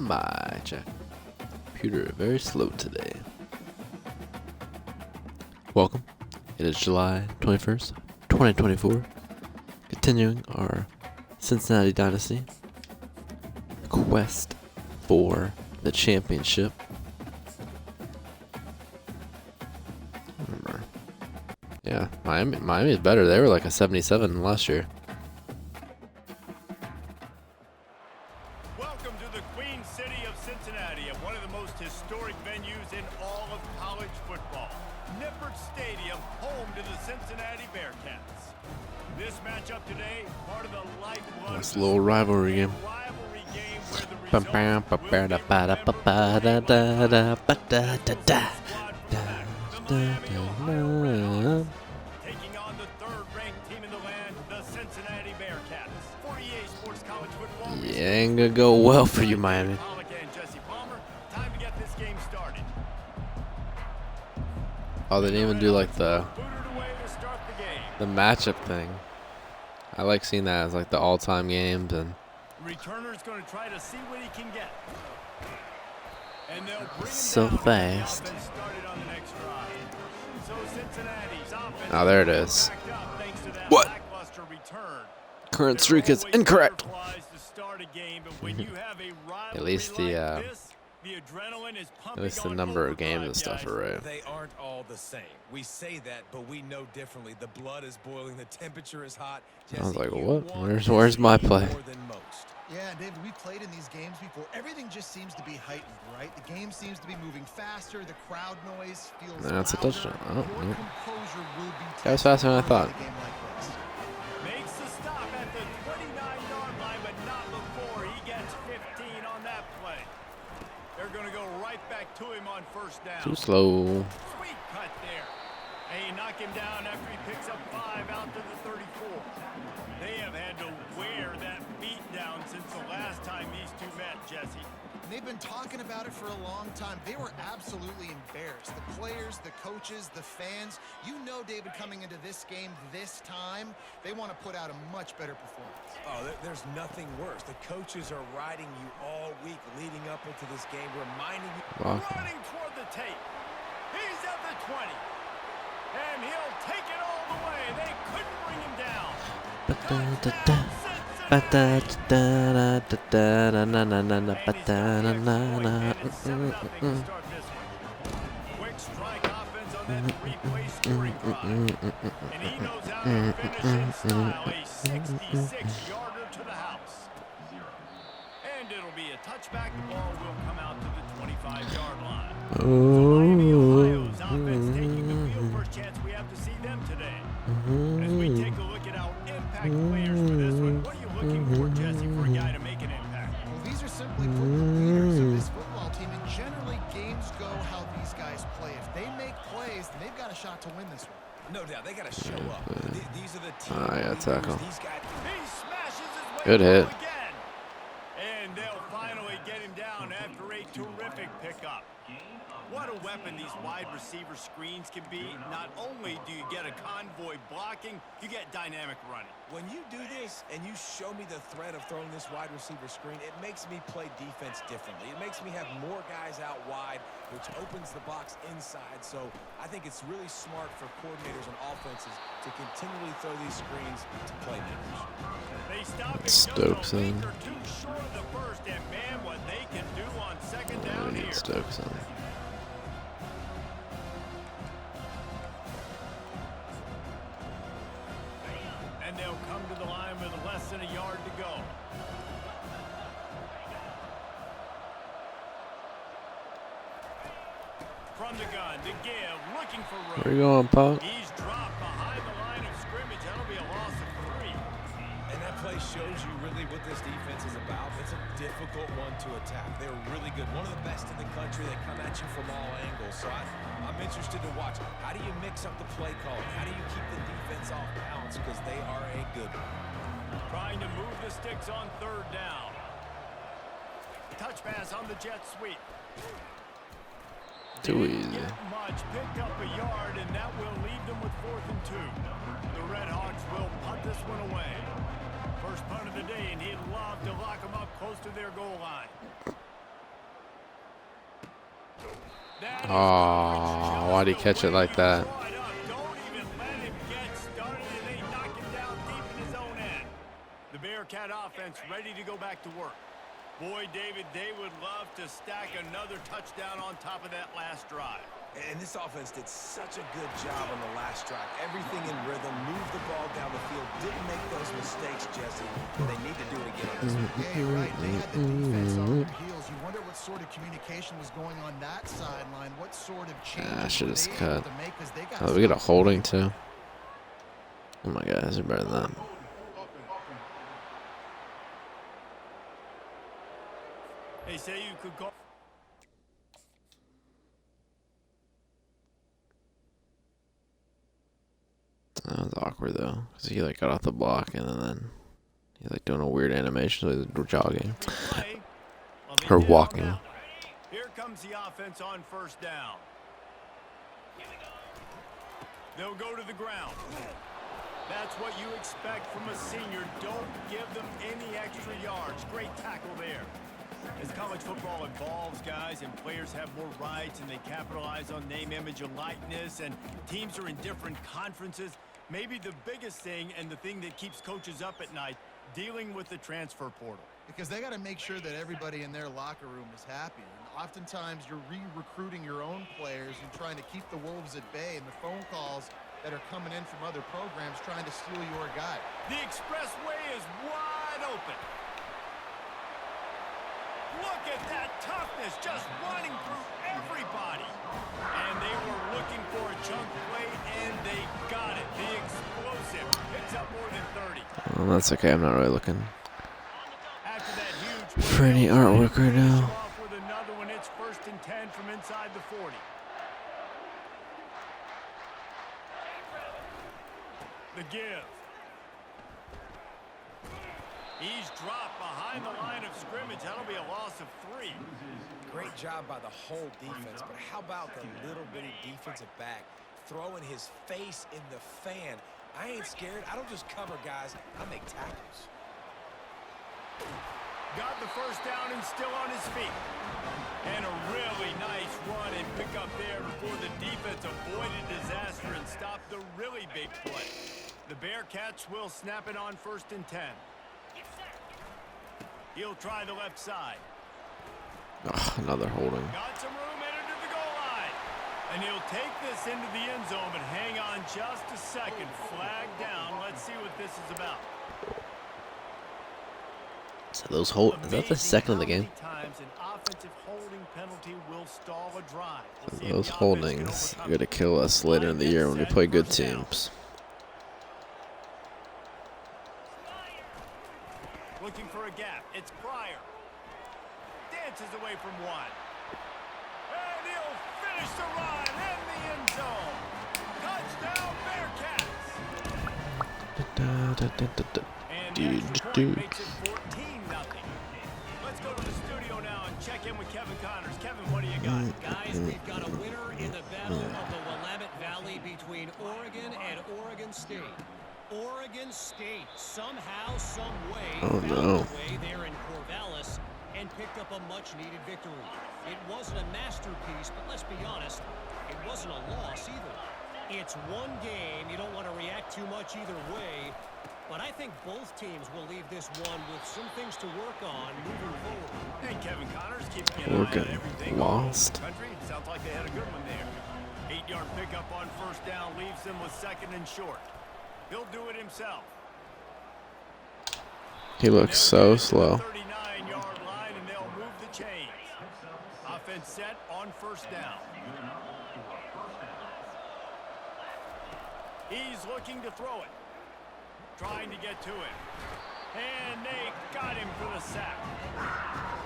My check. Computer very slow today. Welcome. It is July 21st, 2024. Continuing our Cincinnati Dynasty quest for the championship. Yeah, Miami is better. They were like a 77 last year. Welcome to the Queen City of Cincinnati, at one of the most historic venues in all of college football. Nippert Stadium, home to the Cincinnati Bearcats. This matchup today, part of the lifeblood. Nice little rivalry game. Taking on the third-ranked team in the land, the Cincinnati Bearcats. 48 Sports College Football. Yeah, ain't gonna go well for you, Miami. Time to get this game started. Oh, they didn't even do like the matchup thing. I like seeing that as like the all-time games, and returner's going to try to see what he can get. And they'll bring him so down. fast. Started on the next drive. So Cincinnati's offense Oh, there it is. backed up thanks to that What? lackluster return. Current streak is incorrect. To start a game, but when you have a At least rivalry the like this, the adrenaline is pumping at least the on number of games overdrive, and stuff guys. are right. They aren't all the same. We say that, but we know differently. The blood is boiling. The temperature is hot. I was Jesse, like, you what? want Where's my this play? more than most. Yeah, David, we played in these games before. Everything just seems to be heightened, right? The game seems to be moving faster. The crowd noise feels That's a louder. touchdown. Oh, Your no. composure will be That was tested faster than I early thought. in a game like this. Makes the stop at the 29-yard line, but not before he gets 15 on that play. They're going to go right back to him on first down. Too slow. Sweet cut there. They knock him down after he picks up 5 out to the 34. They have had to wear that beat down since the last time these two met, Jesse. They've been talking about it for a long time. They were absolutely embarrassed. The players, the coaches, the fans. You know, David, coming into this game this time, they want to put out a much better performance. Oh, there's nothing worse. The coaches are riding you all week leading up into this game, reminding you. Running toward the tape. He's at the 20. And he'll take it all the way. They couldn't bring him down. Quick strike offense on that three-play scoring drive. And he knows how to finish in style. A 66-yarder to the house. And it'll be a touchback. The ball will come out to the 25-yard line. So Miami, Ohio's offense taking the field. First chance we have to see them today. As we take a look at our impact players for this one, what are you looking for, Jesse, for a guy to make an impact? Well, these are simply put the leaders of this football team, and generally games go how these guys play. If they make plays, then they've got a shot to win this one. No doubt, they got to show up. These are the team yeah, leaders. tackle. These guys. He smashes his way Good hit. through again. And they'll finally get him down after a terrific pickup. What a weapon these wide receiver screens can be. Not only do you get a convoy blocking, you get dynamic running. When you do this and you show me the threat of throwing this wide receiver screen, it makes me play defense differently. It makes me have more guys out wide, which opens the box inside. So I think it's really smart for coordinators and offenses to continually throw these screens to playmakers. They stop him Stokes just a in. meter too short of the first, and man, what they can do on second We down need here. Stokes on. And they'll come to the line with less than a yard to go. From the gun to give, looking for room. Where you going, Pop? He's dropped behind the line of scrimmage. That'll be a loss of 3. And that play shows you really what this defense is about. It's a difficult one to attack. They're really good. One of the best in the country. They come at you from all angles. So I'm interested to watch. How do you mix up the play calling? How do you keep the defense off balance? Because they are a good one. Trying to move the sticks on third down. Touch pass on the jet sweep. Too Didn't easy. get much, picked up a yard, and that will leave them with 4th and 2. The Red Hawks will punt this one away. First punt of the day, and he'd love to lock them up close to their goal line. That is Oh, why'd he catch it like that? brought up. Don't even let him get started, and they knock him down deep in his own end. The Bearcat offense ready to go back to work. Boy, David, they would love to stack another touchdown on top of that last drive. And this offense did such a good job on the last drive. Everything in rhythm, moved the ball down the field, didn't make those mistakes, Jesse. And they need to do it again on this one. Yeah, you're right. They had the defense on their heels. You wonder what sort of communication was going on that sideline. What sort of changes I should were have they cut. able to make? 'Cause they got Oh, we get a stopped. holding too. Oh my God, they're better than that. They say you could call. That was awkward though, because he like got off the block and then he's like doing a weird animation, so he's jogging Play. Well, they or did on walking. that one. Here comes the offense on first down. They'll go to the ground. That's what you expect from a senior. Don't give them any extra yards. Great tackle there. As college football evolves, guys, and players have more rights and they capitalize on name, image, and likeness, and teams are in different conferences, maybe the biggest thing and the thing that keeps coaches up at night, dealing with the transfer portal. Because they got to make sure that everybody in their locker room is happy. And oftentimes you're re-recruiting your own players and trying to keep the wolves at bay, and the phone calls that are coming in from other programs trying to steal your guy. The expressway is wide open. Look at that toughness, just running through everybody. And they were looking for a chunk play, and they got it. The explosive picks up more than 30. Well, that's okay. I'm not really looking After that huge for any artwork right finish now. off with another one. It's 1st and 10 from inside the 40. The give. He's dropped behind the line of scrimmage. That'll be a loss of 3. Great job by the whole defense, but how about the little bitty defensive back throwing his face in the fan? I ain't scared. I don't just cover guys. I make tackles. Got the first down and still on his feet. And a really nice run and pick up there before the defense avoided disaster and stopped the really big play. The Bearcats will snap it on 1st and 10. He'll try the left side. Ugh, another holding. Got some room headed to the goal line. And he'll take this into the end zone, but hang on just a second. Flag down. Let's see what this is about. So those hold. Is that the second of the game? Times an offensive holding penalty will stall a drive. We'll see if Those the offense can holdings overcome are gonna it. kill us later in the year when we play good teams. Looking for a gap. It's Pryor. Dances away from one. And he'll finish the run in the end zone. Touchdown Bearcats. And the extra point makes it 14-0. Let's go to the studio now and check in with Kevin Connors. Kevin, what do you got? Guys, we've got a winner in the battle of the Willamette Valley between Oregon and Oregon State. Oregon State somehow, some way, Oh, found no. a way there in Corvallis and picked up a much-needed victory. It wasn't a masterpiece, but let's be honest, it wasn't a loss either. It's one game. You don't want to react too much either way, but I think both teams will leave this one with some things to work on moving forward. Hey, Kevin Connors keeping an eye on Oregon everything. lost. Country. Sounds like they had a good one there. 8-yard pickup on 1st down leaves them with 2nd and short. He'll do it himself. He looks so slow. 39-yard line, and they'll move the chains. Offense set on 1st down. He's looking to throw it. Trying to get to it. And they got him for the sack.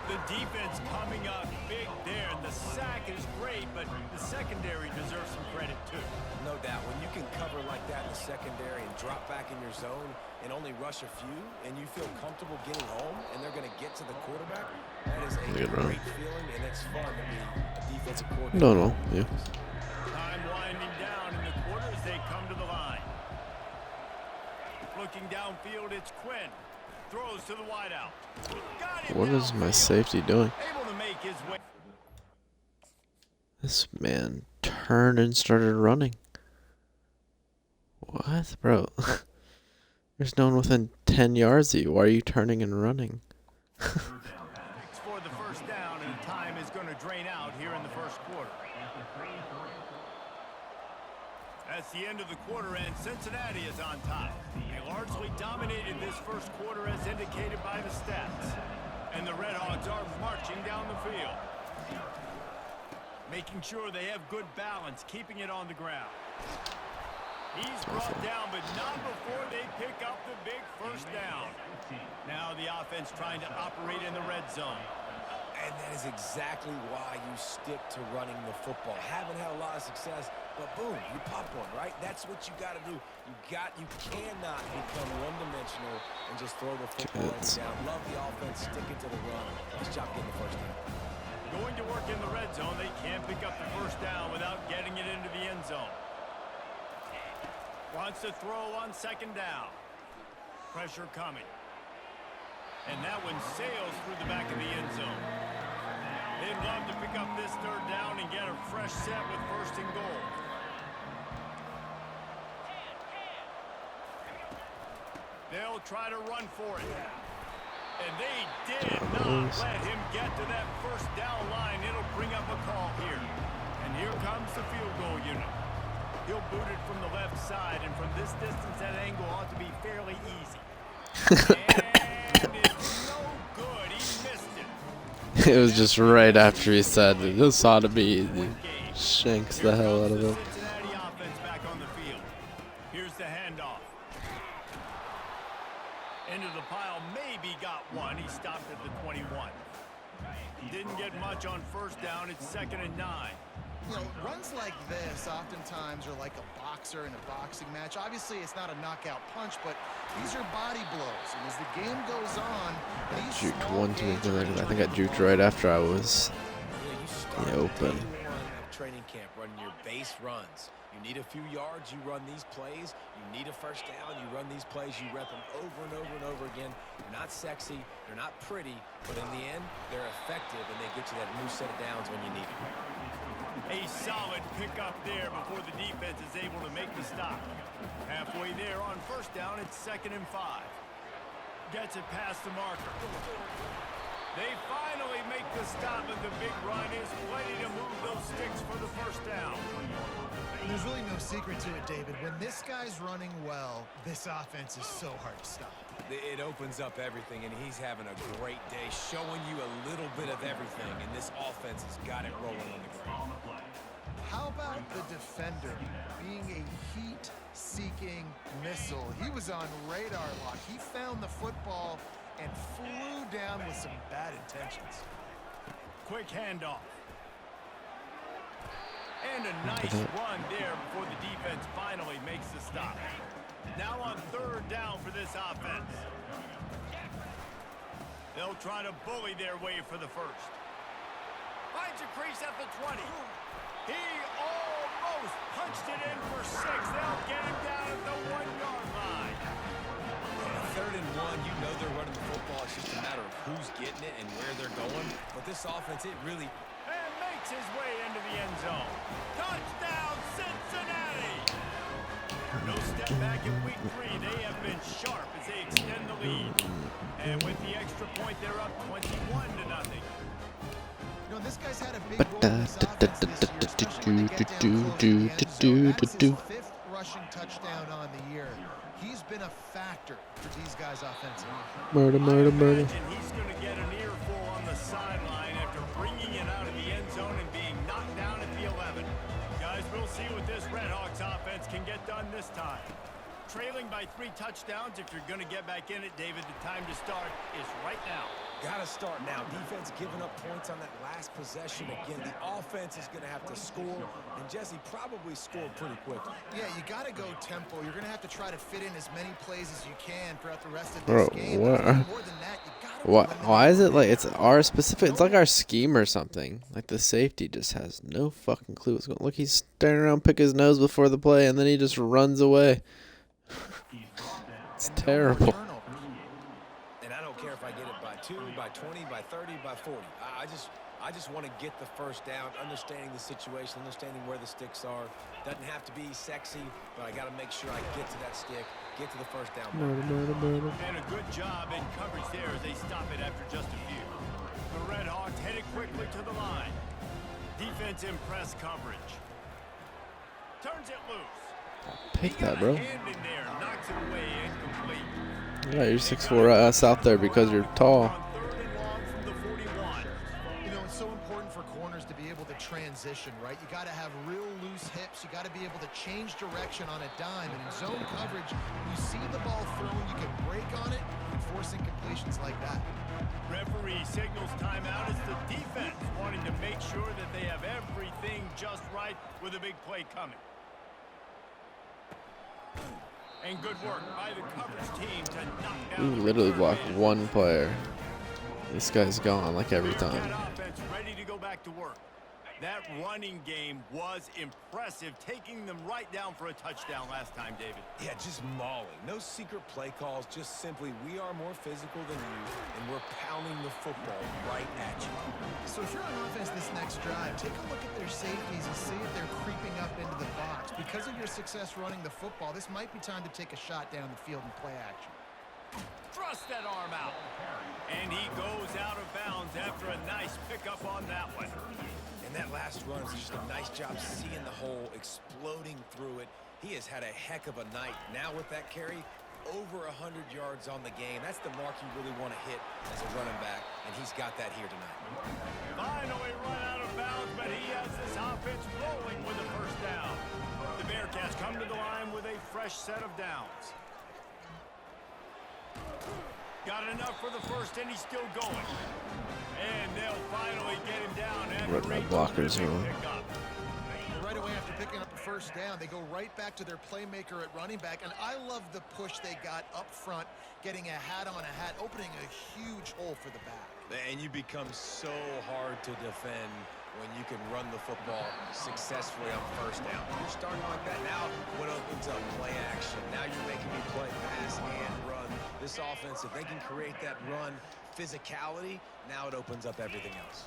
The defense coming up big there. The sack is great, but the secondary deserves some credit too. No doubt. When you can cover like that in the secondary and drop back in your zone and only rush a few, and you feel comfortable getting home, and they're going to get to the quarterback, that is a Good run. great feeling, and it's fun to be a defensive coordinator. No, yeah. Time winding down in the quarter as they come to the line. Looking downfield, it's Quinn. Throws to the wideout. Got him What is my downfield. safety doing? Able to make his way. This man turned and started running. What, bro? There's no one within 10 yards of you. Why are you turning and running? For the first down, and time is going to drain out here in the first quarter. That's the end of the quarter, and Cincinnati is on top. They largely dominated this first quarter as indicated by the stats. And the Redhawks are marching down the field. Making sure they have good balance, keeping it on the ground. He's brought down, but not before they pick up the big first down. Now the offense trying to operate in the red zone. And that is exactly why you stick to running the football. Haven't had a lot of success, but boom, you pop one, right? That's what you got to do. You cannot become one-dimensional and just throw the football down. Love the offense, sticking to the run. Nice job getting the first down. Going to work in the red zone, they can't pick up the first down without getting it into the end zone. Wants to throw on second down. Pressure coming. And that one sails through the back of the end zone. They'd love to pick up this third down and get a fresh set with first and goal. They'll try to run for it. And they did not let him get to that first down line. It'll bring up a call here. And here comes the field goal unit. He'll boot it from the left side, and from this distance, that angle ought to be fairly easy. And it's no good. He missed it. It was just right after he said this ought to be easy. Shanks the hell out of him. Cincinnati offense back on the field. Here's the handoff. Into the pile, maybe got one. He stopped at the 21. Didn't get much on first down. It's 2nd and 9. You know, runs like this oftentimes are like a boxer in a boxing match. Obviously, it's not a knockout punch, but these are body blows. And as the game goes on, these Juked small one too gains many are times. I gonna think I juked right after I was You open. day one of training camp running your base runs. You need a few yards, you run these plays. You need a first down, you run these plays. You rep them over and over and over again. They're not sexy, they're not pretty, but in the end, they're effective, and they get you that new set of downs when you need it. A solid pickup there before the defense is able to make the stop. Halfway there on first down, it's 2nd and 5. Gets it past the marker. They finally make the stop, and the big run is plenty to move those sticks for the first down. There's really no secret to it, David. When this guy's running well, this offense is so hard to stop. It opens up everything, and he's having a great day, showing you a little bit of everything, and this offense has got it rolling on the ground. How about the defender being a heat-seeking missile? He was on radar lock. He found the football and flew down with some bad intentions. Quick handoff. And a nice run there before the defense finally makes the stop. Now on third down for this offense. They'll try to bully their way for the first. Finds a crease at the 20. He almost punched it in for 6. They'll get him down at the 1-yard line. 3rd and 1, you know they're running the football. It's just a matter of who's getting it and where they're going. But this offense, it really... And makes his way into the end zone. Touchdown, Cincinnati! No step back in week 3. They have been sharp as they extend the lead. And with the extra point, they're up 21-0. You know, this guy's had a big role in this offense this year, especially when they get down close to the end zone. That's his 5th rushing touchdown on the year. He's been a factor for these guys offensively. Murder. He's going to get an earful on the sideline after bringing it out of the end zone and being knocked down at the 11. Guys, we'll see what this Redhawks offense can get done this time. Trailing by 3 touchdowns, if you're going to get back in it, David, the time to start is right now. Got to start now. Defense giving up points on that last possession. Again, the offense is going to have to score, and Jesse probably scored pretty quickly. Yeah, you got to go tempo. You're going to have to try to fit in as many plays as you can throughout the rest of this game. What? More than that, you got to Why is it like it's our specific? It's like our scheme or something. Like the safety just has no fucking clue what's going on. Look, he's staring around, pick his nose before the play, and then he just runs away. It's terrible. And I don't care if I get it by 2, by 20, by 30, by 40. I just want to get the first down, understanding the situation, understanding where the sticks are. Doesn't have to be sexy, but I got to make sure I get to that stick, get to the first down. And a good job in coverage there as they stop it after just a few. The Red Hawks headed quickly to the line. Defense in press coverage. Turns it loose. Pick that, bro. Hand in there, knocks it away, incomplete. Yeah, you're 6'4" us out there because you're tall. On 3rd and long from the 41. You know, it's so important for corners to be able to transition, right? You got to have real loose hips. You got to be able to change direction on a dime. And in zone coverage, you see the ball thrown, you can break on it and force incompletions like that. Referee signals timeout as the defense wanting to make sure that they have everything just right with a big play coming. And good work by the coverage team to knock down. We literally blocked one player. This guy's gone like every That time. offense ready to go back to work. That running game was impressive, taking them right down for a touchdown last time, David. Yeah, just mauling. No secret play calls, just simply we are more physical than you, and we're pounding the football right at you. So if you're on offense this next drive, take a look at their safeties and see if they're creeping up into the box. Because of your success running the football, this might be time to take a shot down the field and play action. Thrust that arm out. And he goes out of bounds after a nice pickup on that one. And that last run is just a nice job seeing the hole, exploding through it. He has had a heck of a night. Now with that carry, over 100 yards on the game. That's the mark you really want to hit as a running back, and he's got that here tonight. Finally run out of bounds, but he has this offense rolling with a first down. The Bearcats come to the line with a fresh set of downs. Got enough for the first, and he's still going. And they'll finally get him down after What my blockers are on. Right away after picking up a first down, they go right back to their playmaker at running back. And I love the push they got up front, getting a hat on a hat, opening a huge hole for the back. And you become so hard to defend when you can run the football successfully on first down. You're starting like that. Now what opens up play action. Now you're making me play pass and run. This offense, if they can create that run physicality, now it opens up everything else.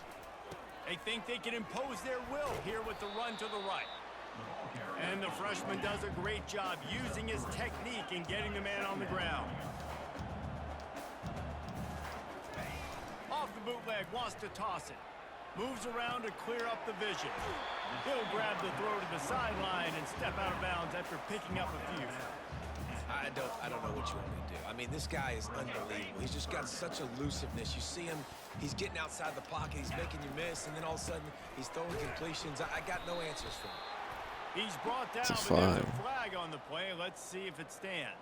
They think they can impose their will here with the run to the right. And the freshman does a great job using his technique and getting the man on the ground. Off the bootleg, wants to toss it. Moves around to clear up the vision. He'll grab the throw to the sideline and step out of bounds after picking up a few. I don't know what you want me to do. I mean, this guy is unbelievable. He's just got such elusiveness. You see him, he's getting outside the pocket, he's making you miss, and then all of a sudden, he's throwing completions. I got no answers for him. He's brought down, It's a but there's a flag. flag on the play. Let's see if it stands.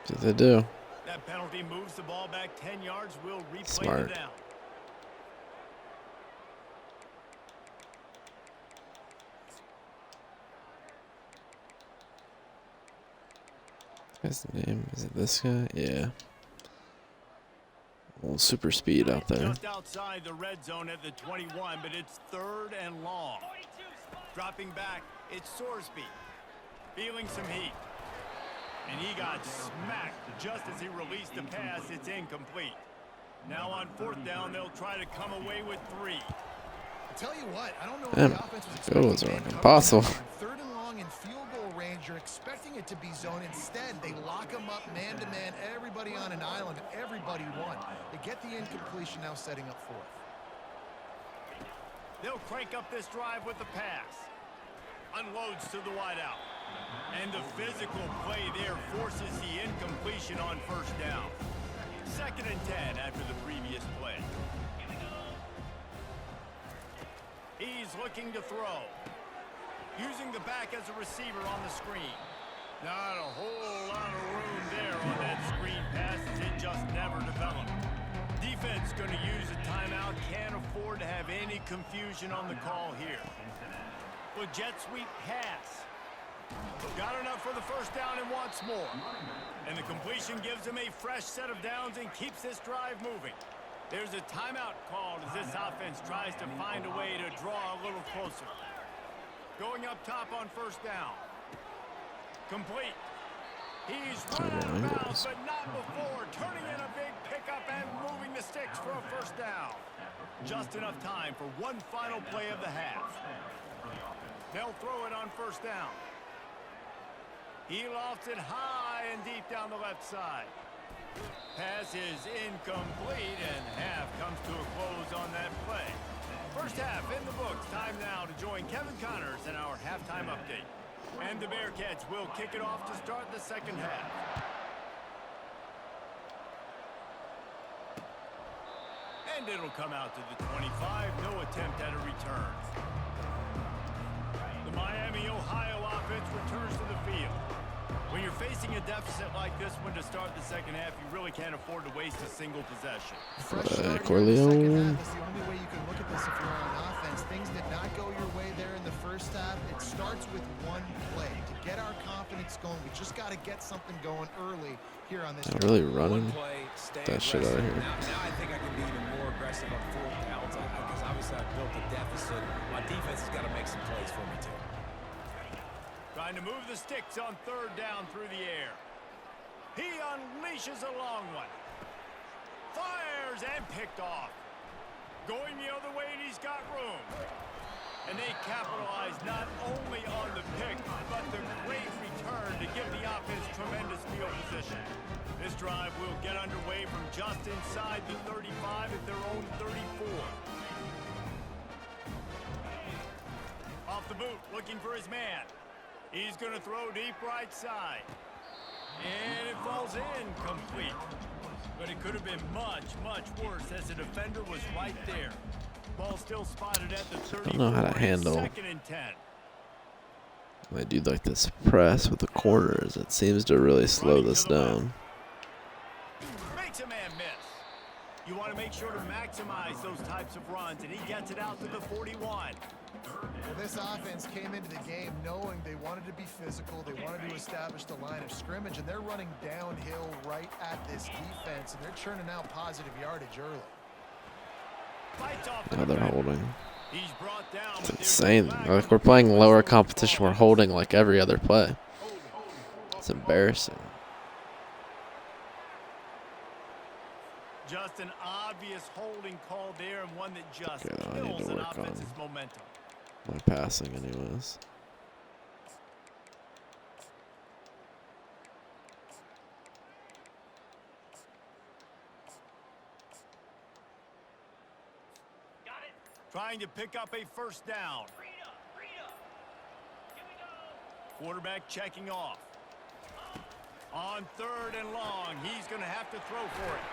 That's what they do. That penalty moves the ball back 10 yards. We'll replay Smart. the down. What's the name? Is it this guy? Yeah. Well, super speed out there. Just outside the red zone at the 21, but it's 3rd and long. Dropping back, it's Sorsby. Feeling some heat. And he got smacked just as he released the pass. It's incomplete. Now on 4th down, they'll try to come away with 3. I'll tell you what, I don't know if Damn, the offense was field goals expecting are man like coverage impossible. on 3rd and long in field goal range. You're expecting it to be zone. Instead, they lock them up man to man, everybody on an island, everybody won. They get the incompletion, now setting up 4th. They'll crank up this drive with the pass. Unloads to the wideout. And the physical play there forces the incompletion on 1st down. 2nd and 10 after the previous play. He's looking to throw. Using the back as a receiver on the screen. Not a whole lot of room there on that screen pass as it just never developed. Defense going to use a timeout. Can't afford to have any confusion on the call here. Well, jet sweep pass. Got enough for the first down and wants more. And the completion gives him a fresh set of downs and keeps this drive moving. There's a timeout called as this offense tries to find a way to draw a little closer. Going up top on 1st down. Complete. He's Terrible running out of bounds, angles. but not before. Turning in a big pickup and moving the sticks for a first down. Just enough time for one final play of the half. They'll throw it on first down. He lofts it high and deep down the left side. Pass is incomplete, and half comes to a close on that play. First half in the books. Time now to join Kevin Connors in our halftime update. And the Bearcats will kick it off to start the second half. And it'll come out to the 25. No attempt at a return. The Miami, Ohio offense returns to the field. When you're facing a deficit like this one to start the second half, you really can't afford to waste a single possession. Fresh start here in the Corleone. second half is the only way you can look at this if you're on offense. Things did not go your way there in the first half. It starts with one play. To get our confidence going, we just got to get something going early here on this. I'm really running One play, stay that shit out of aggressive. here. Now I think I can be even more aggressive on fourth downs because obviously I built a deficit. My defense has got to make some plays for me too. Trying to move the sticks on third down through the air. He unleashes a long one. Fires and picked off. Going the other way, and he's got room. And they capitalize not only on the pick, but the great return to give the offense tremendous field position. This drive will get underway from just inside the 35 at their own 34. Off the boot, looking for his man. He's going to throw deep right side. And it falls in complete. But it could have been much, much worse as the defender was right there. Ball still spotted at the 34. Don't know how to handle. Second and 10. They do like this press with the corners. It seems to really slow this down. Makes a man miss. You want to make sure to maximize those types of runs, and he gets it out to the 41. Well, this offense came into the game knowing they wanted to be physical. They wanted to establish the line of scrimmage, and they're running downhill right at this defense, and they're churning out positive yardage early. Fights off the Now they're defender. holding. He's brought down, It's but there's insane. no flag. Like we're playing lower competition. We're holding like every other play. It's embarrassing. Just an obvious holding call there, and one that just Okay, I need kills to an work on offense's momentum. my passing, anyways. Trying to pick up a first down. Quarterback checking off. On third and long, he's going to have to throw for it.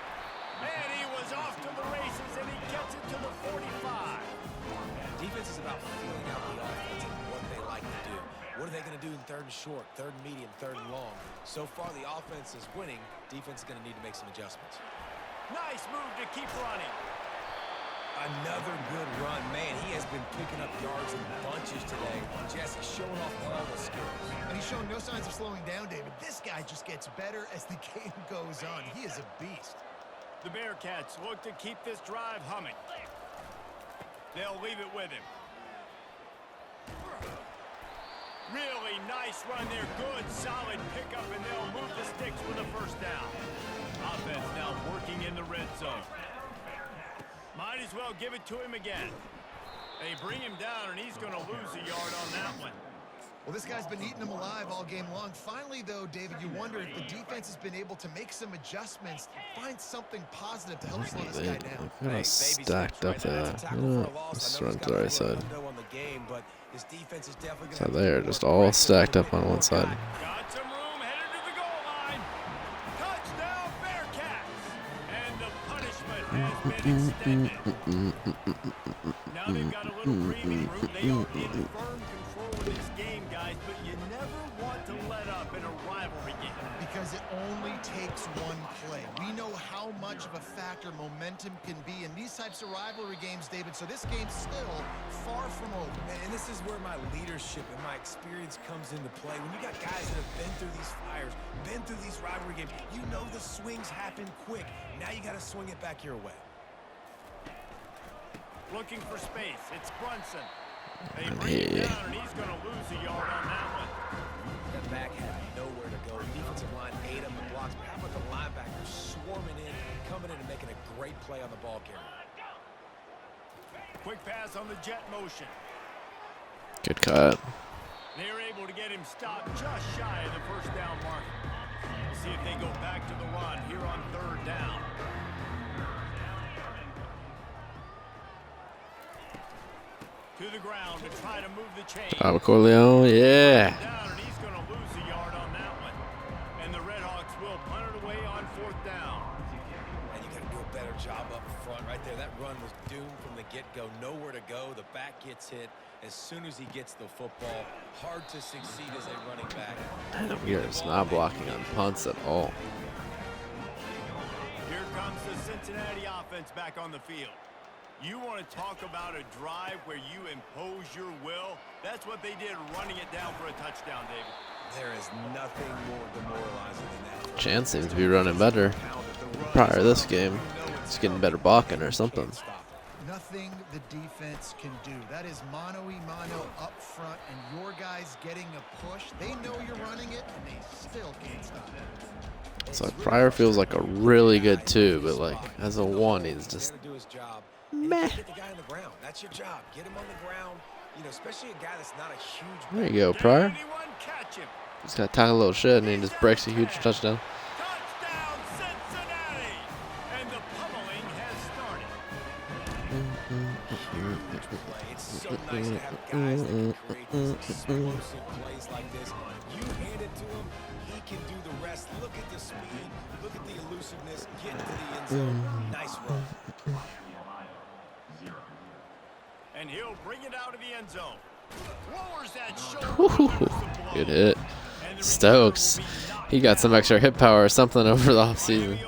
And he was off to the races, and he gets it to the 45. Defense is about feeling out the offense and what they like to do. What are they going to do in third and short, third and medium, third and long? So far, the offense is winning. Defense is going to need to make some adjustments. Nice move to keep running. Another good run. Man, he has been picking up yards in bunches today. Jesse showing off all the skills. And he's showing no signs of slowing down, David. This guy just gets better as the game goes on. He is a beast. The Bearcats look to keep this drive humming. They'll leave it with him. Really nice run there. Good, solid pickup, and they'll move the sticks with a first down. Offense now working in the red zone. Might as well give it to him again. They bring him down, and he's going to lose a yard on that one. Well, this guy's been eating them alive all game long. Finally, though, David, you wonder if the defense has been able to make some adjustments, find something positive to help slow this guy down. Kind of stacked up there. Let's run to the right side. So they're just all stacked up on one side. Got some room, headed to the goal line. Touchdown, Bearcats! And the punishment has been extended. Now they've got a little breathing room. They are in firm control of this game, guys, but you never want to let up in a rivalry game. Because it only takes one play. We know how much of a factor momentum can be in these types of rivalry games, David, so this game's still far from over. And this is where my leadership and my experience comes into play. When you got guys that have been through these fires, been through these rivalry games, you know the swings happen quick. Now you got to swing it back your way. Looking for space. It's Brunson. They bring him down, and he's going to lose a yard on that one. That back had nowhere to go. The defensive line great play on the ball carrier. Quick pass on the jet motion. Good cut. They're able to get him stopped just shy of the first down mark. We'll see if they go back to the run here on third down. To the ground to try to move the chain. Corleone, yeah. Down, and he's going to lose a yard on that one. And the Redhawks will punt it away on fourth down. And you got to do a better job up front right there. That run was doomed from the get-go. Nowhere to go. The back gets hit as soon as he gets the football. Hard to succeed as a running back. We are just not blocking on punts at all. Here comes the Cincinnati offense back on the field. You want to talk about a drive where you impose your will? That's what they did, running it down for a touchdown, David. There is nothing more demoralizing than that. Chance seems to be running better prior to this game. He's getting better blocking or something. Nothing the defense can do. That is mano-a-mano up front, and your guys getting a push. They know you're running it, and they still can't stop it. So Pryor feels like a really good 2, but like as a 1, he's just do his job. meh. Get the guy on the ground. That's your job. Get him on the ground. You know, especially a guy that's not a huge. There you go, Pryor. Anyone catch him? He's got to tackle a little shit, and he just breaks a huge touchdown. Touchdown, Cincinnati! And the pummeling has started. Huge play. It's so nice to have guys that can create these explosive plays like this. You hand it to him, he can do the rest. Look at the speed. Look at the elusiveness. Get into the end zone. Nice run. And he'll bring it out of the end zone. Lowers that shoulder. Good hit. Stokes, he got some extra hit power or something over the offseason.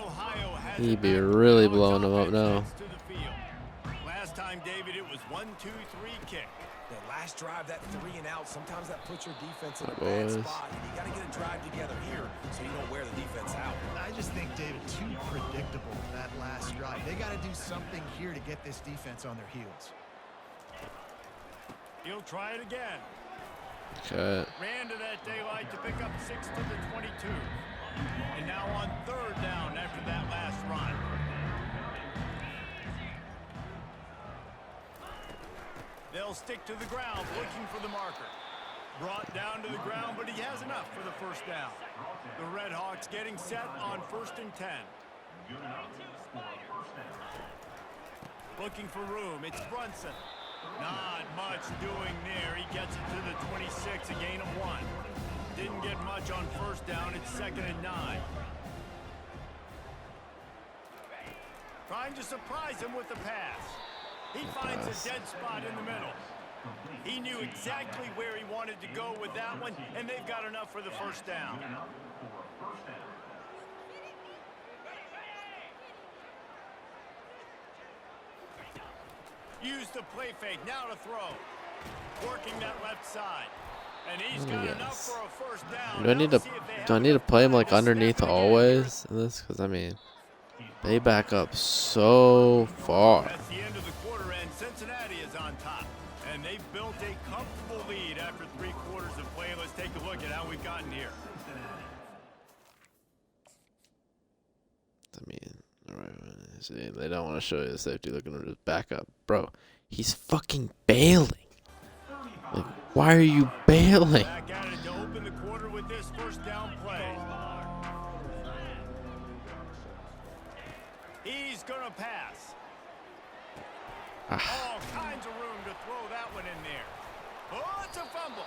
He'd be really blowing him up now. Last time, David, it was 1-2-3 kick. The last drive, that 3 and out, sometimes that puts your defense in a Boys. bad spot. You got to get a drive together here so you don't wear the defense out. I just think, David, too predictable that last drive. They got to do something here to get this defense on their heels. He'll try it again. Cut. Ran to that daylight to pick up 6 to the 22. And now on third down after that last run. They'll stick to the ground looking for the marker. Brought down to the ground, but he has enough for the first down. The Redhawks getting set on 1st and 10. Looking for room. It's Brunson. Not much doing there. He gets it to the 26, a gain of 1. Didn't get much on first down. It's 2nd and 9. Trying to surprise him with the pass. He finds a dead spot in the middle. He knew exactly where he wanted to go with that one, and they've got enough for the first down. Use the play fake, now to throw. Working that left side. And he's got enough for a first down. Do I need to play him like underneath always in this? Because I mean, they back up so far. That's the end of the quarter, and Cincinnati is on top. And they've built a comfortable lead after 3 quarters of play. Let's take a look at how we've gotten here. I mean, all right, see, they don't want to show you the safety. They're going to just back up. Bro, he's fucking bailing. Like, why are you bailing? Back at it to open the quarter with this first down play. He's going to pass. All kinds of room to throw that one in there. Oh, it's a fumble.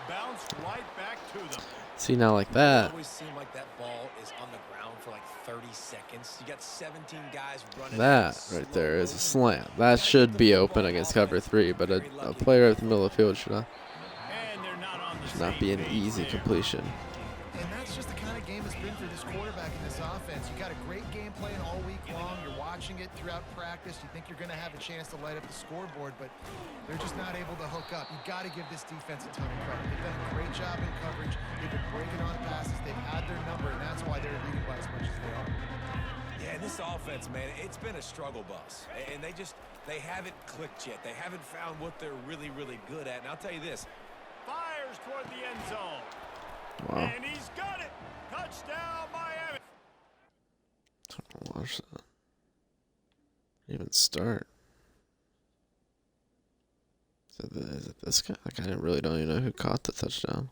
Bounced right back to them. See, now like that. It always seemed like that ball is on the ground for like 30 seconds. You got 17 guys running. That right there is a slam. That should be open against cover 3, but a player at the middle of the field should not be an easy completion. And that's just the kind of game it's been for this quarterback in this offense. You got a great game plan all week long. You're watching it throughout practice. You think you're going to have a chance to light up the scoreboard, but they're just not able to hook up. You got to give this defense a ton of credit. They've done a great job in coverage. They've been breaking on passes. They've had their number, and that's why they're leading by as much as they are. Yeah, and this offense, man, it's been a struggle bus. And they haven't clicked yet. They haven't found what they're really, really good at. And I'll tell you this. Fires toward the end zone. Wow. And he's got it. Touchdown, Miami. Watch that. even start? Is it this guy? Like, I really don't even know who caught the touchdown.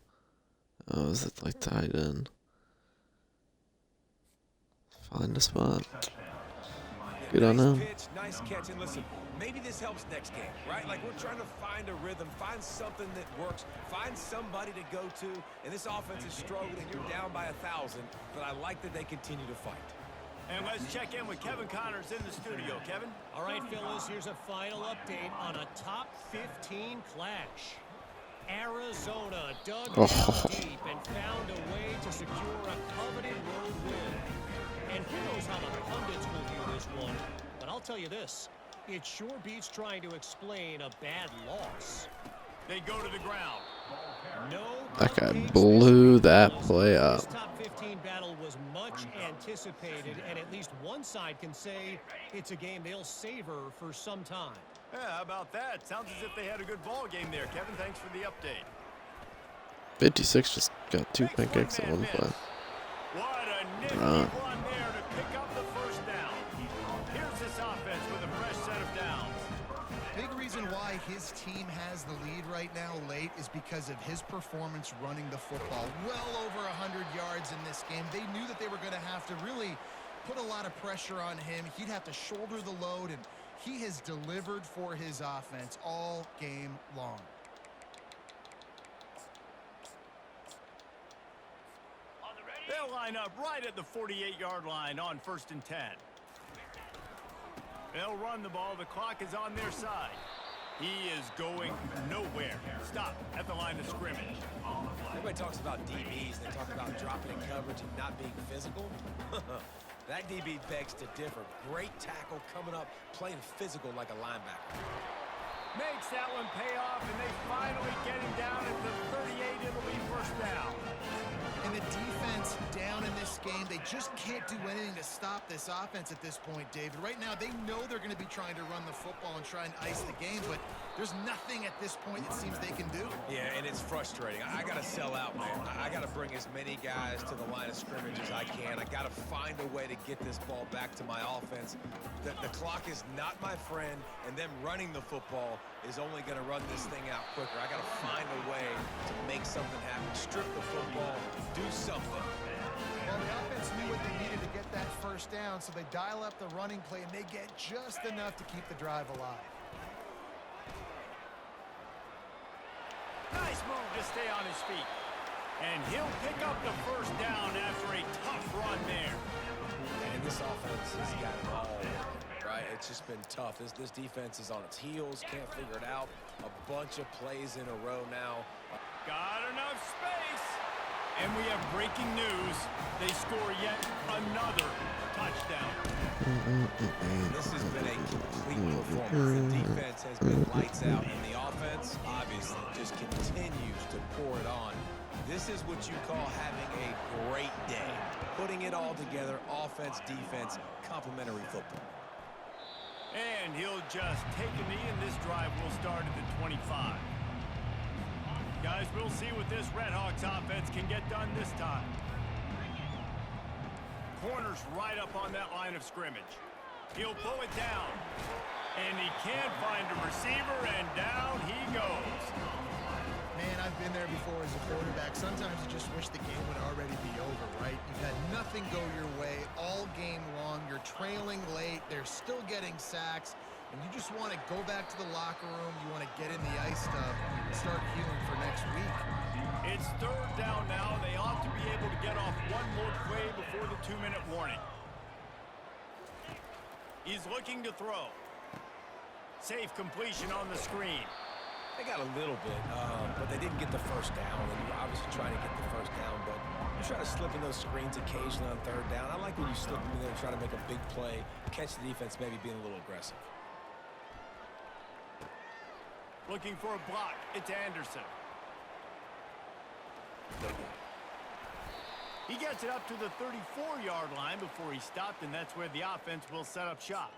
Oh, is it like tight end? Find a spot. Good on Nice him. pitch, nice catch, and listen, maybe this helps next game, right? Like, we're trying to find a rhythm, find something that works, find somebody to go to, and this offense is struggling. You're down by 1,000, but I like that they continue to fight. And let's check in with Kevin Connors in the studio. Kevin? All right, fellas, here's a final update on a top 15 clash. Arizona dug down deep and found a way to secure a coveted road win. And who knows how the pundits will view this one, but I'll tell you this, it sure beats trying to explain a bad loss. They go to the ground. No, That guy blew that play up. this top 15 battle was much anticipated, and at least one side can say it's a game they'll savor for some time. Yeah, how about that? Sounds as if they had a good ball game there. Kevin, thanks for the update. 56 just got 2 pancakes in one play. What a nifty Run. run there to pick up the first down. Here's this offense with a fresh set of downs. Big reason why his team has the lead right now late is because of his performance running the football. Well over 100 yards in this game. They knew that they were going to have to really put a lot of pressure on him. He'd have to shoulder the load, and he has delivered for his offense all game long. They'll line up right at the 48-yard line on 1st and 10. They'll run the ball. The clock is on their side. He is going nowhere. Stop at the line of scrimmage. Everybody talks about DBs. They talk about dropping in coverage and not being physical. That DB begs to differ. Great tackle coming up, playing physical like a linebacker. Makes that one pay off, and they finally get him down at the 38. It'll be first down. And the defense down in this game, they just can't do anything to stop this offense at this point, David. Right now, they know they're going to be trying to run the football and try and ice the game, but there's nothing at this point it seems they can do. Yeah, and it's frustrating. I got to sell out, man. I got to bring as many guys to the line of scrimmage as I can. I got to find a way to get this ball back to my offense. The clock is not my friend, and them running the football is only going to run this thing out quicker. I got to find a way to make something happen. Strip the football, do something. Well, the offense knew what they needed to get that first down, so they dial up the running play, and they get just enough to keep the drive alive. Nice move to stay on his feet. And he'll pick up the first down after a tough run there. And this offense has got it all, right? It's just been tough. This defense is on its heels, can't figure it out. A bunch of plays in a row now. Got enough space. And we have breaking news. They score yet another touchdown. This has been a complete performance. The defense has been lights out, and the offense, obviously, just continues to pour it on. This is what you call having a great day. Putting it all together, offense, defense, complementary football. And he'll just take a knee, and this drive will start at the 25. Guys, we'll see what this Redhawks offense can get done this time. Corner's right up on that line of scrimmage. He'll pull it down. And he can't find a receiver, and down he goes. Man, I've been there before as a quarterback. Sometimes you just wish the game would already be over, right? You've had nothing go your way all game long. You're trailing late. They're still getting sacks. And you just want to go back to the locker room. You want to get in the ice tub and start healing for next week. It's third down now. They ought to be able to get off one more play before the 2-minute warning. He's looking to throw. Safe completion on the screen. They got a little bit, but they didn't get the first down. And you're obviously trying to get the first down, but you try to slip in those screens occasionally on third down. I like when you slip in there and try to make a big play, catch the defense maybe being a little aggressive. Looking for a block. It's Anderson. He gets it up to the 34-yard line before he stopped, and that's where the offense will set up shop.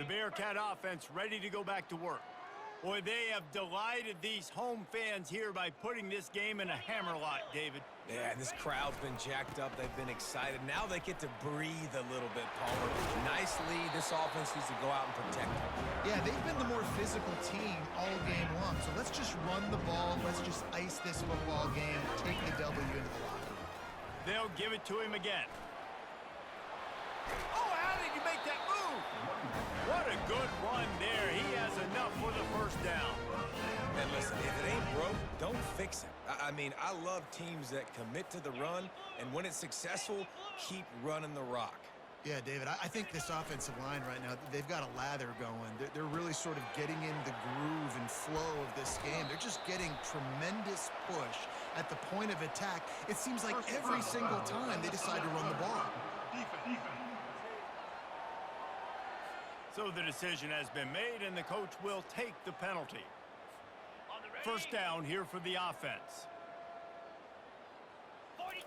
The Bearcat offense ready to go back to work. Boy, they have delighted these home fans here by putting this game in a hammerlock, David. Yeah, and this crowd's been jacked up. They've been excited. Now they get to breathe a little bit, Palmer. Nice lead. This offense needs to go out and protect it. Yeah, they've been the more physical team all game long. So let's just run the ball. Let's just ice this football game, take the W into the locker room. They'll give it to him again. Oh, how did he make that move? What a good run there. He has enough for the first down. And listen, if it ain't broke, don't fix it. I mean, I love teams that commit to the run, and when it's successful, keep running the rock. Yeah, David, I think this offensive line right now, they've got a lather going. They're really sort of getting in the groove and flow of this game. They're just getting tremendous push at the point of attack. It seems like every single time they decide to run the ball. So the decision has been made, and the coach will take the penalty. First down here for the offense. 42.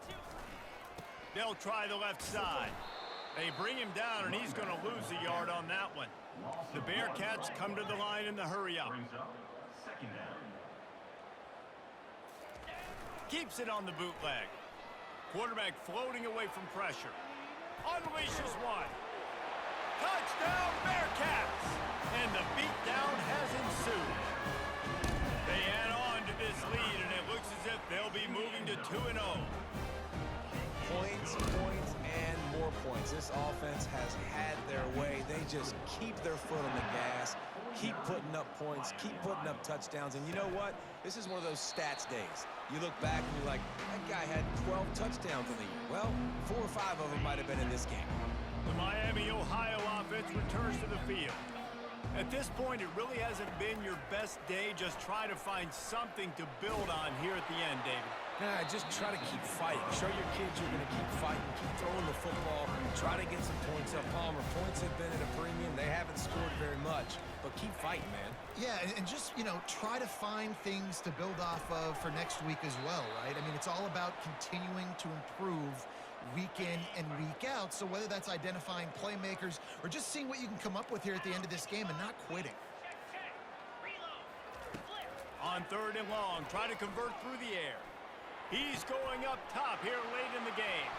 They'll try the left side. They bring him down, and he's going to lose a yard on that one. The Bearcats come to the line in the hurry-up. Keeps it on the bootleg. Quarterback floating away from pressure. Unleashes one. Touchdown, Bearcats! And the beatdown has ensued. They add on to this lead, and it looks as if they'll be moving to 2-0. Points, and more points. This offense has had their way. They just keep their foot on the gas, keep putting up points, keep putting up touchdowns. And you know what? This is one of those stats days. You look back and you're like, that guy had 12 touchdowns in the year. Well, 4 or 5 of them might have been in this game. The Miami, Ohio offense returns to the field. At this point, it really hasn't been your best day. Just try to find something to build on here at the end, David. Nah, just try to keep fighting. Show your kids you're going to keep fighting. Keep throwing the football. Try to get some points up. Palmer, points have been at a premium. They haven't scored very much, but keep fighting, man. Yeah, and just, you know, try to find things to build off of for next week as well, right? I mean, it's all about continuing to improve week in and week out. So whether that's identifying playmakers or just seeing what you can come up with here at the end of this game and not quitting. On 3rd and long, try to convert through the air. He's going up top here late in the game.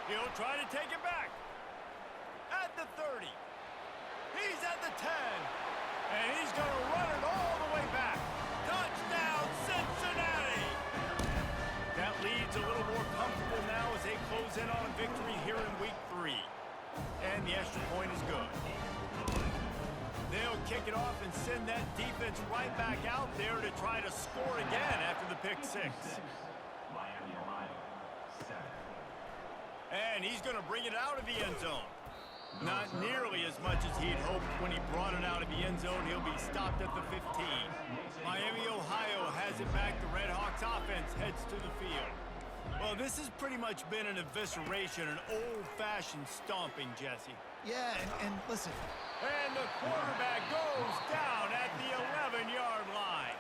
He'll try to take it back. At the 30. He's at the 10. And he's going to run it all the way back. Touchdown, Cincinnati! That lead's a little more comfortable now as they close in on a victory here in week 3. And the extra point is good. They'll kick it off and send that defense right back out there to try to score again after the pick 6. And he's going to bring it out of the end zone. Not nearly as much as he'd hoped when he brought it out of the end zone. He'll be stopped at the 15. Miami, Ohio has it back. The Red Hawks offense heads to the field. Well, this has pretty much been an evisceration, an old-fashioned stomping, Jesse. Yeah, and listen. And the quarterback goes down at the 11-yard line.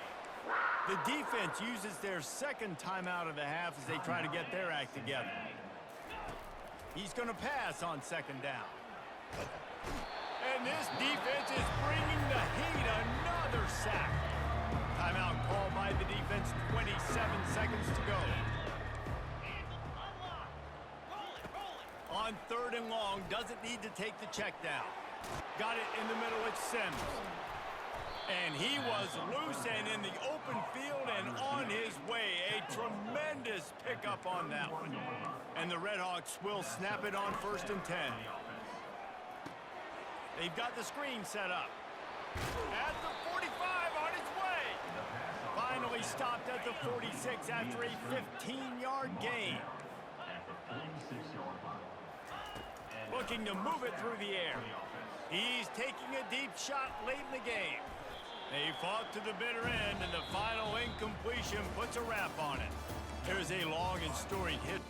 The defense uses their second timeout of the half as they try to get their act together. He's going to pass on 2nd down. And this defense is bringing the heat. Another sack. Timeout called by the defense. 27 seconds to go. On 3rd and long, doesn't need to take the check down. Got it in the middle, it's Sims. And he was loose and in the open field and on his way. A tremendous pickup on that one. And the Red Hawks will snap it on 1st and 10. They've got the screen set up. At the 45 on his way. Finally stopped at the 46 after a 15-yard gain. Looking to move it through the air. He's taking a deep shot late in the game. They fought to the bitter end, and the final incompletion puts a wrap on it. There's a long and storied hit.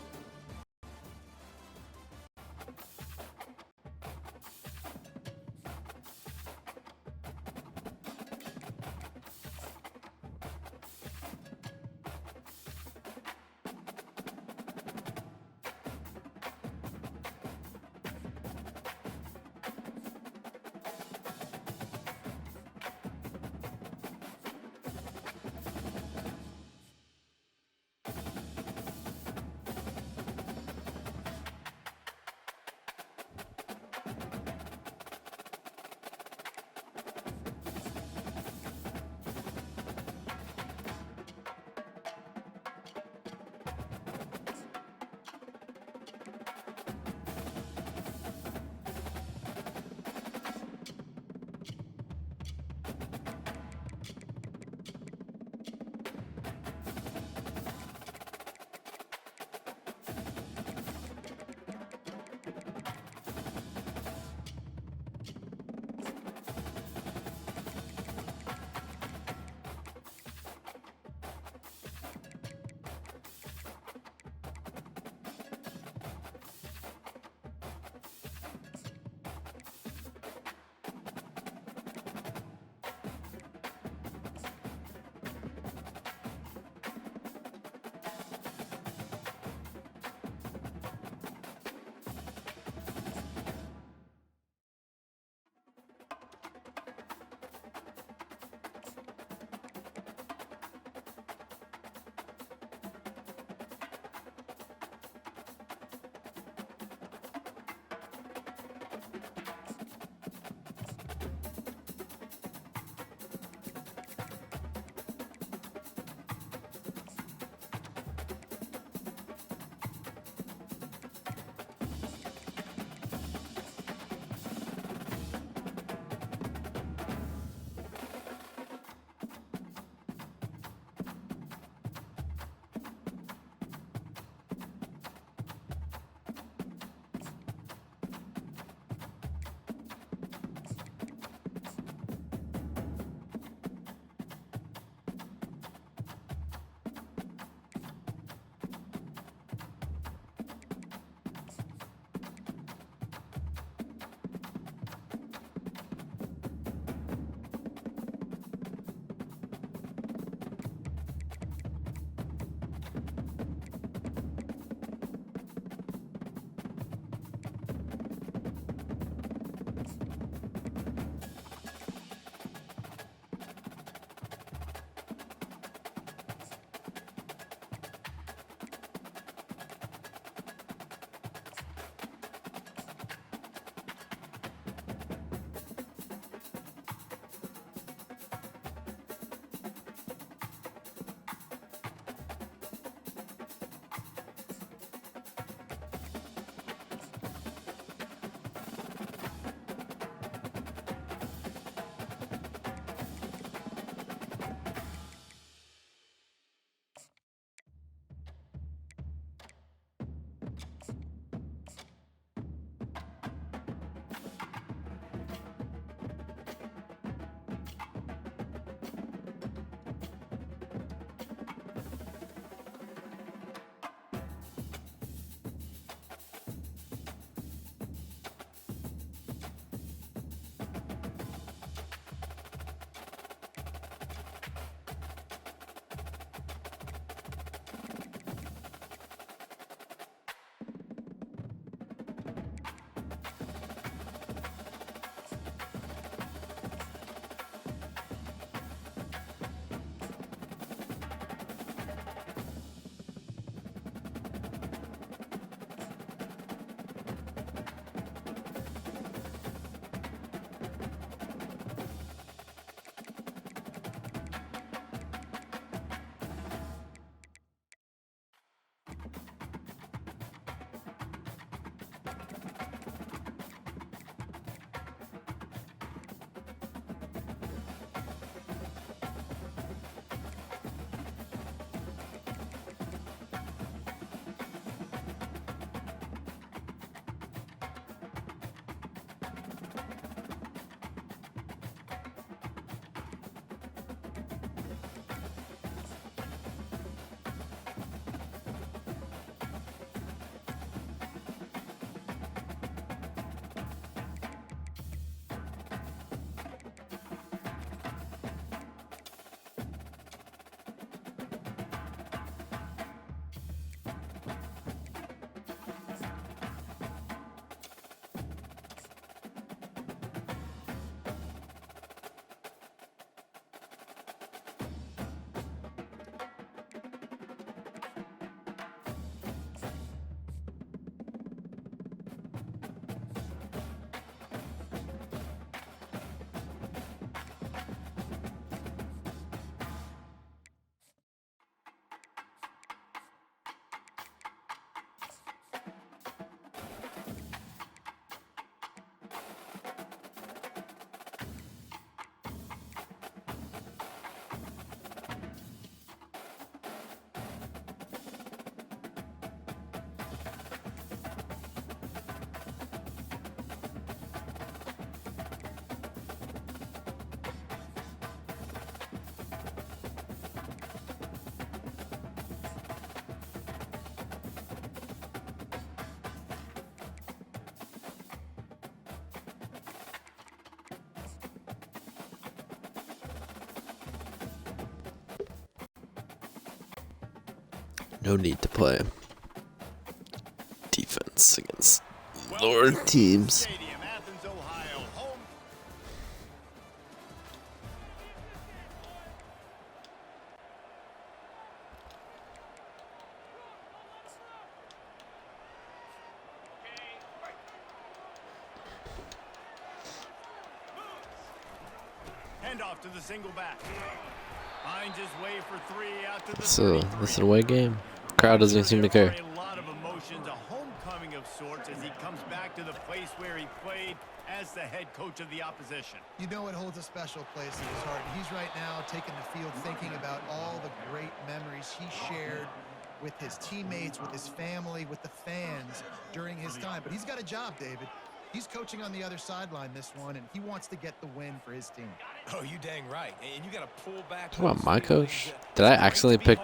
No need to play defense against lower teams. Stadium, Athens, Ohio. Home. Hand off to the single back. Finds his way for three out to the This is a away game. Crowd doesn't even seem to care. There are a lot of emotions, a homecoming of sorts as he comes back to the place where he played as the head coach of the opposition. You know it holds a special place in his heart. And he's right now taking the field thinking about all the great memories he shared with his teammates, with his family, with the fans during his time. But he's got a job, David. He's coaching on the other sideline this one, and he wants to get the win for his team. Oh, you dang right. And you got to pull back. Talk about my coach. Did I accidentally pick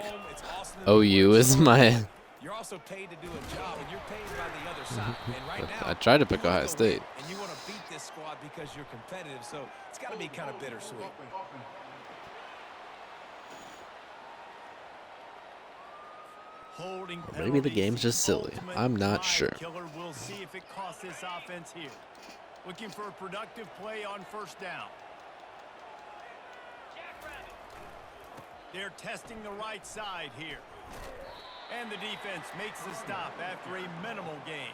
OU as my? You're also paid to do a job, and you're paid by the other side. And right now, I tried to pick Ohio State. And you want to beat this squad because you're competitive, so it's got to be kind of bittersweet. Holding Or maybe the penalties, game's just silly. ultimate I'm not drive sure. Killer. We'll see if it costs this offense here. Looking for a productive play on first down. They're testing the right side here. And the defense makes the stop after a minimal gain.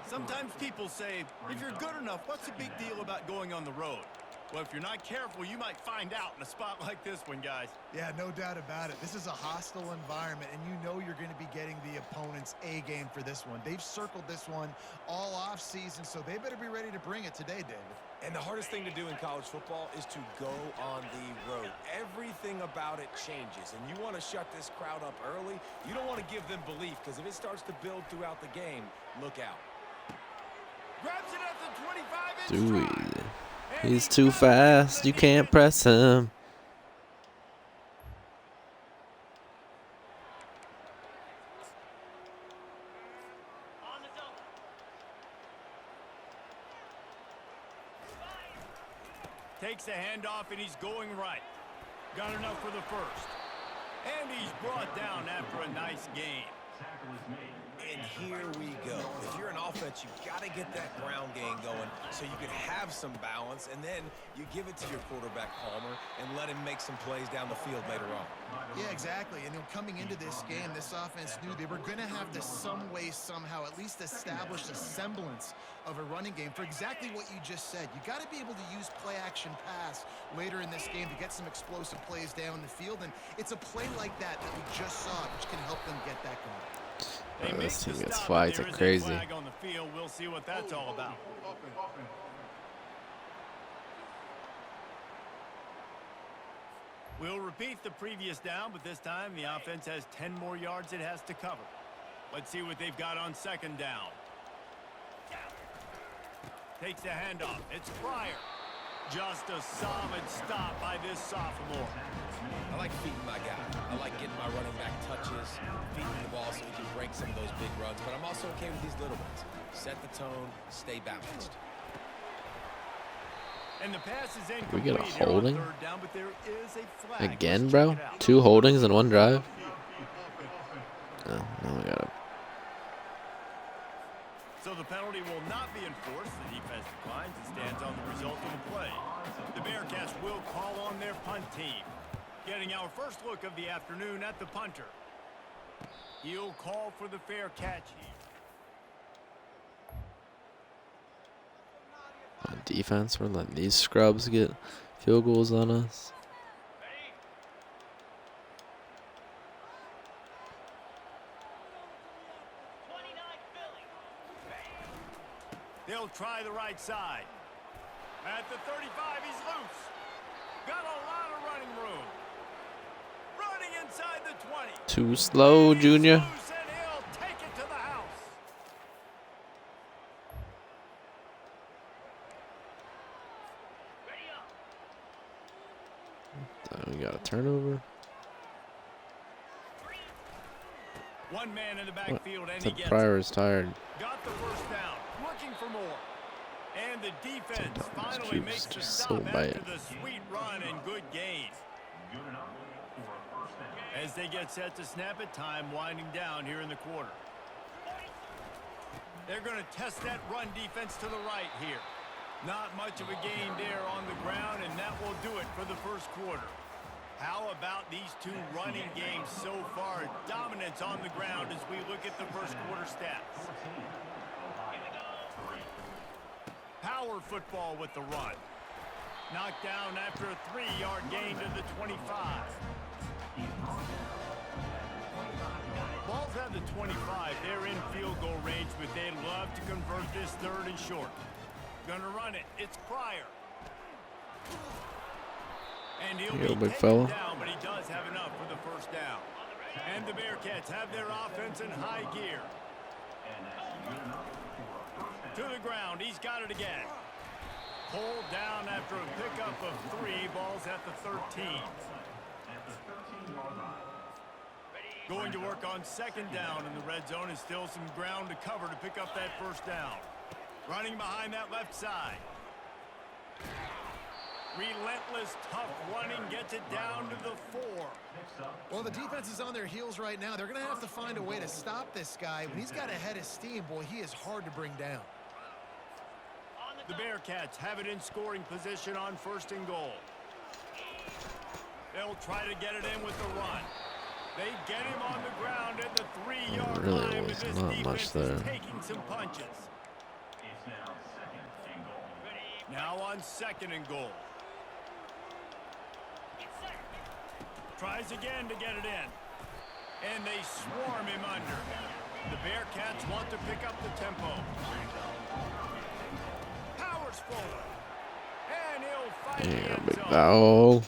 Sometimes people say, if you're good enough, what's the big deal about going on the road? Well, if you're not careful, you might find out in a spot like this one, guys. Yeah, no doubt about it. This is a hostile environment, and you know you're going to be getting the opponent's A game for this one. They've circled this one all off season, so they better be ready to bring it today, David. And the hardest thing to do in college football is to go on the road. Everything about it changes, and you want to shut this crowd up early. You don't want to give them belief, because if it starts to build throughout the game, look out. Grabs it at the 25-inch Dude, drive. he's too fast. You can't press him. Takes the handoff, and he's going right. Got enough for the first. And he's brought down after a nice gain. And here we go. If you're an offense, you've got to get that ground game going so you can have some balance, and then you give it to your quarterback, Palmer, and let him make some plays down the field later on. Yeah, exactly. And coming into this game, this offense knew they were going to have to some way, somehow, at least establish a semblance of a running game for exactly what you just said. You got to be able to use play-action pass later in this game to get some explosive plays down the field, and it's a play like that we just saw, which can help them get that going. This team gets flags like crazy. Flag on the field. We'll see what that's all about. We'll repeat the previous down, but this time the offense has 10 more yards it has to cover. Let's see what they've got on second down. Takes the handoff. It's Pryor. Just a solid stop by this sophomore. I like feeding my guy. I like getting my running back touches, feeding the ball so he can break some of those big runs. But I'm also okay with these little ones. Set the tone, stay balanced. And the pass is incomplete. We get a here on holding? third down, but there is a flag. Again, Let's bro? check it out. 2 holdings in 1 drive? Oh, now we got to. So the penalty will not be enforced. The defense declines and stands on the result of the play. The Bearcats will call on their punt team. Getting our first look of the afternoon at the punter. He'll call for the fair catch here. On defense, we're letting these scrubs get field goals on us. They'll try the right side. At the 35, he's loose. Got a lot of running room. Running inside the 20. Too slow, He's Junior. loose, and he'll take it to the house. We got a turnover. One man in the What? backfield, and he The gets Pryor it. is tired. Got the first down. Looking for more. And the defense Sometimes finally cubes makes the just stop so after bad. the sweet run and good gain. As they get set to snap it, time winding down here in the quarter. They're going to test that run defense to the right here. Not much of a gain there on the ground, and that will do it for the first quarter. How about these two running games so far? Dominance on the ground as we look at the first quarter stats. Power football with the run. Knocked down after a 3-yard gain to the 25. Balls have the 25. They're in field goal range, but they'd love to convert this 3rd and short. Gonna run it. It's Pryor. And he'll be big taken fella. down, but he does have enough for the first down. And the Bearcats have their offense in high gear. To the ground. He's got it again. Pulled down after a pickup of 3. Balls at the 13. Going to work on 2nd down in the red zone, and still some ground to cover to pick up that first down. Running behind that left side. Relentless, tough running gets it down to the 4. Well, the defense is on their heels right now. They're going to have to find a way to stop this guy. When he's got a head of steam, boy, he is hard to bring down. The Bearcats have it in scoring position on 1st and goal. They'll try to get it in with the run. They get him on the ground at the 3-yard Really line, but was this not defense much there. is taking some punches. Now on 2nd and goal. Tries again to get it in. And they swarm him under. The Bearcats want to pick up the tempo. Powers forward. And he'll fight the Yeah, end big zone. foul.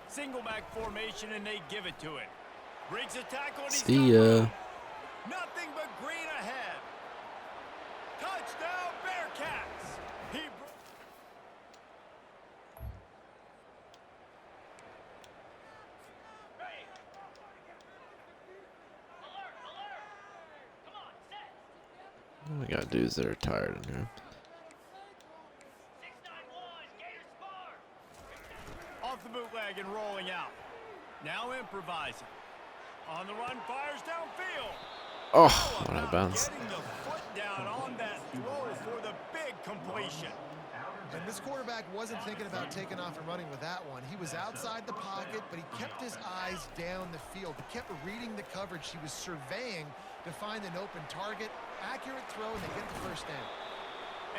Single back formation, and they give it to it. Breaks a tackle, and he's See got ya. room. Nothing but green ahead. Touchdown, Bearcats. All we gotta do is they're tired in here. Off the bootleg and rolling out. Now improvising. On the run, fires downfield. Oh, How out of about bounds. getting the foot down on that throw for the big completion? And this quarterback wasn't thinking about taking off and running with that one. He was outside the pocket, but he kept his eyes down the field. He kept reading the coverage. He was surveying to find an open target. Accurate throw, and they get the first down.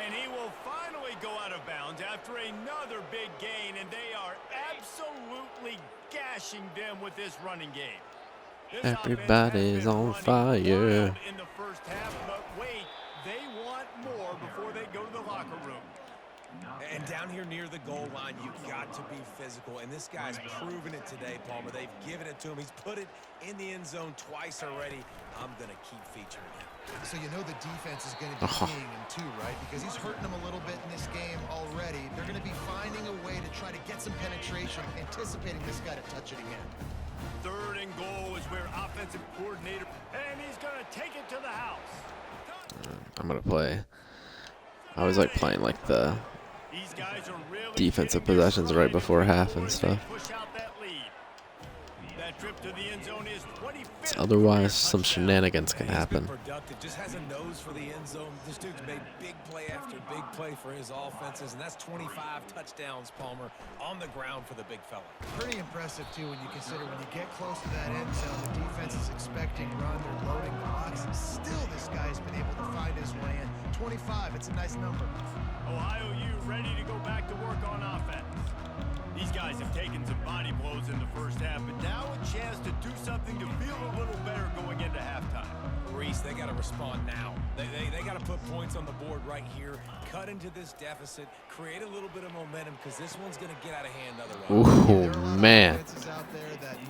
And he will finally go out of bounds after another big gain, and they are absolutely gashing them with this running game. This Everybody's on offense has been running fire. wild in the first half, but wait, they want more before they go to the locker room. And down here near the goal line, you've got to be physical. And this guy's proven it today, Palmer. They've given it to him. He's put it in the end zone twice already. I'm going to keep featuring him. So you know the defense is going to be keying him too, right? Because he's hurting them a little bit in this game already. They're going to be finding a way to try to get some penetration, anticipating this guy to touch it again. 3rd and goal is where offensive coordinator, and he's going to take it to the house. I'm gonna play. I always like playing like the These guys are really defensive getting their possessions right stride before half before and they stuff. push out that lead. That trip to the end zone is 25th Otherwise, some touchdown. shenanigans can He's been happen. productive. Just has a nose for the end zone. This dude's made big play after big play for his offenses, and that's 25 touchdowns, Palmer, on the ground for the big fella. Pretty impressive, too, when you consider when you get close to that end zone, the defense is expecting run. They're loading the box. Still, this guy's been able to find his way in. 25, it's a nice number. Ohio U ready to go back to work on offense. These guys have taken some body blows in the first half, but now a chance to do something to feel a little better going into halftime. Reese, they got to respond now. They got to put points on the board right here, cut into this deficit, create a little bit of momentum, because this one's going to get out of hand otherwise. Ooh, man.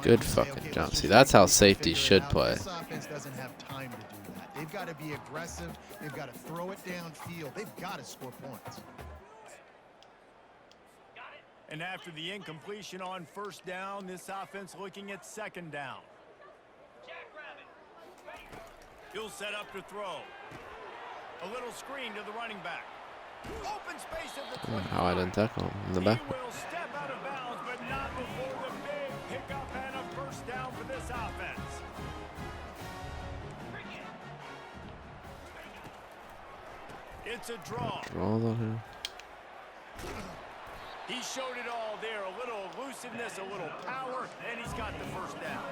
Good fucking jump. See, that's how safety should play. This offense doesn't have time to do that. They've got to be aggressive. They've got to throw it downfield. They've got to score points. And after the incompletion on first down, this offense looking at second down. He'll set up to throw. A little screen to the running back. Open space at the 25. How I didn't tackle him in the back. He will step out of bounds, but not before the big pickup and a first down for this offense. It's a draw. Draws on him. He showed it all there. A little elusiveness, a little power, and he's got the first down.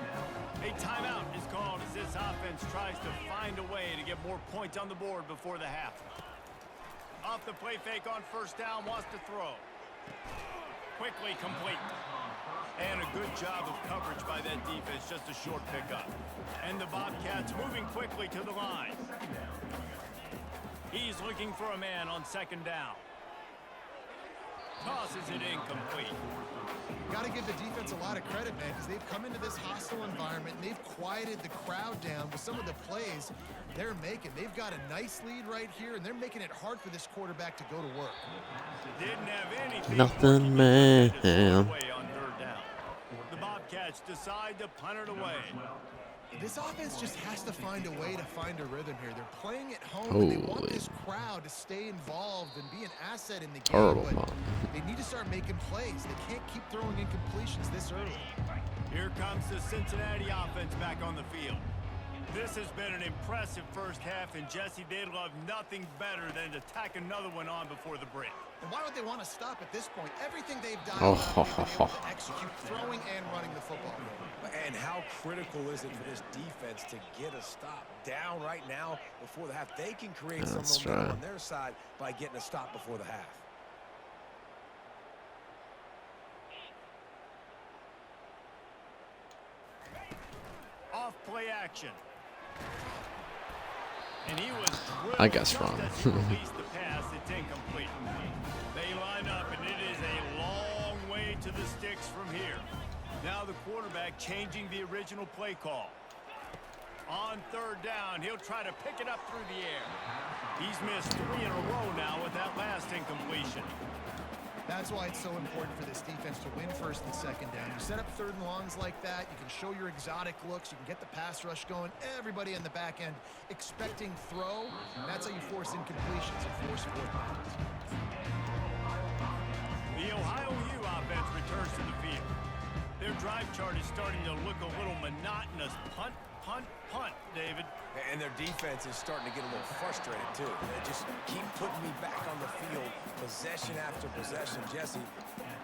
A timeout is called as this offense tries to find a way to get more points on the board before the half. Off the play fake on first down, wants to throw. Quickly complete. And a good job of coverage by that defense, just a short pickup. And the Bobcats moving quickly to the line. He's looking for a man on second down. Tosses it incomplete. Got to give the defense a lot of credit, man, because they've come into this hostile environment and they've quieted the crowd down with some of the plays they're making. They've got a nice lead right here, and they're making it hard for this quarterback to go to work. Didn't have anything. Nothing, man. Away on third down. The Bobcats decide to punt it away. This offense just has to find a way to find a rhythm here. They're playing at home, and they want this crowd to stay involved and be an asset in the game. Terrible But punt. they need to start making plays. They can't keep throwing incompletions this early. Here comes the Cincinnati offense back on the field. This has been an impressive first half, and Jesse, they'd love nothing better than to tack another one on before the break. And why would they want to stop at this point? Everything they've dialed up, they've been able to execute throwing and running the football. And how critical is it for this defense to get a stop down right now before the half? They can create some momentum on their side by getting a stop before the half. Off play action. And he was I guess wrong. as he released the pass. It's incomplete. They line up, and it is a long way to the sticks from here. Now the quarterback changing the original play call. On third down, he'll try to pick it up through the air. He's missed 3 in a row now with that last incompletion. That's why it's so important for this defense to win first and second down. You set up third and longs like that, you can show your exotic looks, you can get the pass rush going, everybody in the back end expecting throw. That's how you force incompletions and force fourth downs. The Ohio U offense returns to the field. Their drive chart is starting to look a little monotonous. Punt, punt, punt, David. And their defense is starting to get a little frustrated, too. They just keep putting me back on the field, possession after possession. Jesse,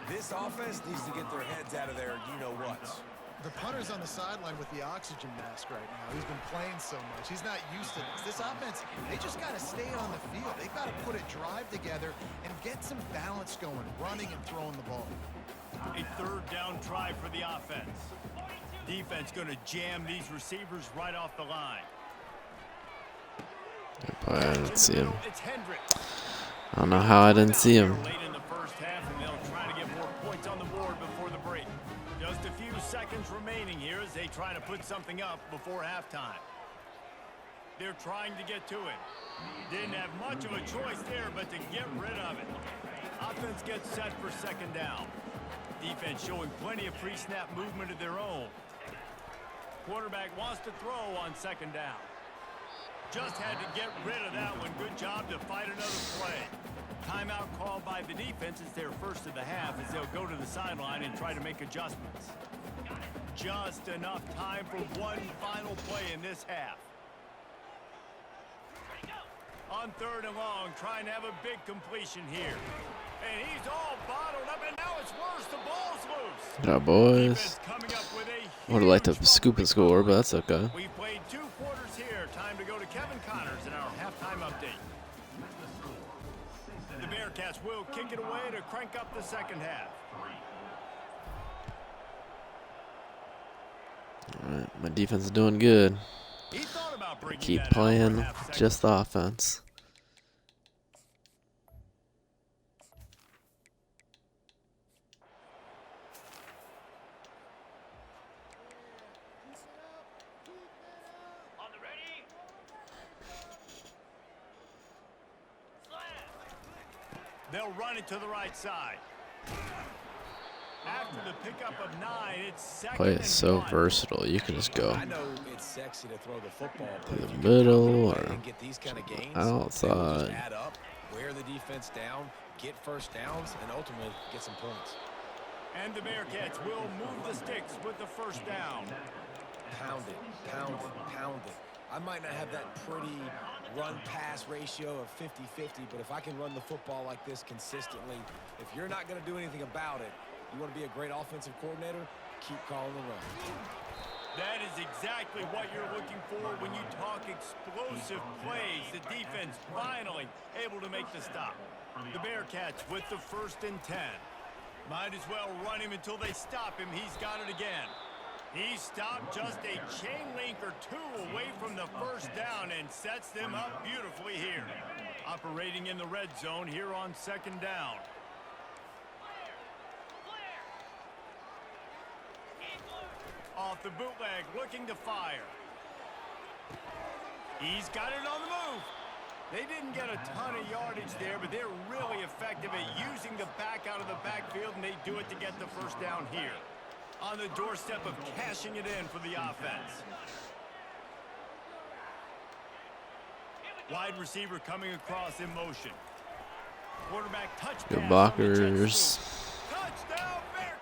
this offense needs to get their heads out of their you-know-whats. The punter's on the sideline with the oxygen mask right now. He's been playing so much. He's not used to this. This offense, they just got to stay on the field. They've got to put a drive together and get some balance going, running and throwing the ball. A third down try for the offense. Defense going to jam these receivers right off the line. I didn't see him. It's Hendricks. I don't know how I didn't see him. Late in the first half, and they'll try to get more points on the board before the break. Just a few seconds remaining here as they try to put something up before halftime. They're trying to get to it. Didn't have much of a choice there, but to get rid of it. Offense gets set for second down. Defense showing plenty of pre-snap movement of their own. Quarterback wants to throw on second down. Just had to get rid of that one. Good job to fight another play. Timeout called by the defense is their first of the half as they'll go to the sideline and try to make adjustments. Just enough time for one final play in this half. On third and long, trying to have a big completion here. And he's all bottled up, and now it's worse. The ball's loose. Good job, boys. Defense coming up with a Would have liked to huge scoop and score, but that's okay. We've played 2 quarters here. Time to go to Kevin Connors in our halftime update. The Bearcats will kick it away to crank up the second half. All right, my defense is doing good. He thought about bringing Keep that out for playing half second. just the offense. They'll run it to the right side. after the pickup of 9, it's second Play and is so 1. versatile. You can just go I know it's sexy to throw the football, but to if the you can pound it middle away or and get these kind of gains, they will just outside. add up, wear the defense down, get first downs, and ultimately get some points. And the Bearcats will move the sticks with the first down. Pound it, pound it, pound it. I might not have that pretty run-pass ratio of 50-50, but if I can run the football like this consistently, if you're not going to do anything about it, you want to be a great offensive coordinator, keep calling the run. That is exactly what you're looking for when you talk explosive plays. The defense finally able to make the stop. The Bearcats with the 1st and 10. Might as well run him until they stop him. He's got it again. He stopped just a chain link or 2 away from the first down and sets them up beautifully here. Operating in the red zone here on 2nd down. Off the bootleg, looking to fire. He's got it on the move. They didn't get a ton of yardage there, but they're really effective at using the back out of the backfield, and they do it to get the first down here. On the doorstep of cashing it in for the offense. Wide receiver coming across in motion. Quarterback touch Good pass blockers. Touchdown Bearcats!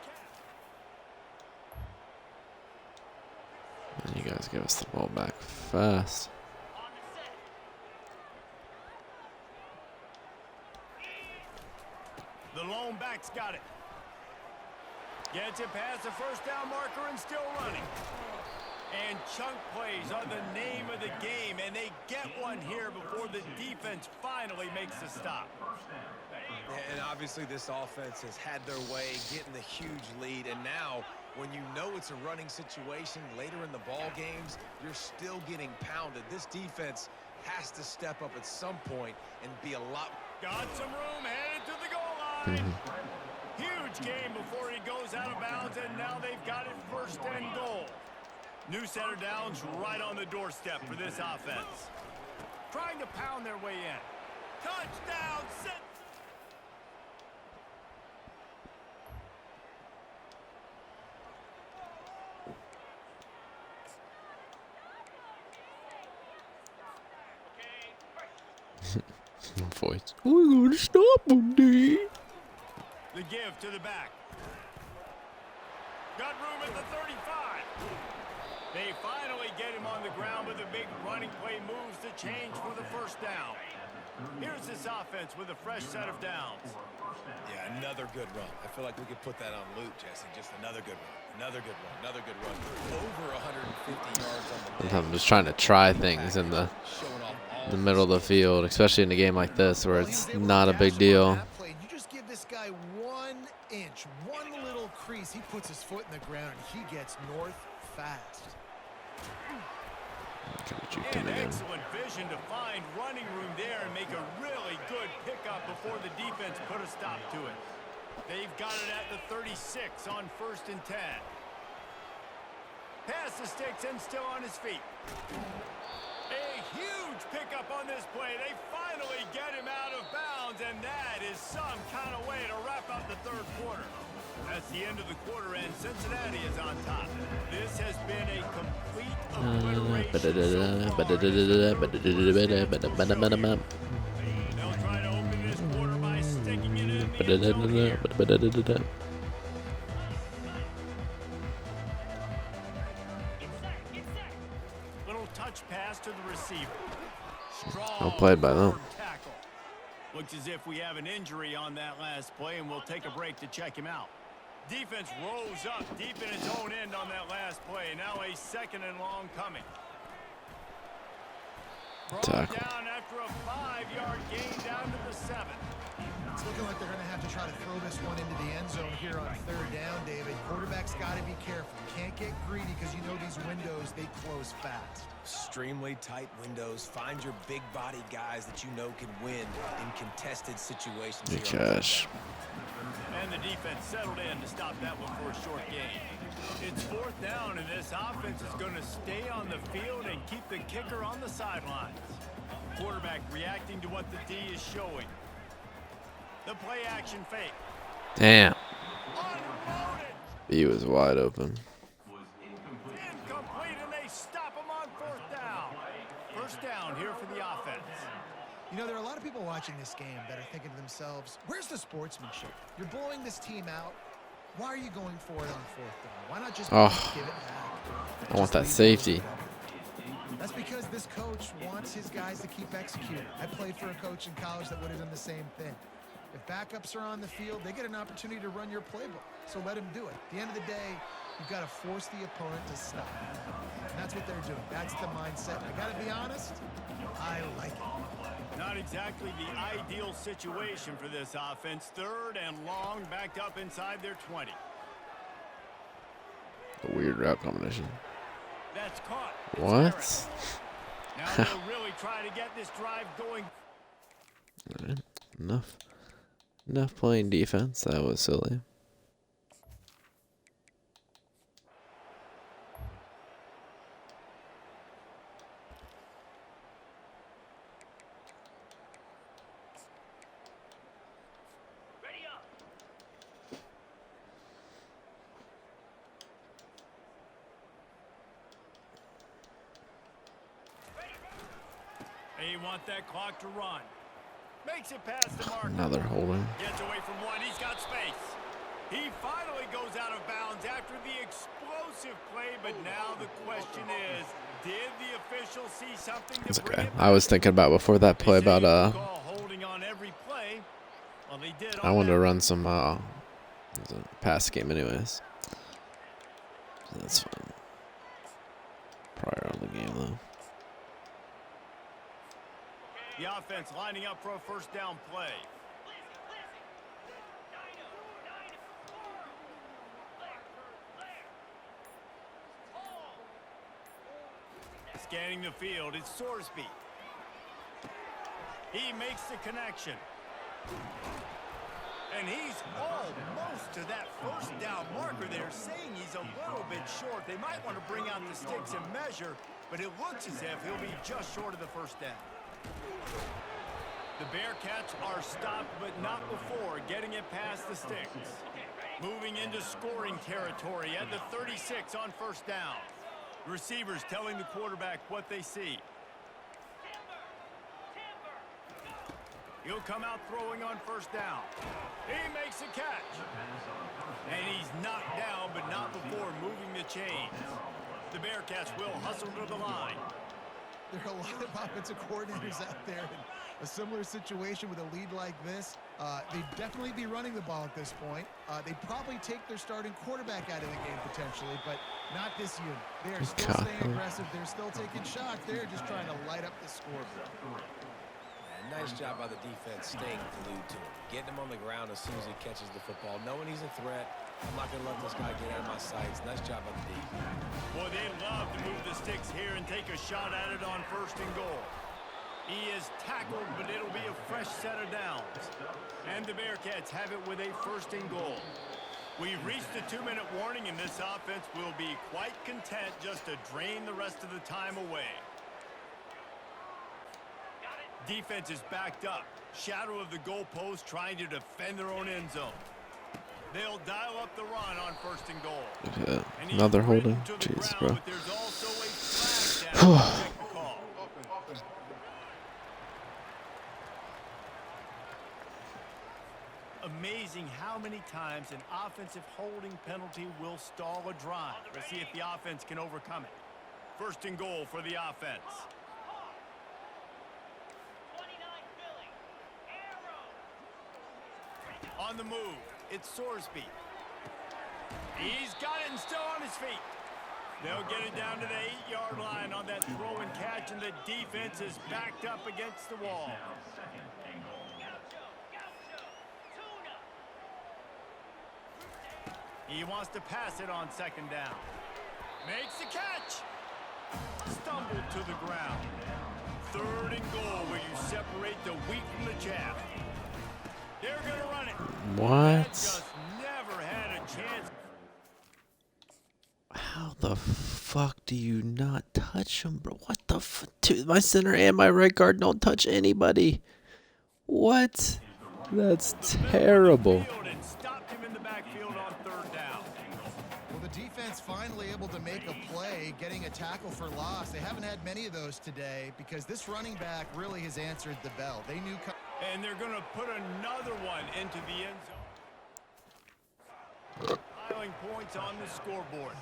And you guys give us the ball back fast. The lone back's got it. Gets it past the first down marker and still running. And chunk plays are the name of the game, and they get one here before the defense finally makes the stop. And obviously this offense has had their way getting the huge lead, and now when you know it's a running situation later in the ball games, you're still getting pounded. This defense has to step up at some point and be a lot. Got some room, headed to the goal line. Huge game before he goes out of bounds, and now they've got it 1st and goal. New center downs right on the doorstep for this offense. Trying to pound their way in. Touchdown, set. Voice. We're gonna stop him, D. The give to the back. Got room at the 35. They finally get him on the ground with a big running play moves to change for the first down. Here's this offense with a fresh set of downs. Yeah, another good run. I feel like we could put that on loop, Jesse. Just another good run. Another good run. Another good run. Over 150 yards on the day. I'm just trying to try things in the middle of the field, especially in a game like this where it's not a big deal. You just give this guy 1 inch, one little crease. He puts his foot in the ground and he gets north fast. And excellent vision to find running room there and make a really good pickup before the defense put a stop to it. They've got it at the 36 on 1st and 10. Pass the sticks and still on his feet. A huge pickup on this play. They finally get him out of bounds, and that is some kind of way to wrap up the 3rd quarter. That's the end of the quarter, and Cincinnati is on top. This has been a complete obliteration so far. They'll try to open this quarter by sticking it in the end zone here. Little touch pass to the receiver. Strong Well played by them. tackle. Looks as if we have an injury on that last play, and we'll take a break to check him out. Defense rose up deep in its own end on that last play. Now a 2nd and long coming. Brought Tackle. down after a 5-yard gain down to the 7. It's looking like they're going to have to try to throw this one into the end zone here on 3rd down, David. Quarterback's got to be careful. Can't get greedy because you know these windows, they close fast. Extremely tight windows. Find your big body guys that you know can win in contested situations. Good here on catch. And the defense settled in to stop that one for a short gain. It's 4th down, and this offense is going to stay on the field and keep the kicker on the sidelines. Quarterback reacting to what the D is showing. The play action fake. Damn. Unloaded. He was wide open. Incomplete, and they stop him on fourth down. First down here for the offense. You know, there are a lot of people watching this game that are thinking to themselves, where's the sportsmanship? You're blowing this team out. Why are you going for it on fourth down? Why not just give it back? I want that safety. That's because this coach wants his guys to keep executing. I played for a coach in college that would have done the same thing. If backups are on the field, they get an opportunity to run your playbook. So let them do it. At the end of the day, you've got to force the opponent to stop. And that's what they're doing. That's the mindset. I got to be honest, I like it. Not exactly the ideal situation for this offense. Third and long, backed up inside their 20. A weird route combination. That's caught. It's What? Now they'll really try to get this drive going. Alright, enough playing defense. That was silly. They want that clock to run. Makes it past the mark. Another holding. Gets away from one. He's got space. He finally goes out of bounds after the explosive play, but now the question is, did the official see something It's to bring okay. it I was thinking about before that play about holding on every play. Well, they did I on wanted that. to run some it was a pass game anyways. So that's fine. Prior on the game though. The offense lining up for a first down play. Scanning the field, it's Sorsby. He makes the connection. And he's almost to that first down marker. They're saying he's a little bit short. They might want to bring out the sticks and measure, but it looks as if he'll be just short of the first down. The Bearcats are stopped, but not before getting it past the sticks. Moving into scoring territory at the 36 on first down. Receivers telling the quarterback what they see. He'll come out throwing on first down. He makes a catch. And he's knocked down, but not before moving the chains. The Bearcats will hustle to the line. There are a lot of offensive coordinators out there in a similar situation with a lead like this. They'd definitely be running the ball at this point. They'd probably take their starting quarterback out of the game potentially, but not this unit. They are still staying aggressive. They're still taking shots. They're just trying to light up the scoreboard. Nice job by the defense staying glued to him. Getting him on the ground as soon as he catches the football. Knowing he's a threat. I'm not going to let this guy get out of my sights. Nice job by the defense. Boy, they love to move the sticks here and take a shot at it on first and goal. He is tackled, but it'll be a fresh set of downs. And the Bearcats have it with a first and goal. We've reached the 2-minute warning, and this offense will be quite content just to drain the rest of the time away. Defense is backed up. Shadow of the goalpost trying to defend their own end zone. They'll dial up the run on first and goal. And Another holding. Jeez, bro. But there's also a flag down to check the call. Amazing how many times an offensive holding penalty will stall a drive. We'll see if the offense can overcome it. First and goal for the offense. On the move, it's Sorsby. He's got it and still on his feet. They'll get it down to the 8-yard line on that throw and catch, and the defense is backed up against the wall. He wants to pass it on second down. Makes the catch. Stumbled to the ground. Third and goal where you separate the wheat from the chaff. They're going to run it. What? Just never had a chance. How the fuck do you not touch him, bro? What the fuck? My center and my right guard don't touch anybody. What? That's terrible. And stopped him in the backfield on third down. finally able to make a play, getting a tackle for loss. They haven't had many of those today because this running back really has answered the bell. They knew. And they're going to put another one into the end zone. Piling points on the scoreboard.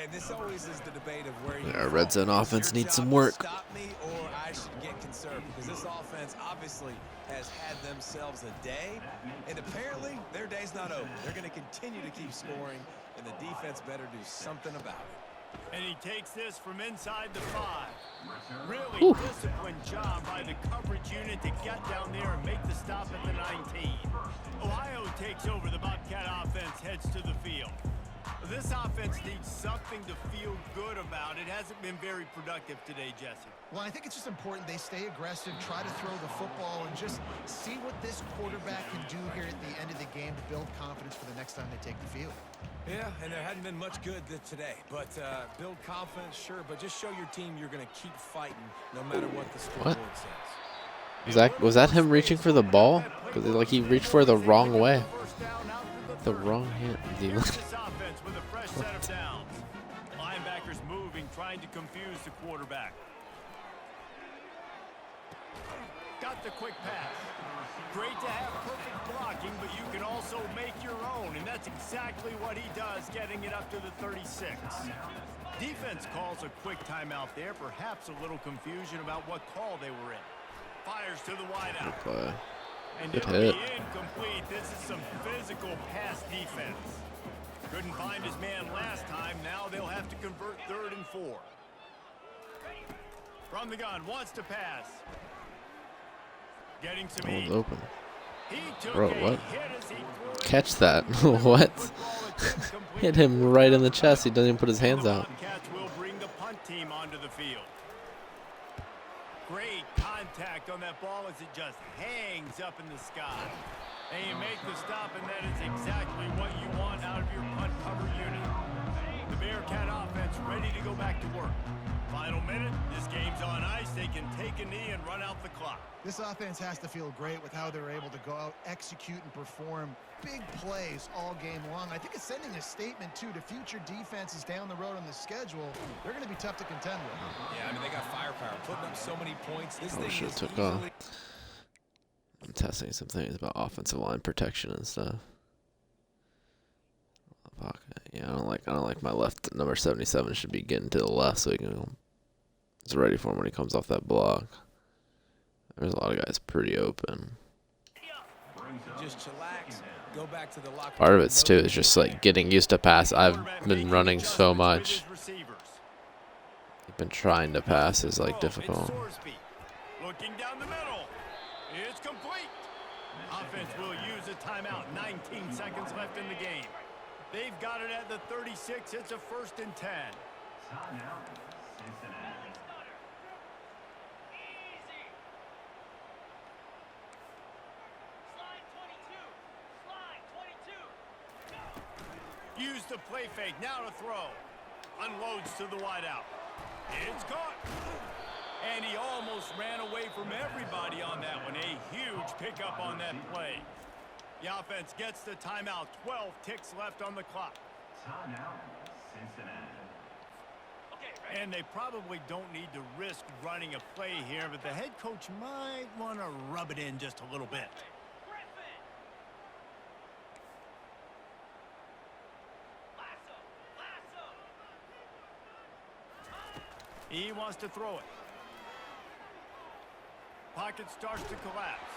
And this always is the debate of where you Our red zone offense needs some work. Stop me or I should get conservative, because this offense obviously has had themselves a day, and apparently their day's not over. They're going to continue to keep scoring, and the defense better do something about it. And he takes this from inside the 5. Really disciplined job by the coverage unit to get down there and make the stop at the 19. Ohio takes over. The Bobcat offense heads to the field. This offense needs something to feel good about. It hasn't been very productive today, Jesse. Well, I think it's just important they stay aggressive, try to throw the football, and just see what this quarterback can do here at the end of the game to build confidence for the next time they take the field. Yeah, and there hadn't been much good today. But build confidence, sure, but just show your team you're going to keep fighting no matter what the scoreboard says. Was that him reaching for the ball? Because like he reached for it the wrong way. The wrong hand. With a fresh set of downs. Linebackers moving, trying to confuse the quarterback. Got the quick pass. Great to have perfect blocking, but you can also make your own, and that's exactly what he does, getting it up to the 36. Defense calls a quick timeout there, perhaps a little confusion about what call they were in. Fires to the wideout. And Good it'll hit. be incomplete. This is some physical pass defense. Couldn't find his man last time. Now they'll have to convert 3rd and 4. From the gun, wants to pass. Getting some That heat. one's open. He took Bro, a what? hit as he threw it. Catch that. What? Hit him right in the chest. He doesn't even put his hands out. Bobcats will bring the punt team onto the field. Great contact on that ball as it just hangs up in the sky. And you make the stop, and that is exactly what you want out of your punt cover unit. The Bearcat offense ready to go back to work. Final minute, this game's on ice. They can take a knee and run out the clock. This offense has to feel great with how they're able to go out, execute, and perform big plays all game long. I think it's sending a statement, too, to future defenses down the road on the schedule. They're going to be tough to contend with. Yeah, I mean, they got firepower, putting up so many points. This thing Shit is took easily... off. I'm testing some things about offensive line protection and stuff. Yeah, I don't like my left number 77 should be getting to the left so he can it's ready for him when he comes off that block. There's a lot of guys pretty open. Just chillax, go back to the locker Part of room. it's too is just like getting used to pass. I've been running so much. I've been trying to pass is like difficult. Looking down the middle. It's complete. Offense will use a timeout. 19 seconds left in the game. They've got it at the 36. It's a 1st and 10. Use the play fake. Now to throw. Unloads to the wideout. It's caught. And he almost ran away from everybody on that one. A huge pickup on that play. The offense gets the timeout. 12 ticks left on the clock. Timeout, Cincinnati. And they probably don't need to risk running a play here, but the head coach might want to rub it in just a little bit. He wants to throw it. Pocket starts to collapse.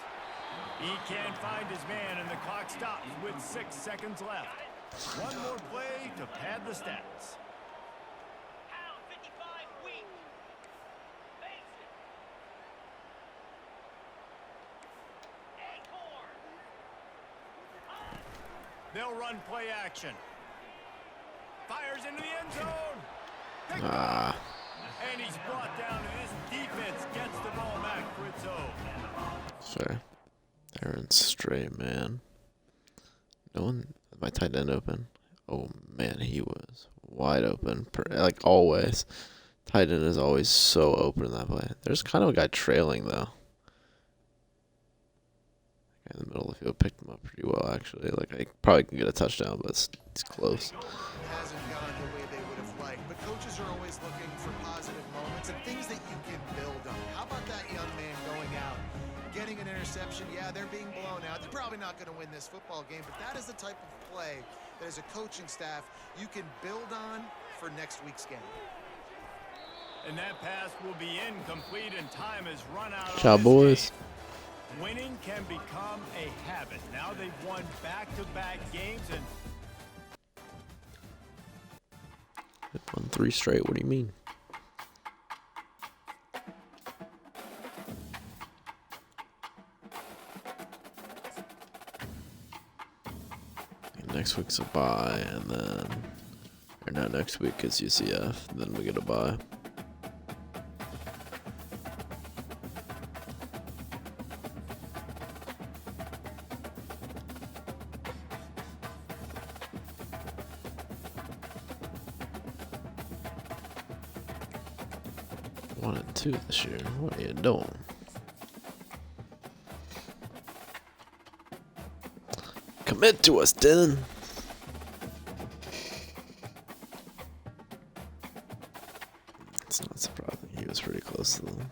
He can't find his man, and the clock stops with 6 seconds left. One more play to pad the stats. They'll run play action. Fires into the end zone. And he's brought down, and this defense gets the ball back for its own. Sorry. Aaron straight, man. No one, my tight end open. Oh man, he was wide open, like always. Tight end is always so open in that play. There's kind of a guy trailing though. Guy in the middle of the field picked him up pretty well actually. Like I probably can get a touchdown, but it's close. Hasn't interception. Yeah, they're being blown out. They're probably not going to win this football game, but that is the type of play that as a coaching staff you can build on for next week's game. And that pass will be incomplete, and time has run out. Ciao, boys. Winning can become a habit. Now they've won back-to-back games, and Won 3 straight. What do you mean? Next week's a bye, and then, or no, next week is UCF. Then we get a bye. One and 2 this year. What are you doing? Commit to us, Dylan. It's not surprising. He was pretty close to them.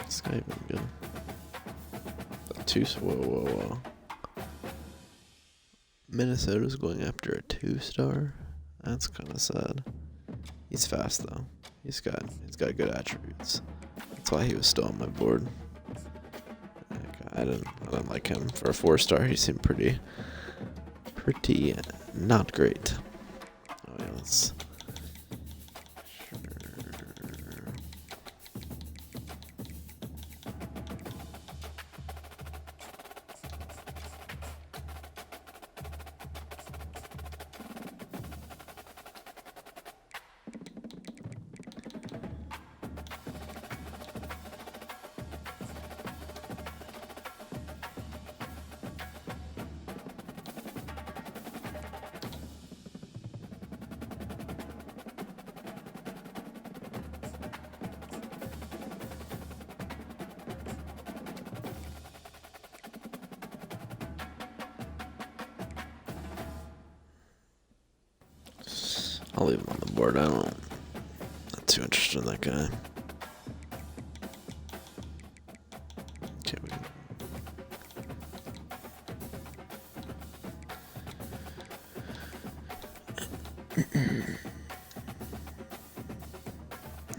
This guy even good. Whoa. Minnesota's going after a 2-star. That's kind of sad. He's fast though. He's got good attributes. That's why he was still on my board. I didn't like him for a 4-star. He seemed pretty not great. Oh yeah, let's. I'll leave him on the board. Not too interested in that guy. Okay,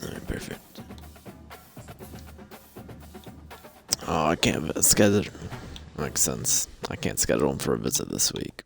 Alright, perfect. Oh, I can't schedule. Makes sense. I can't schedule him for a visit this week.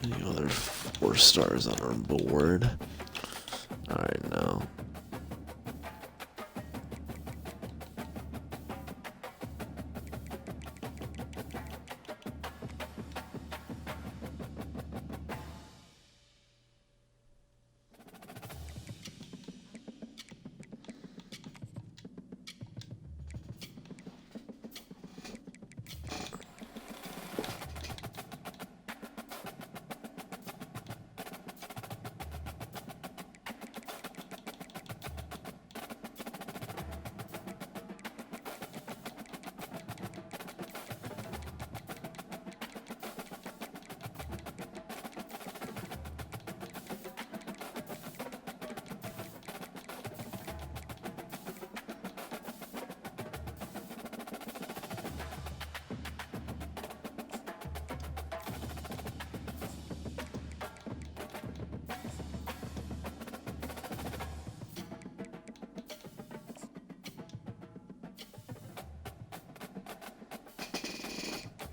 Any other 4-stars on our board? Alright, no.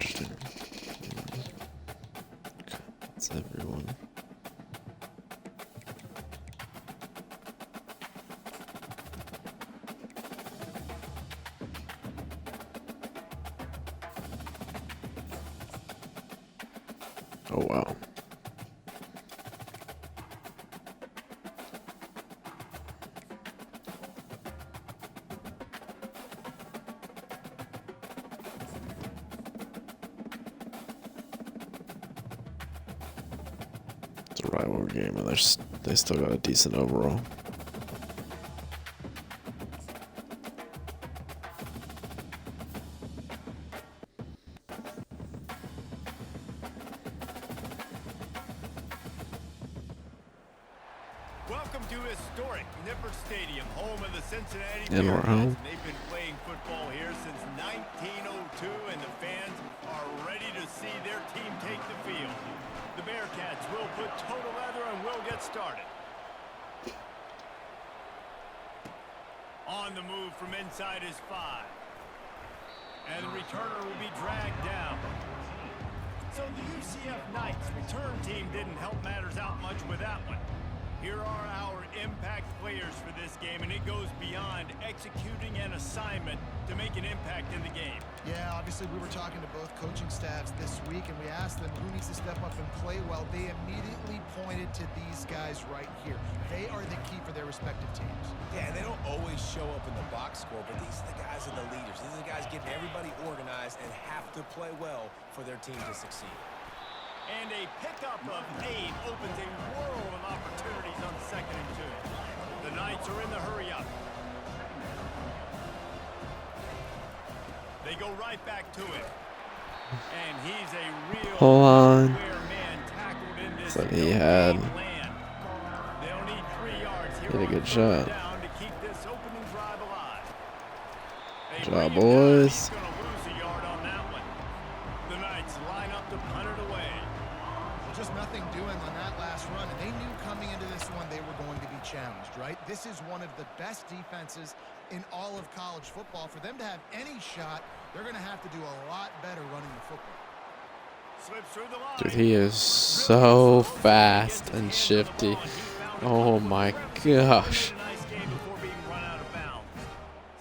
Interesting. Okay, that's everyone. Oh, wow. It's a rivalry game, and they still got a decent overall. Welcome to historic Nippert Stadium, home of the Cincinnati And we're Bearcats. home. They've been playing football here since 1902, and the fans are ready to see their team take the field. The Bearcats will put total leather and will get started. On the move from inside is 5. And the returner will be dragged down. So the UCF Knights return team didn't help matters out much with that one. Here are our impact players for this game, and it goes beyond executing an assignment to make an impact in the game. Yeah, obviously we were talking to both coaching staffs this week, and we asked them who needs to step up and play well. They immediately pointed to these guys right here. They are the key for their respective teams. Yeah, and they don't always show up in the box score, but these are the guys and the leaders. These are the guys getting everybody organized and have to play well for their team to succeed. And a pickup of 8 opens a world of opportunities on 2nd and 2. The Knights are in the hurry-up. They go right back to it. And he's a real Hold on. man tackled in this. So he had. They'll need 3 yards here. Did a on good third shot. down to keep this opening drive alive. They Good bring job, him down. boys. He's gonna lose a yard on that one. The Knights line up to punt it away. Just nothing doing on that last run, and they knew coming into this one they were going to be challenged, right? This is one of the best defenses in all of college football. For them to have any shot, they're going to have to do a lot better running the football. Slips through the line. Dude, he is so fast and shifty. Oh my gosh. Nice game before being run out of bounds.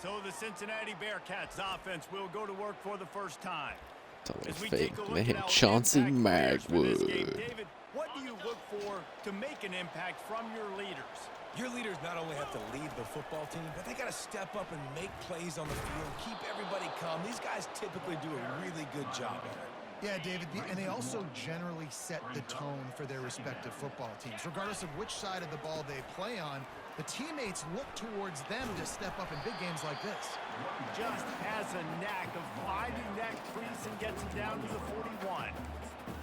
So the Cincinnati Bearcats offense will go to work for the first time. It's a As we little take fake a look at name, our Chauncey impact players for this game, Magwood. David, what do you look for to make an impact from your leaders? Your leaders not only have to lead the football team, but they got to step up and make plays on the field, keep everybody calm. These guys typically do a really good job at it. Yeah, David, and they also generally set the tone for their respective football teams. Regardless of which side of the ball they play on, the teammates look towards them to step up in big games like this. Just has a knack of finding that crease and gets it down to the 41.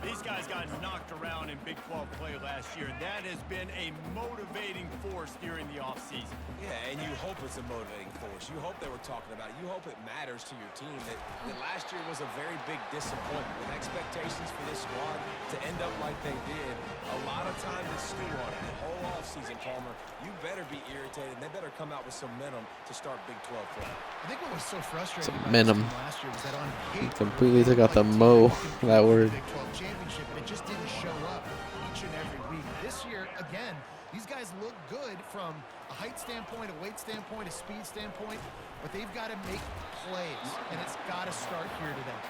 These guys got knocked around in Big 12 play last year, and that has been a motivating force during the offseason. Yeah, and you hope it's a motivating force. You hope they were talking about it. You hope it matters to your team that last year was a very big disappointment with expectations for this squad to end up like they did. A lot of time to stew on it. The whole offseason, Palmer, you better be irritated. They better come out with some momentum to start Big 12 play. I think what was so frustrating Some about this minimum. team last year was that on paper, Completely they took out looked the like mo, teams that could that compete word. for the Big 12 championship, but it just didn't show up each and every week. This year, again, these guys look good from a height standpoint, a weight standpoint, a speed standpoint, but they've got to make plays, and it's got to start here today.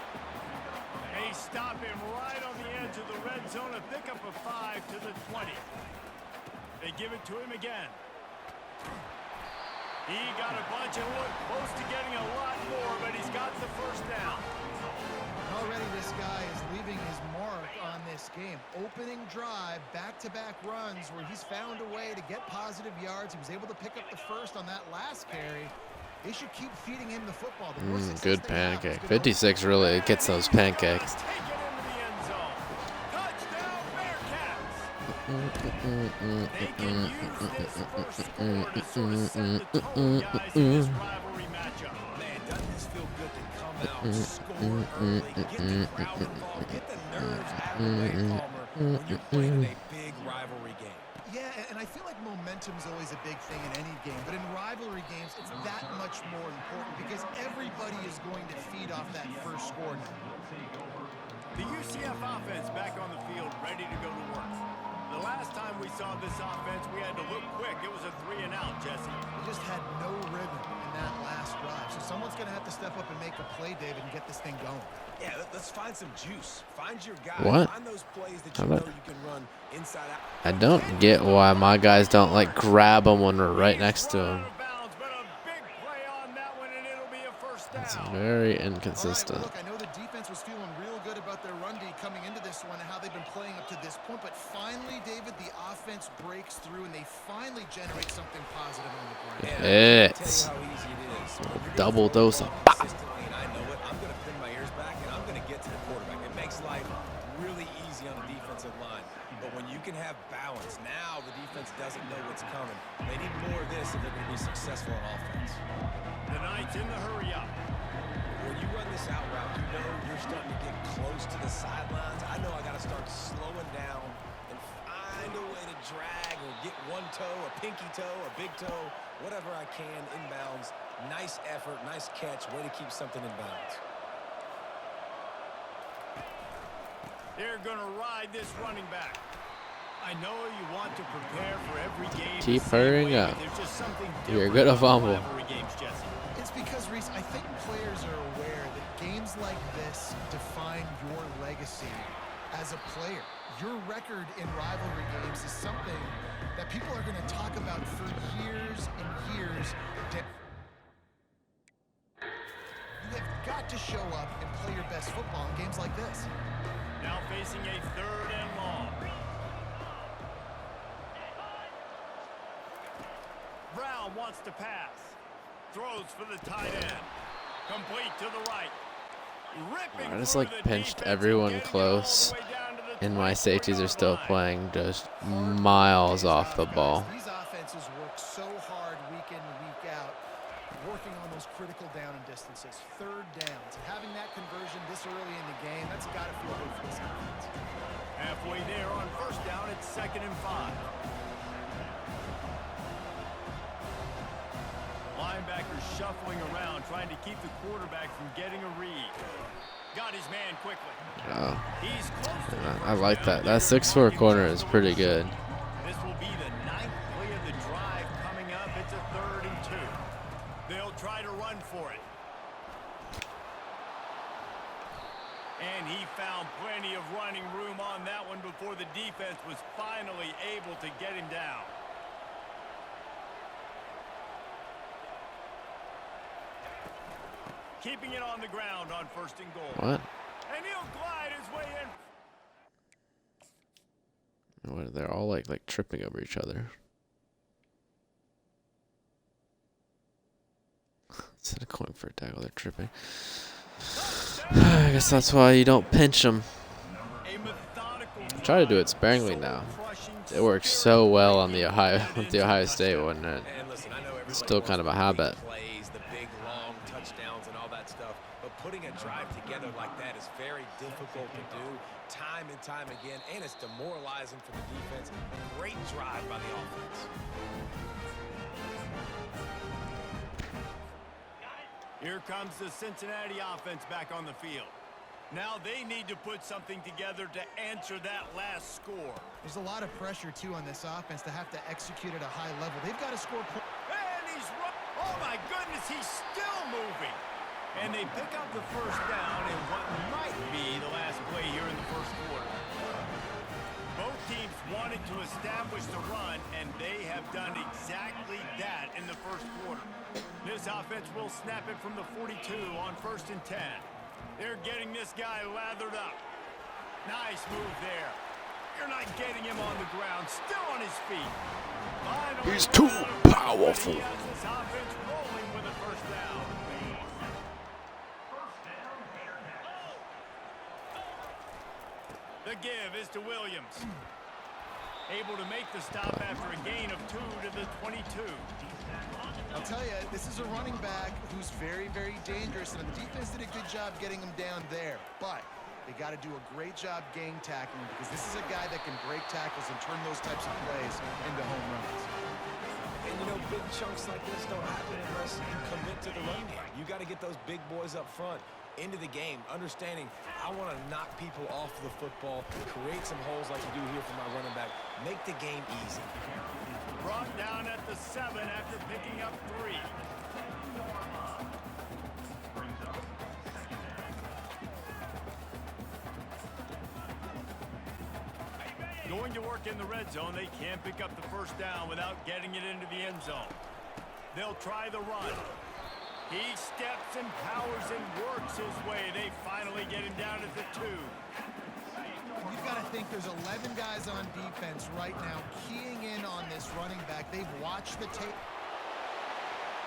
They stop him right on the edge of the red zone, a pickup of 5 to the 20. They give it to him again. He got a bunch and looked close to getting a lot more, but he's got the first down. Already this guy is leaving his mark on this game. Opening drive, back-to-back runs where he's found a way to get positive yards. He was able to pick up the first on that last carry. They should keep feeding him the football. The more success Good they have, pancake. it's gonna 56 really gets those pancakes. Take it into the end zone. Touchdown, Bearcats. They can use this first score to sort of set the tone, guys, in this rivalry matchup. Man, doesn't this feel good to come out, score early, get the crowd involved, get the nerves out of the way, Palmer, when you're playing in a big rivalry game. Yeah, and I feel like momentum's always a big thing in any game, but in rivalry games, it's that much more important because everybody is going to feed off that first score now. The UCF offense back on the field, ready to go to work. The last time we saw this offense, we had to look quick. It was a 3-and-out, Jesse. They just had no rhythm, and that last drive. So someone's going to have to step up and make a play, David, and get this thing going. Yeah, let's find some juice. Find your guy. What? Find those plays that you know you can run inside out. I don't get why my guys don't like grab them when we're right next to them. It's very inconsistent. All right, well, look, I know the defense was feeling real good about their run D coming into this one and how they've been playing up to this point. But finally, David, the offense breaks through and they finally generate something positive on the ground. It's double dose of pop. And I know it. I'm going to pin my ears back and I'm going to get to the quarterback. It makes life really easy on the defensive line. But when you can have balance, now the defense doesn't know what's coming. They need more of this if they're going to be successful on offense. The Knights in the hurry up. When you run this out route, you know you're starting to get close to the sidelines. I know I got to start slowing down and find a way to drag or get one toe, a pinky toe, a big toe, whatever I can inbounds. Nice effort, nice catch, way to keep something in bounds. They're going to ride this running back. I know you want to prepare for every game. Keep hurrying up. There's just something You're gonna fumble. It's because, Reese, I think players are aware that games like this define your legacy as a player. Your record in rivalry games is something that people are going to talk about for years and years. You have got to show up and play your best football in games like this. Now facing a 3rd and long. Brown wants to pass. Throws for the tight end. Complete to the right. Ripping I just through like the pinched defense everyone and getting close, all the way down to the and my 24-yard safeties are still line. playing just miles off the ball. These offenses work so hard week in and week out, working on those critical down and distances, 3rd downs. Having that conversion this early in the game, that's got to feel good for this offense. Halfway there on 1st down, it's 2nd and 5. Linebackers shuffling around, trying to keep the quarterback from getting a read. Got his man quickly. Oh, He's close to the I first like down. that. That 6'4" corner is pretty good. This will be the 9th play of the drive coming up. It's a 3rd and 2. They'll try to run for it. And he found plenty of running room on that one before the defense was finally able to get him down. Keeping it on the ground on 1st and goal. What? And he'll glide his way in. What? They're all like tripping over each other. Instead of going for a tackle, they're tripping. I guess that's why you don't pinch them. I try to do it sparingly now. It works so well on the Ohio State one. And listen, I know It's still kind of a habit. plays, the big long touchdowns and all that stuff, but putting a drive together like that is very difficult to do time and time again, and it's demoralizing for the defense. Great drive by the offense. Here comes the Cincinnati offense back on the field. Now they need to put something together to answer that last score. There's a lot of pressure, too, on this offense to have to execute at a high level. They've got to score points. And he's run. Oh, my goodness, he's still moving. And they pick up the 1st down in what might be the last play here in the 1st quarter. Both teams wanted to establish the run, and they have done exactly that in the 1st quarter. This offense will snap it from the 42 on 1st and 10. They're getting this guy lathered up. Nice move there. You're not getting him on the ground. Still on his feet. Finally, He's too powerful. he has this offense rolling with a 1st down. The give is to Williams. Able to make the stop after a gain of 2 to the 22. I'll tell you, this is a running back who's very, very dangerous, and the defense did a good job getting him down there. But they got to do a great job gang tackling because this is a guy that can break tackles and turn those types of plays into home runs. And, you know, big chunks like this don't happen unless you commit to the run game. You got to get those big boys up front into the game, understanding I want to knock people off the football, create some holes like you do here for my running back, make the game easy. Brought down at the 7 after picking up 3. going to work in the red zone. They can't pick up the first down without getting it into the end zone. They'll try the run. He steps and powers and works his way. They finally get him down at the 2. You've got to think there's 11 guys on defense right now keying in on this running back. They've watched the tape.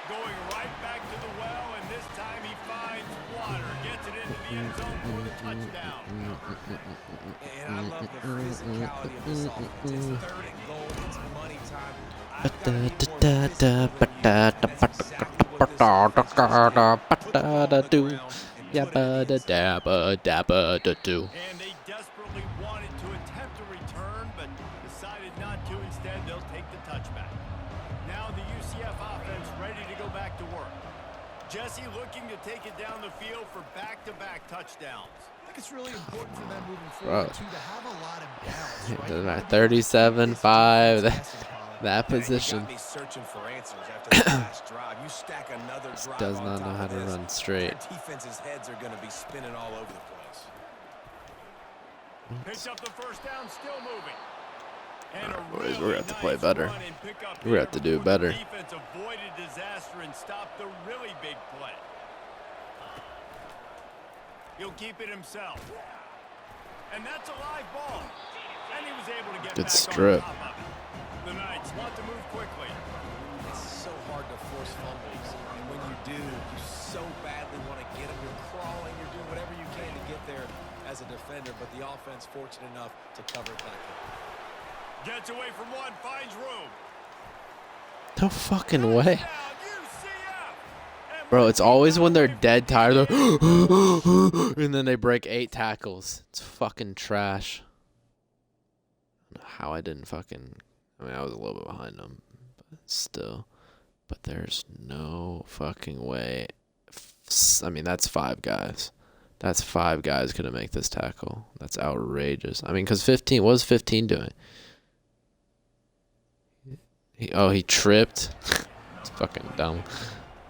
Going right back to the well, and this time he finds water. Gets it into the end zone for the touchdown. And I love the physicality of this offense. It's 3rd and goal. It's money time. I've got to be more physical than you. That's exactly what this offense is doing. Put the ball on the ground and put it inside. And they desperately wanted to attempt a return, but decided not to. Instead, they'll take the touchback. Now the UCF offense ready to go back to work. Jesse looking to take it down the field for back-to-back touchdowns. I think it's really important for them moving forward, too, to have a lot of balance. Right? 37-5. That position. You got me searching for answers after the last drive. You stack another drive Does on not know top how of to this, run straight. their defense's heads are going to be spinning all over the place. Picks up the first down, still moving. And Alright, a boys, really we're gonna have to play nice better. run and pick up We're gonna there have to do before the better. Defense avoided disaster and stopped the really big play. He'll keep it himself. And that's a live ball. And he was able to get Good back strip. on top of it. The Knights want to move quickly. It's so hard to force fumbles. And when you do, you so badly want to get them. You're crawling. You're doing whatever you can to get there as a defender. But the offense fortunate enough to cover it back up. Gets away from one, finds room. No fucking way. Touchdown, UCF! And Bro, it's always when they're dead tired. And then they break 8 tackles. It's fucking trash. I don't know how I didn't fucking... I mean, I was a little bit behind them. But still. But there's no fucking way. I mean, that's 5 guys. That's 5 guys gonna make this tackle. That's outrageous. I mean, because 15... What was 15 doing? He tripped. It's fucking dumb.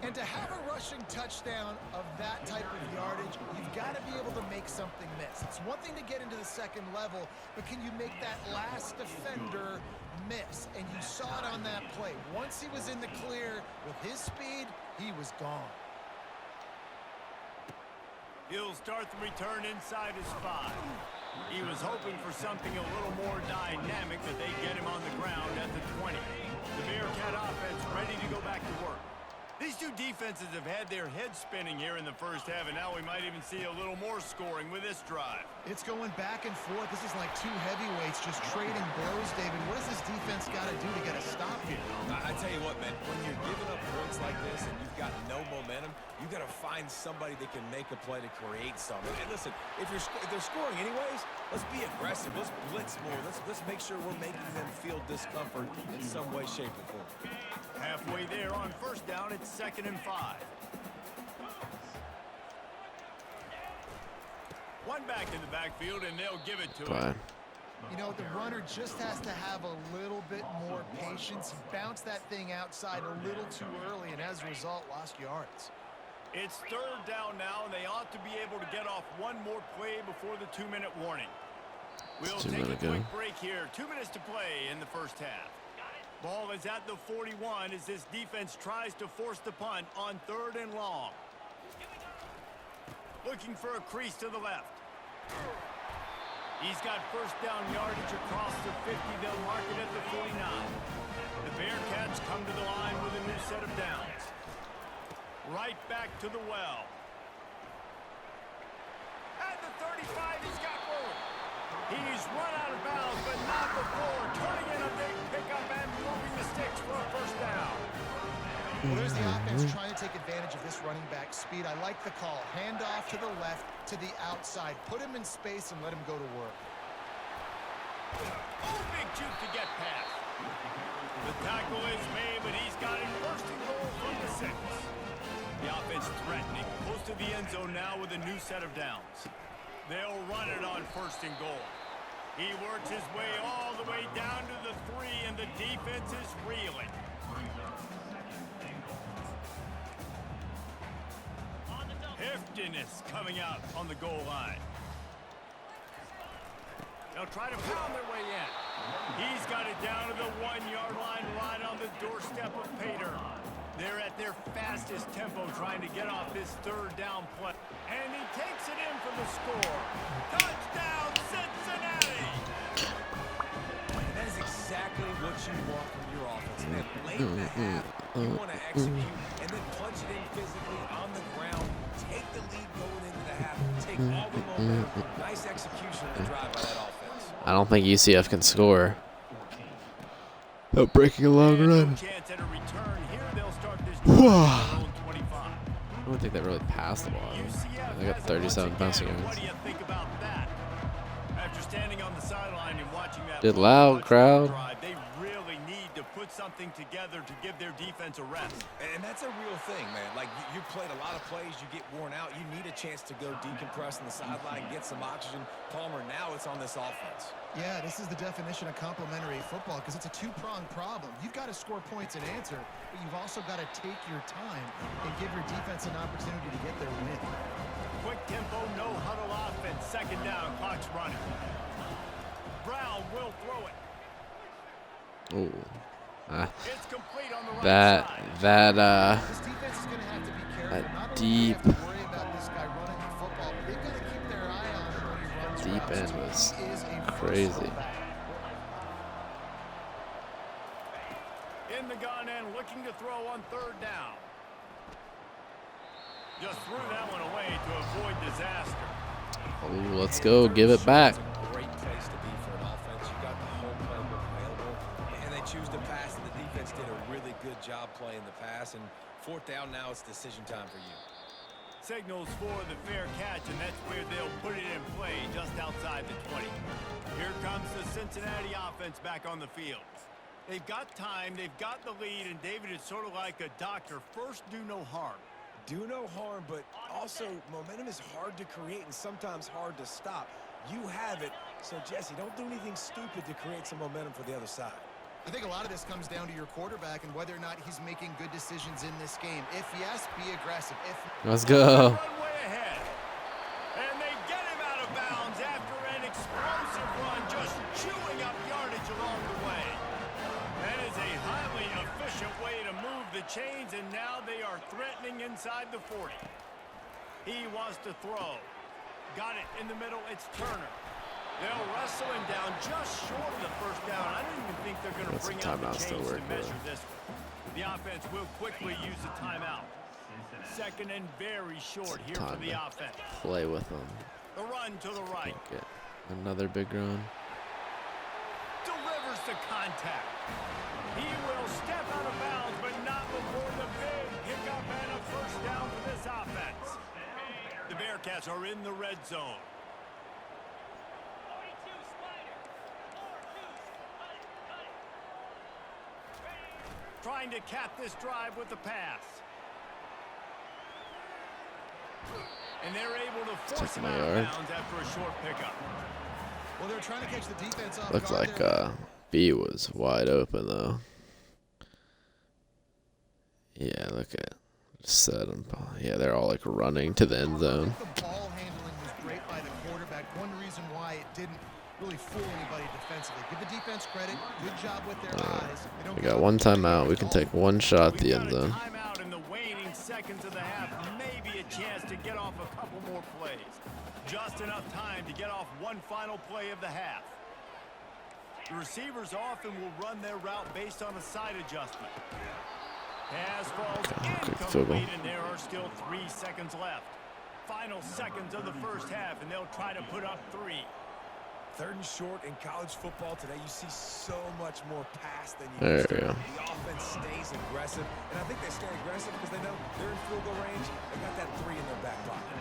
And to have a rushing touchdown of that type of yardage, you've got to be able to make something miss. It's one thing to get into the second level, but can you make that last defender miss? And you saw it on that play. Once he was in the clear with his speed, he was gone. He'll start the return inside his 5. He was hoping for something a little more dynamic, but they get him on the ground at the 20. The Bearcat offense ready to go back to work. These two defenses have had their heads spinning here in the first half, and now we might even see a little more scoring with this drive. It's going back and forth. This is like 2 heavyweights just trading blows, David. What does this defense got to do to get a stop here? I tell you what, man, when you're giving up points like this and you've got no momentum, you got to find somebody that can make a play to create something. And listen, if they're scoring anyways, let's be aggressive. Let's blitz more. Let's make sure we're making them feel discomfort in some way, shape, or form. Halfway there on first down, it's 2nd and 5. One back in the backfield, and they'll give it to him. You know, the runner just has to have a little bit more patience. He bounced that thing outside a little too early, and as a result, lost yards. It's 3rd down now, and they ought to be able to get off one more play before the 2-minute warning. We'll take a quick break here. 2 minutes to play in the first half. Ball is at the 41 as this defense tries to force the punt on 3rd and long. Looking for a crease to the left. He's got first down yardage across the 50. They'll mark it at the 49. The Bearcats come to the line with a new set of downs. Right back to the well. At the 35, he's got room. He's run out of bounds, but not before. Turning in a big pickup and moving the sticks for a first down. Well, there's the offense trying to take advantage of this running back speed. I like the call. Hand off to the left, to the outside. Put him in space and let him go to work. Oh, big juke to get past. The tackle is made, but he's got it first and goal from the 6. The offense threatening. Close to the end zone now with a new set of downs. They'll run it on first and goal. He works his way all the way down to the 3, and the defense is reeling. Heftiness coming out on the goal line. They'll They'll try to pound their way in. He's got it down to the 1-yard line right on the doorstep of Pater. They're at their fastest tempo trying to get off this third down play. And he takes it in for the score. Touchdown, Cincinnati! That is exactly what you want from your offense. And then late in the half, you want to execute and then punch it in physically on the ground. Take the lead going into the half. Take all the momentum. Nice execution of the drive by that offense. I don't think UCF can score. Oh, breaking a long run. Chance at a return. Here they'll start this drive at their own 25. I don't think they really passed the ball. UCF They got has 37 it passing again. yards. What do you think about that? After standing on the sideline and watching that Did long loud touchdown crowd. drive, they really need to put something together to give their defense a rest. And that's a real thing, man. Like, you played a lot of plays, you get worn out, you need a chance to go decompress on the sideline, get some oxygen. Palmer, now it's on this offense. Yeah, this is the definition of complementary football because it's a two-pronged problem. You've got to score points and answer, but you've also got to take your time and give your defense an opportunity to get their win. Quick tempo, no huddle offense. Second down, clock's running. Brown will throw it. Oh. It's complete on the right side. This defense is going to have to be careful. That Not only deep- do they have to worry about this guy running the football, but they've got to keep their eye on him when he runs Deep routes, end too. was He is a crazy. versatile back. In the gun and looking to throw on third down. Just threw that one away to avoid disaster. Oh, let's go. Give it back. It's a great place to be for an offense. You got the whole playbook available, and they choose to pass, and the defense did a really good job playing the pass. And fourth down now, it's decision time for you. Signals for the fair catch, and that's where they'll put it in play just outside the 20. Here comes the Cincinnati offense back on the field. They've got time, they've got the lead, and David is sort of like a doctor. First, do no harm. Do no harm, but also momentum is hard to create and sometimes hard to stop. You have it, so Jesse, don't do anything stupid to create some momentum for the other side. I think a lot of this comes down to your quarterback and whether or not he's making good decisions in this game. If yes, be aggressive. If Let's go. Run way ahead. And they get him out of bounds after an explosive run, just chewing up yardage along the way. That is a highly efficient way to move the chains, and now they are threatening inside the 40. He wants to throw. Got it in the middle. It's Turner. They'll wrestle him down just short of the first down. I don't even think they're going to That's bring a out the timeout still chains to working, measure though. this one. The offense will quickly use a timeout. Second and very short here for Time the to offense. play with them. The run to the right. Get another big run. Delivers the contact. He will step out of bounds, but not before the big pickup and a first down for this offense. The Bearcats are in the red zone. Trying to cap this drive with the pass. And they're able to force him my out of yard. bounds after a short pickup. well, they're trying to catch the defense off Looked guard like there. B was wide open though. Yeah, look at set them. Yeah, they're all like running to the end zone. The ball handling was great by the quarterback. One reason why it didn't really fool anybody defensively. Give the defense credit. Good job with their eyes. They don't We give got up one the big timeout. We can take one shot at the We've end got a zone. timeout in the waning seconds of the half. Maybe a chance to get off a couple more plays. Just enough time to get off one final play of the half. The receivers often will run their route based on a side adjustment. Pass falls good field goal. incomplete, and there are still 3 seconds left. Final seconds of the first half, and they'll try to put up 3. Third and short in college football today, you see so much more pass than you There used to. we go. The offense stays aggressive, and I think they stay aggressive because they know they're in field goal range. They got that 3 in their back pocket.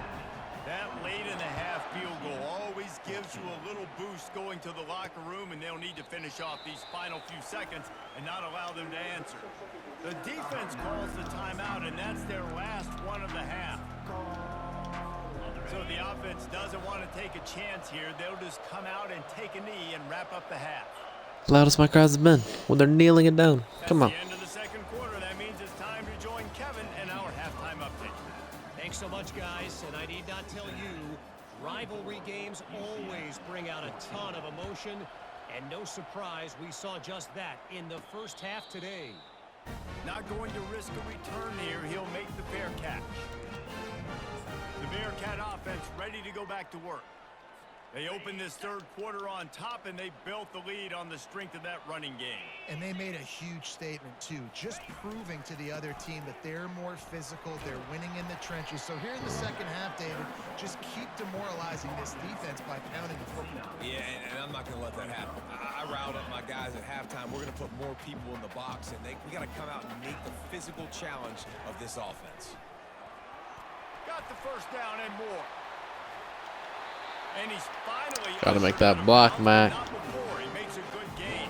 That late in the half field goal always gives you a little boost going to the locker room, and they'll need to finish off these final few seconds and not allow them to answer. The defense calls the timeout, and that's their last one of the half. So the offense doesn't want to take a chance here. They'll just come out and take a knee and wrap up the half. Loudest my crowds have been when they're kneeling it down. Come on. That's the end of the second quarter. That means it's time to join Kevin and our halftime update. Thanks so much, guys. And I need not tell you, Rivalry games always bring out a ton of emotion, and no surprise we saw just that in the first half today. Not going to risk a return here. He'll make the fair catch. The Bearcat offense ready to go back to work. They opened this third quarter on top, and they built the lead on the strength of that running game. And they made a huge statement, too, just proving to the other team that they're more physical, they're winning in the trenches. So here in the second half, David, just keep demoralizing this defense by pounding the football. Yeah, and I'm not going to let that happen. I riled up my guys at halftime. We're going to put more people in the box, and we got to come out and meet the physical challenge of this offense. Got the first down and more. And he's finally Gotta make that block, Mac. Not before. He makes a good gain.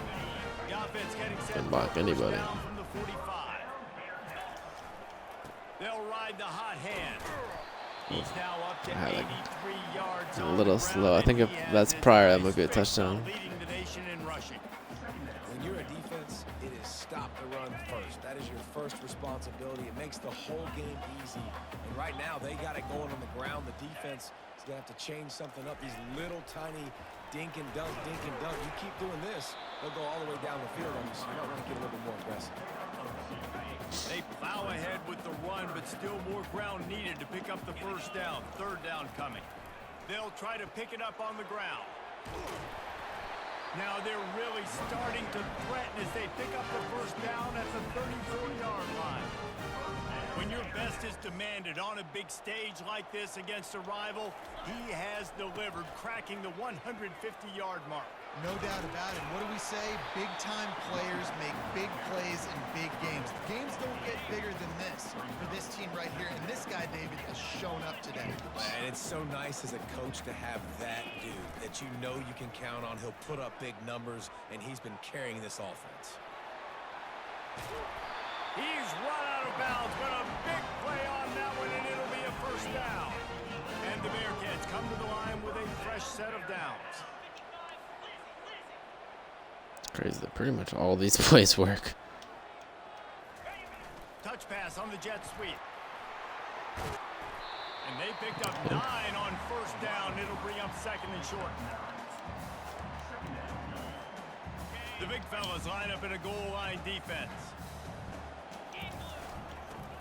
The offense getting set Can block anybody. down from the 45. They'll ride the hot hand. He's now up to 83 yards. A little slow. I think if that's prior, that would be a touchdown. Leading the nation in rushing. When you're a defense, it is stop the run first. That is your first responsibility. It makes the whole game easy. And right now, they got it going on the ground. The defense is going to have to change something up. These little tiny dink and dunk, dink and dunk. You keep doing this, they'll go all the way down the field on you, so you might want to get a little bit more aggressive. They plow ahead with the run, but still more ground needed to pick up the first down. Third down coming. They'll try to pick it up on the ground. Now they're really starting to threaten as they pick up the first down at the 34-yard line. When your best is demanded on a big stage like this against a rival, he has delivered, cracking the 150-yard mark. No doubt about it. What do we say? Big-time players make big plays in big games. The games don't get bigger than this for this team right here. And this guy, David, has shown up today. And it's so nice as a coach to have that dude that you know you can count on. He'll put up big numbers, and he's been carrying this offense. He's run out of bounds, but a big play on that one, and it'll be a first down. And the Bearcats come to the line with a fresh set of downs. It's crazy that pretty much all these plays work. Touch pass on the jet sweep. And they picked up 9 on first down. It'll bring up second and short. The big fellas line up in a goal line defense.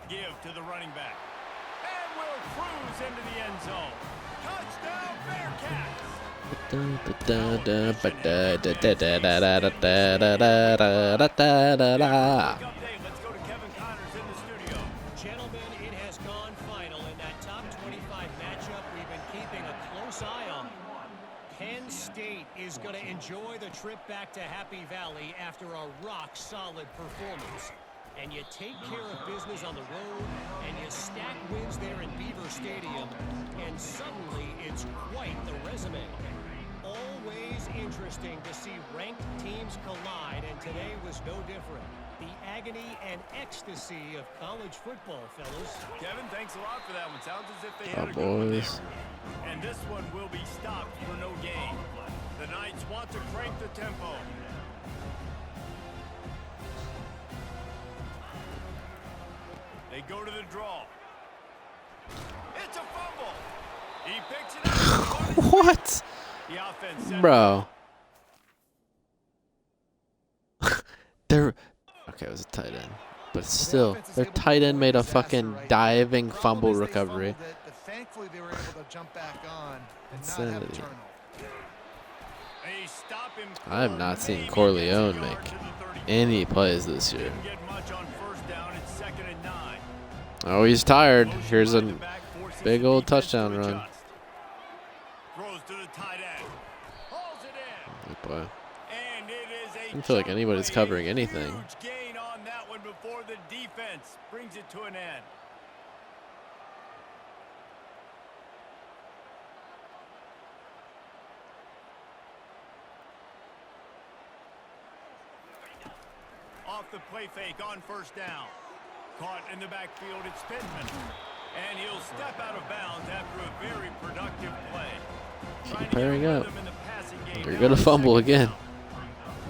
Give to the running back. And will cruise into the end zone. Touchdown Bearcats! Let's go to Kevin Connors in the studio. Gentlemen, it has gone final in that top 25 matchup we've been keeping a close eye on. Penn State is going to enjoy the trip back to Happy Valley after a rock-solid performance. And you take care of business on the road, and you stack wins there in Beaver Stadium, and suddenly it's quite the resume. Always interesting to see ranked teams collide, and today was no different. The agony and ecstasy of college football, fellas. Kevin, thanks a lot for that one. Sounds as if they had a good one there. Boys. And this one will be stopped for no gain. The Knights want to crank the tempo. They go to the draw. It's a fumble. He picks it up. What? The offense set Bro. They're okay, it was a tight end. But still, their tight end made a fucking diving fumble recovery. Thankfully, they were able to jump back on and not have a Insanity. turnover. They stop him. I have not seen Corleone make any plays this year. Didn't get much on first down. It's second and 9. Oh, he's tired. Here's a big old touchdown run. Throws to the tight end. Hauls it in. Good play. And it is a I don't feel like anybody's covering anything. huge gain on that one before the defense brings it to an end. Off the play fake on first down. Caught in the backfield, it's Pittman. And he'll step out of bounds after a very productive play. Trying to get pairing up. rhythm in the passing game They're now gonna on fumble second again. down.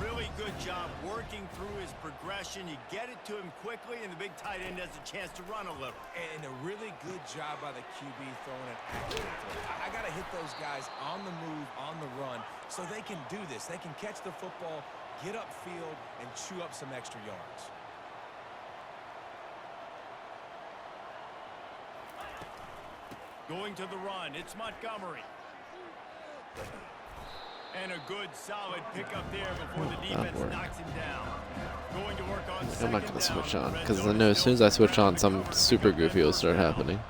Really good job working through his progression. motion, you get it to him quickly, and the big tight end has a chance to run a little. And a really good job by the QB throwing an accurate throw. I got to hit those guys on the move, on the run, so they can do this. They can catch the football, get upfield, and chew up some extra yards. Going to the run, it's Montgomery. And a good, solid pickup there before the defense knocks him down. Going to work on I'm not going to second switch down. on Red because I zone know is as soon as I switch on, something super goofy will start happening.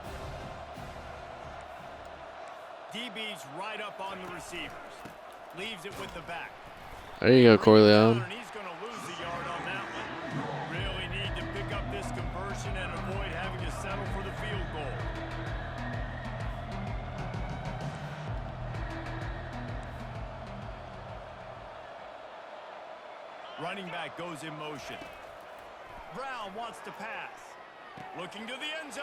DB's right up on the receivers. Leaves it with the back. There you go, Corleone. And he's going to lose the yard on that one. Really need to pick up this conversion and avoid having to settle for the field goal. Running back goes in motion. Brown wants to pass. Looking to the end zone.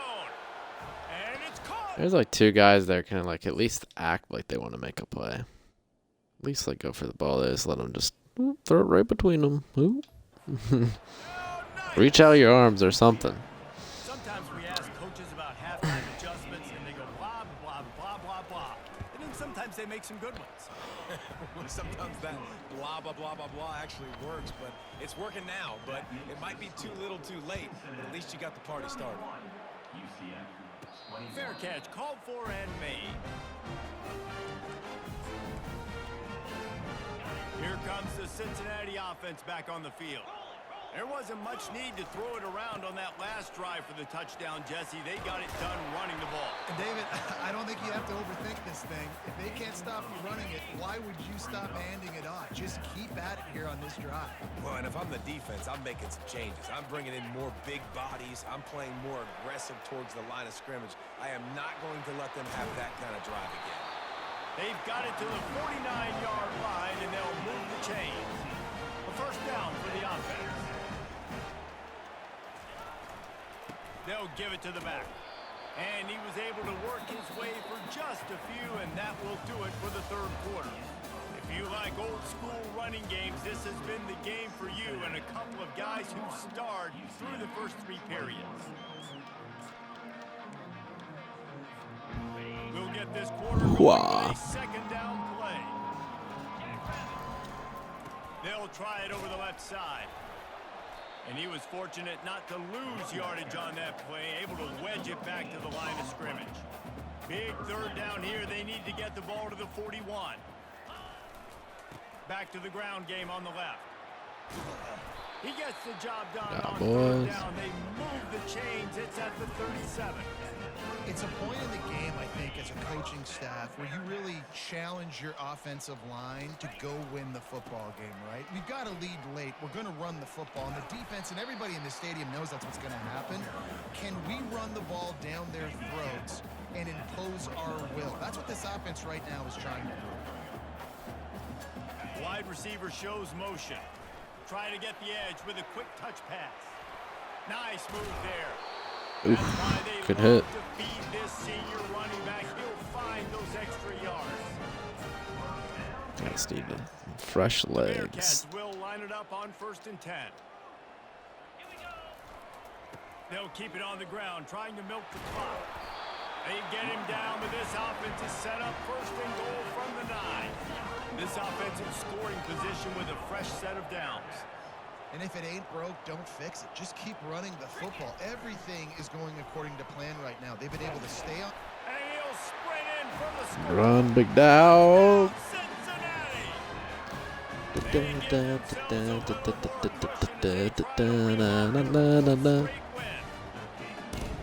And it's caught. There's like two guys there kind of like at least act like they want to make a play. At least like go for the ball. They just let them just throw it right between them. Reach out your arms or something. Sometimes we ask coaches about halftime adjustments and they go blah, blah, blah, blah, blah. And then sometimes they make some good ones. Sometimes that blah, blah, blah, blah, blah actually works, but it's working now. But it might be too little too late, but at least you got the party started. Fair catch, called for and made. Here comes the Cincinnati offense back on the field. There wasn't much need to throw it around on that last drive for the touchdown, Jesse. They got it done running the ball. And David, I don't think you have to overthink this thing. If they can't stop you running it, why would you stop handing it off? Just keep at it here on this drive. Well, and if I'm the defense, I'm making some changes. I'm bringing in more big bodies. I'm playing more aggressive towards the line of scrimmage. I am not going to let them have that kind of drive again. They've got it to the 49-yard line, and they'll move the chains. A first down for the offense. They'll give it to the back. And he was able to work his way for just a few, and that will do it for the third quarter. If you like old-school running games, this has been the game for you and a couple of guys who starred through the first three periods. We'll get this quarter going with a second down play. They'll try it over the left side. And he was fortunate not to lose yardage on that play, able to wedge it back to the line of scrimmage. Big third down here. They need to get the ball to the 41. Back to the ground game on the left. He gets the job done on third down. They move the chains. It's at the 37. It's a point in the game, I think, as a coaching staff where you really challenge your offensive line to go win the football game, right? We've got to lead late. We're going to run the football. And the defense and everybody in the stadium knows that's what's going to happen. Can we run the ball down their throats and impose our will? That's what this offense right now is trying to do. Wide receiver shows motion. Try to get the edge with a quick touch pass. Nice move there. Oof, good hit. To feed this senior running back. He'll find those extra yards. That's needed. Fresh legs. Bearcats will line it up on 1st and 10. They'll keep it on the ground, trying to milk the clock. They get him down, but this offense is set up 1st and goal from the 9. This offensive scoring position with a fresh set of downs. And if it ain't broke, don't fix it. Just keep running the football. Everything is going according to plan right now. They've been able to stay on. And he'll sprint in for the score. Run, big dog. Cincinnati.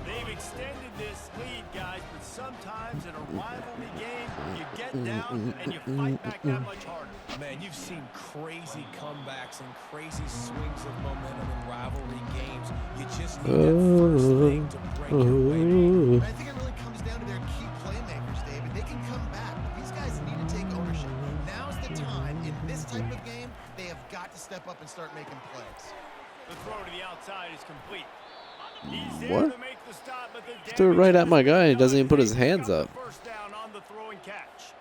They've extended this lead, guys, but sometimes in a rivalry game, you get down and you fight back that much harder. Man, you've seen crazy comebacks and crazy swings of momentum in rivalry games. You just need that first thing to break your way. And I think it really comes down to their key playmakers, David. They can come back. These guys need to take ownership. Now's the time. In this type of game, they have got to step up and start making plays. The throw to the outside is complete. He's there to make the stop, but the Threw it right at my guy. He doesn't even put his hands up. First down on the throw and catch.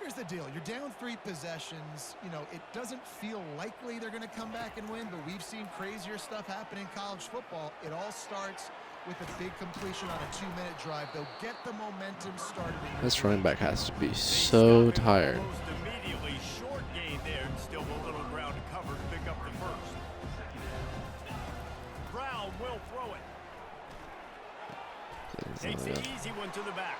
Here's the deal. You're down 3 possessions. You know, it doesn't feel likely they're going to come back and win, but we've seen crazier stuff happen in college football. It all starts with a big completion on a 2-minute drive. They'll get the momentum started. This running back has to be so tired. Almost immediately short gain there and still a little ground to cover to pick up the first. Brown will throw it. Takes the easy one to the back.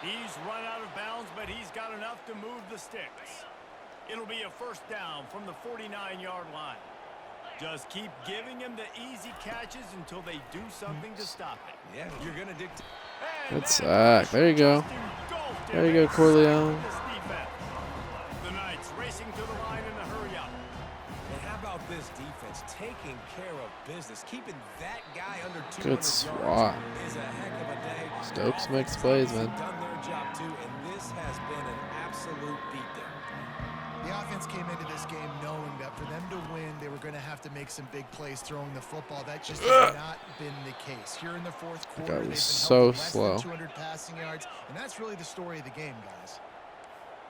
He's run out of bounds, but he's got enough to move the sticks. It'll be a first down from the 49-yard line. Just keep giving him the easy catches until they do something to stop it. Yeah, you're going to dictate. Good sack. There you go. There you go, Corleone. The Knights racing to the line in the hurry up. And how about this defense taking care of business, keeping that guy under 200 Good yards swat. is a heck of a day. Stokes makes plays, man. Done their job too, and this has been an absolute beatdown. The offense came into this game knowing that for them to win, they were going to have to make some big plays throwing the football. That just has not been the case. Here in the fourth quarter, That they've been was held so to less slow. than 200 passing yards, and that's really the story of the game, guys.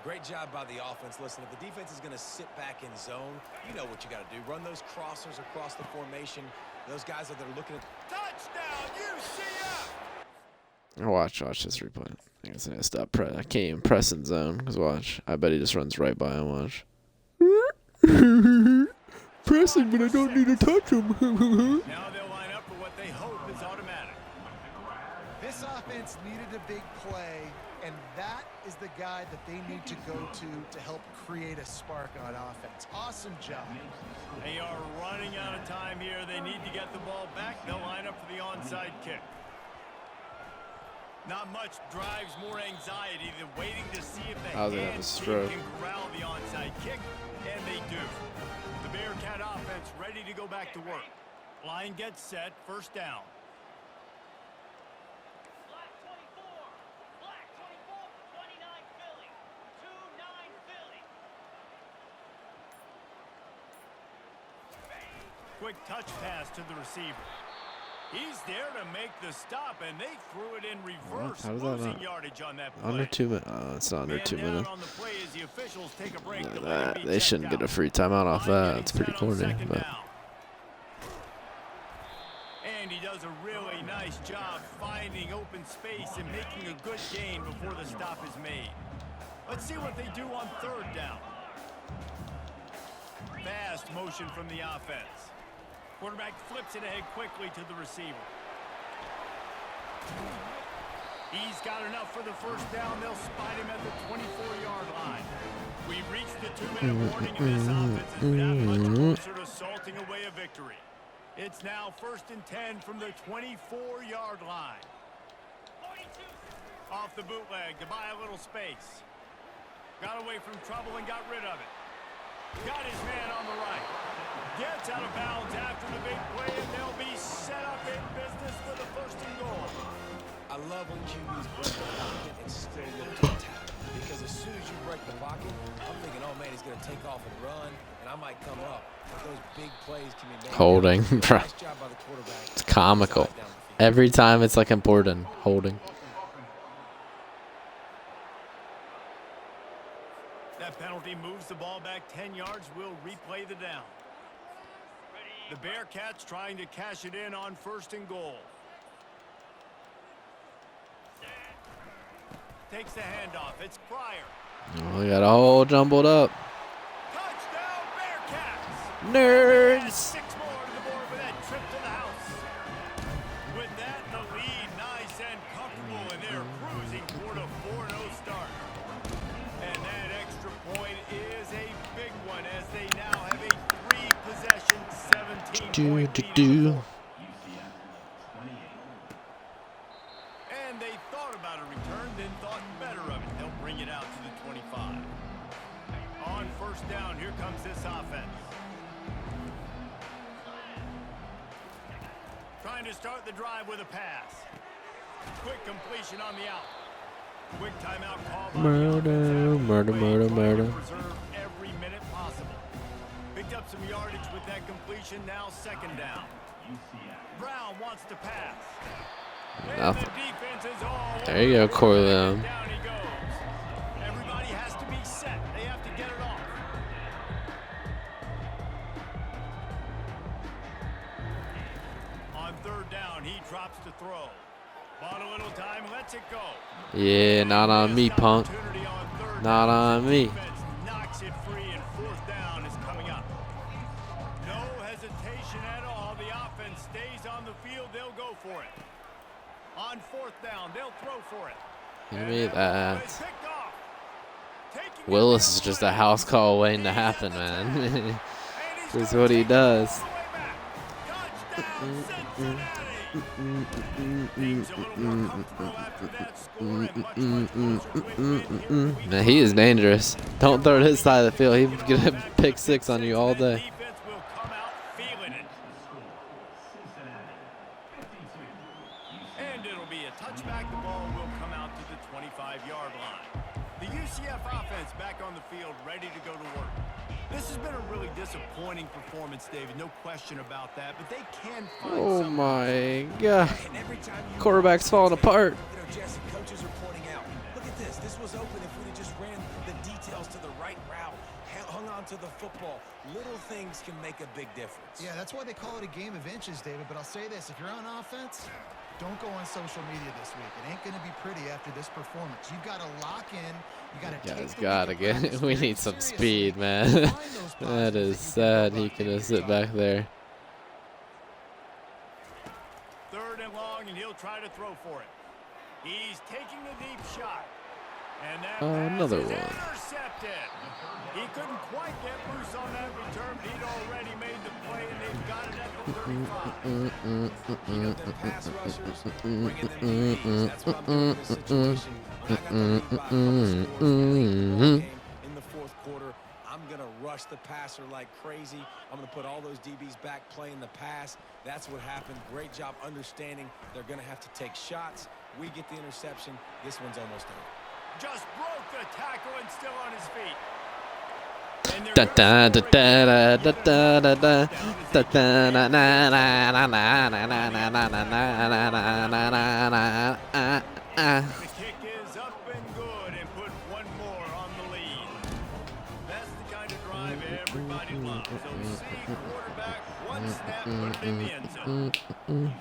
Great job by the offense. Listen, if the defense is going to sit back in zone, you know what you got to do. Run those crossers across the formation. Those guys that are looking at Touchdown, UCF! Watch this replay. I guess I gotta stop press. I can't even press in zone. Cause watch, I bet he just runs right by him. Watch. Pressing, but I don't need to touch him. Now they'll line up for what they hope is automatic. This offense needed a big play, and that is the guy that they need to go to help create a spark on offense. Awesome job. They are running out of time here. They need to get the ball back. They'll line up for the onside kick. Not much drives more anxiety than waiting to see if the I was gonna have a hands stroke. can corral the onside kick, and they do. The Bearcat offense ready to go back to work. Line gets set, first down. Black 24, 29 Philly, 2-9 Philly. Quick touch pass to the receiver. He's there to make the stop, and they threw it in reverse, How does that losing not- yardage on that play. Under 2 minutes. Oh, it's not under Man 2 down minutes. on the play as the officials take a break to let him That, be they checked shouldn't get a out. free timeout off Line that. getting It's pretty set on corny, second but down. And he does a really nice job finding open space and making a good gain before the stop is made. Let's see what they do on third down. Fast motion from the offense. Quarterback flips it ahead quickly to the receiver. He's got enough for the first down. They'll spot him at the 24-yard line. We've reached the 2-minute warning, and this offense is that much closer to salting away a victory. It's now 1st and 10 from the 24-yard line. Off the bootleg to buy a little space. Got away from trouble and got rid of it. Got his man on the right. Gets out of bounds after the big play, and they'll be set up in business for the 1st and goal. I love when QBs break the pocket and still look to attack. Because as soon as you break the pocket, I'm thinking, oh man, he's going to take off and run, and I might come up. But those big plays can be made. Holding, bro. Nice job by the quarterback. it's comical. Down the field. Every time it's like important. Holding. That penalty moves the ball back 10 yards. We'll replay the down. The Bearcats trying to cash it in on 1st and goal. Takes the handoff. It's Pryor. Oh, we got all jumbled up. Touchdown, Bearcats! Nerds. 6 more to the board for that trip to the house. With that, the lead nice and comfortable, and they're cruising toward a 4-0 start. And that extra point is a big one as they now have a 3-possession, 17-point lead. And they thought about a return, then thought better of it. They'll bring it out to the 25. On 1st down, here comes this offense. Trying to start the drive with a pass. Quick completion on the out. Quick timeout call by the Murder. preserve every minute possible. Picked up some yardage with that completion. Now 2nd down. Brown wants to pass. And Nothing. the defense is all There you go, over. Corleone. Down he goes. Everybody has to be set. They have to get it off. On third down, he drops to throw. Bought a little time, lets it go. Yeah, not on me, punk. Opportunity on third Not down. on me. Defense knocks it free, and fourth down is coming up. No hesitation at all. The offense stays on the field. They'll go for it. On fourth down, they'll throw for it. Give me that. It's picked off. Taking Willis it is the just other a way. house call waiting to He's happen, at the man. tackle. And he's That's gonna what he take it does. all the way back. Touchdown, Cincinnati. Things a little more comfortable after that score and much closer to it here. Man, he is dangerous. Don't throw it his side of the field. He's gonna pick six on you all day. Defense will come out feeling it. And it'll be a touchback. The ball will come out to the 25-yard line. The UCF offense back on the field, ready to go to work. This has been a really disappointing performance, David. No question about that. But they can find Oh something. my God. And every time you Quarterback's falling apart. You know, Jesse, coaches are pointing out, look at this. This was open if we'd have just ran the details to the right route, hung on to the football. Little things can make a big difference. Yeah, that's why they call it a game of inches, David. But I'll say this, if you're on offense, don't go on social media this week. It ain't going to be pretty after this performance. You've got to lock in. You got to Guys, take the gotta week of get. practice We very need some seriously. speed, man. Find those That positives is that sad. you He can can go just up sit back there. Third and long, and he'll try to throw for it. He's taking the deep shot. And that pass Another is one. intercepted. He couldn't quite get loose on that return. He'd already made the play, and they've got it at the 35. You know, them pass rushers, bringing them DBs. That's what I'm doing in this situation. When I got the lead by a couple scores early in the ball game in the fourth quarter, I'm going to rush the passer like crazy. I'm going to put all those DBs back playing the pass. That's what happened. Great job understanding they're going to have to take shots. We get the interception. This one's almost over. Just broke the tackle and still on his feet. And they're Da gonna da score da da again. da da da da da da na na na na na na na na na na na na na. The kick is up and good and put one more on the lead. That's the kind of drive everybody loves. So see quarterback, one snap, put it in the end zone.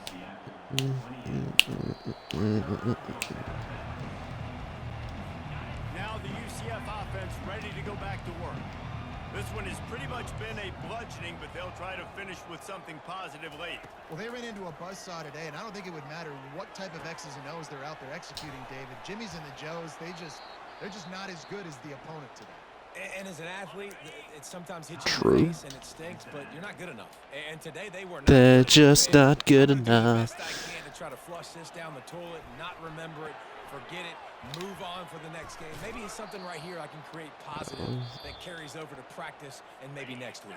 Now the UCF offense ready to go back to work. This one has pretty much been a bludgeoning, but they'll try to finish with something positive late. Well, they ran into a buzzsaw today, and I don't think it would matter what type of X's and O's they're out there executing, David. Jimmy's and the Joes, they're just not as good as the opponent today. And as an athlete, it sometimes hits you True. in the face and it stinks, but you're not good enough. And today they were not. They're good just enough. not good I'm gonna do the enough. best I can to try to flush this down the toilet, not remember it, forget it, move on for the next game. Maybe it's something right here I can create positive that carries over to practice and maybe next week.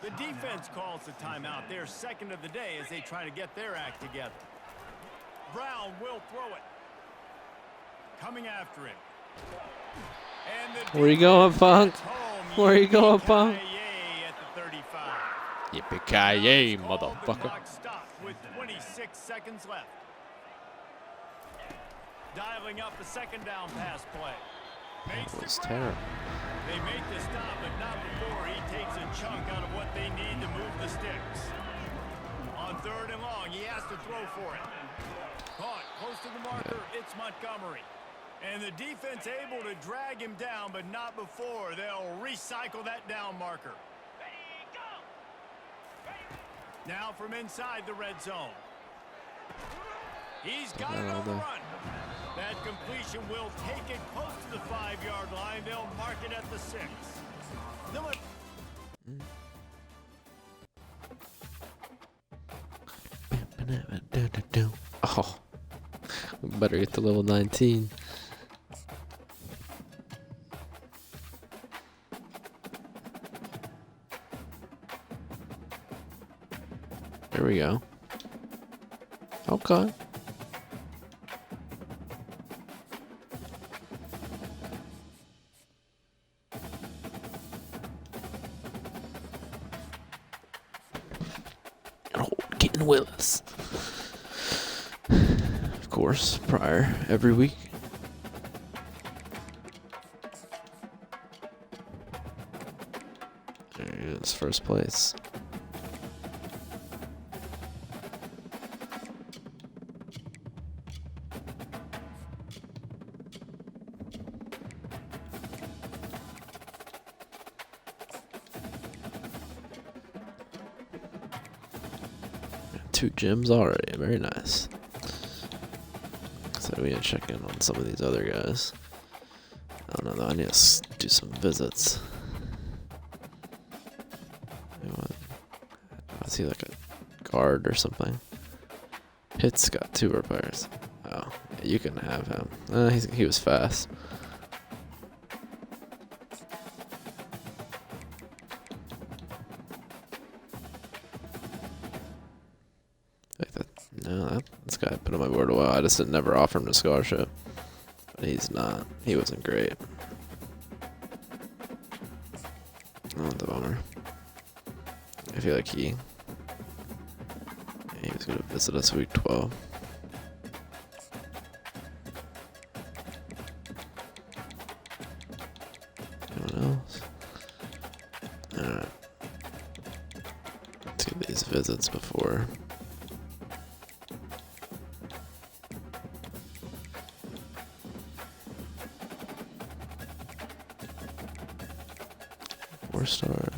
The defense calls the timeout. They're second of the day as they try to get their act together. Brown will throw it. Coming after him. And the Where you going, defense Funk? gets home. Where you going, Funk? Yippee-ki-yay at the 35. Yippee-ki-yay, Called the motherfucker. clock stopped with 26 seconds left. Dialing up the second down pass play. Makes That was the grab. terrible. They make the stop, but not before he takes a chunk out of what they need to move the sticks. On third and long, he has to throw for it. Caught close to the marker, it's Montgomery. And the defense able to drag him down, but not before they'll recycle that down marker. Now from inside the red zone. He's got it on the run. That completion will take it close to the 5-yard line. They'll mark it at the 6. Oh, we better get to level 19. There we go. Okay. Oh, getting Willis. Of course, prior every week. It's first place. Two gyms already. Very nice. So we need to check in on some of these other guys. I don't know though. I need to do some visits. I see like a guard or something. Pitt's got 2 repairs. Oh, yeah, you can have him. He was fast. This guy put on my board a while. I just didn't never offer him a scholarship. But he's not. He wasn't great. Oh, the bummer. I feel like he was going to visit us week 12. Anyone else? Alright. Let's get these visits before. Four stars.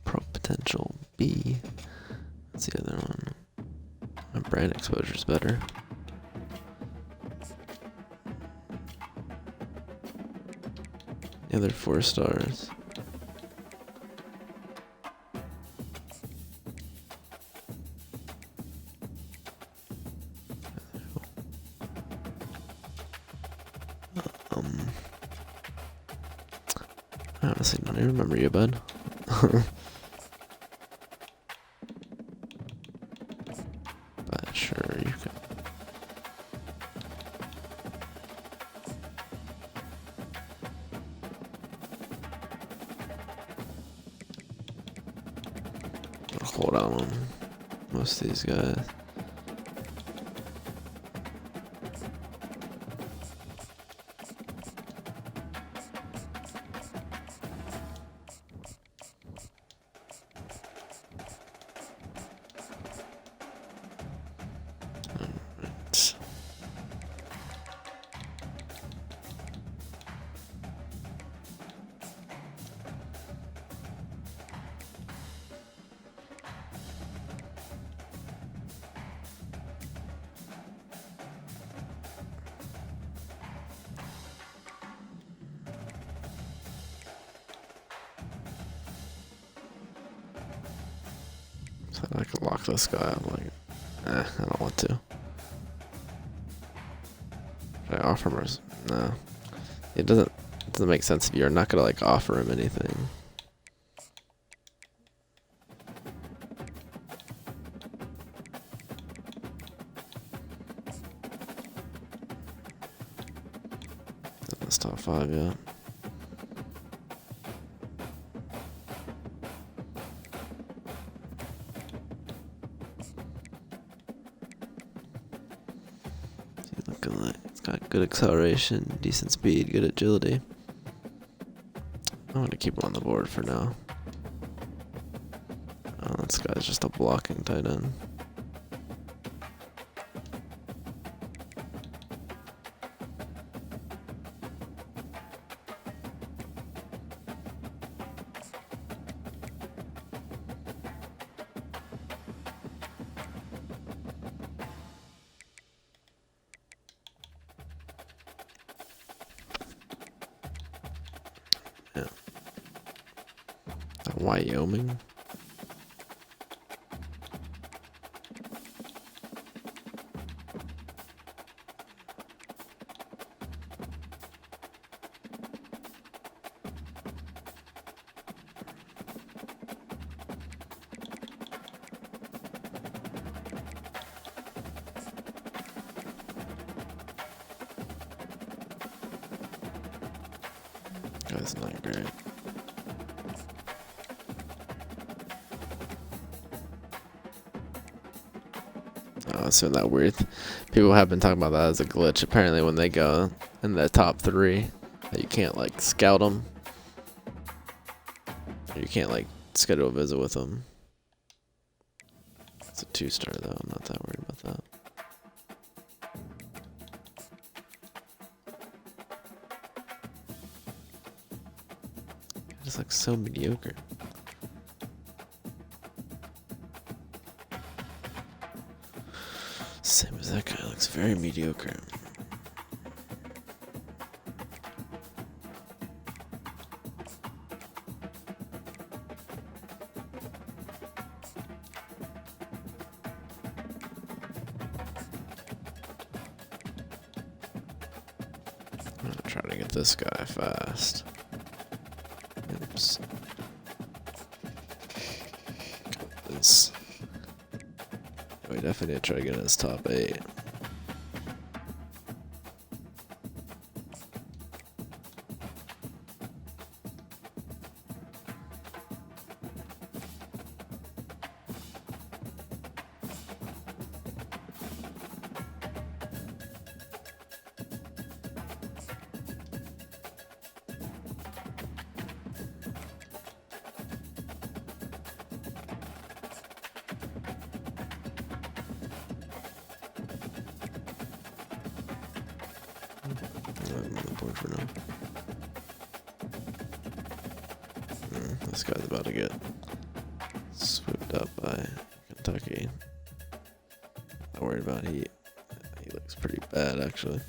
Pro potential B. What's the other one? My brand exposure is better. The other 4 stars. I honestly don't even remember you, bud. But sure, you can. I'll hold out on most of these guys. I could lock this guy. I'm like, I don't want to. Should I offer him? No, it doesn't make sense if you're not gonna like offer him anything. That's top 5, yeah. It's got good acceleration, decent speed, good agility. I'm gonna keep him on the board for now. Oh, this guy's just a blocking tight end. Yeah. Wyoming. That's not great. Oh, so that weird. People have been talking about that as a glitch. Apparently, when they go in the top 3, that you can't like scout them. You can't like schedule a visit with them. It's a 2-star though. I'm not that worried about that. It's like so mediocre. Same as that guy. Looks very mediocre. I'm gonna try to get this guy fast. Oops. This. We definitely need to try to get in his top 8. I'm on the board for now. This guy's about to get swooped up by Kentucky. Not worried about he looks pretty bad actually.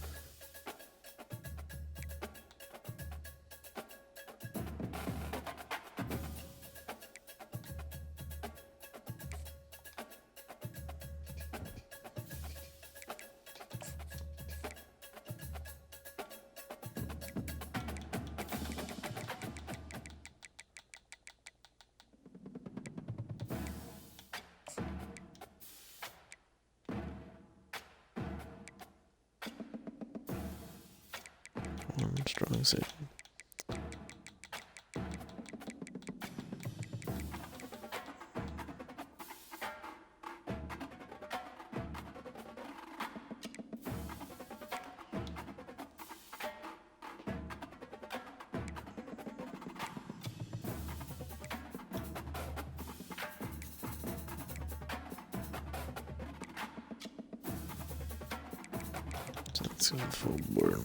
Strong safety. So let's go full board.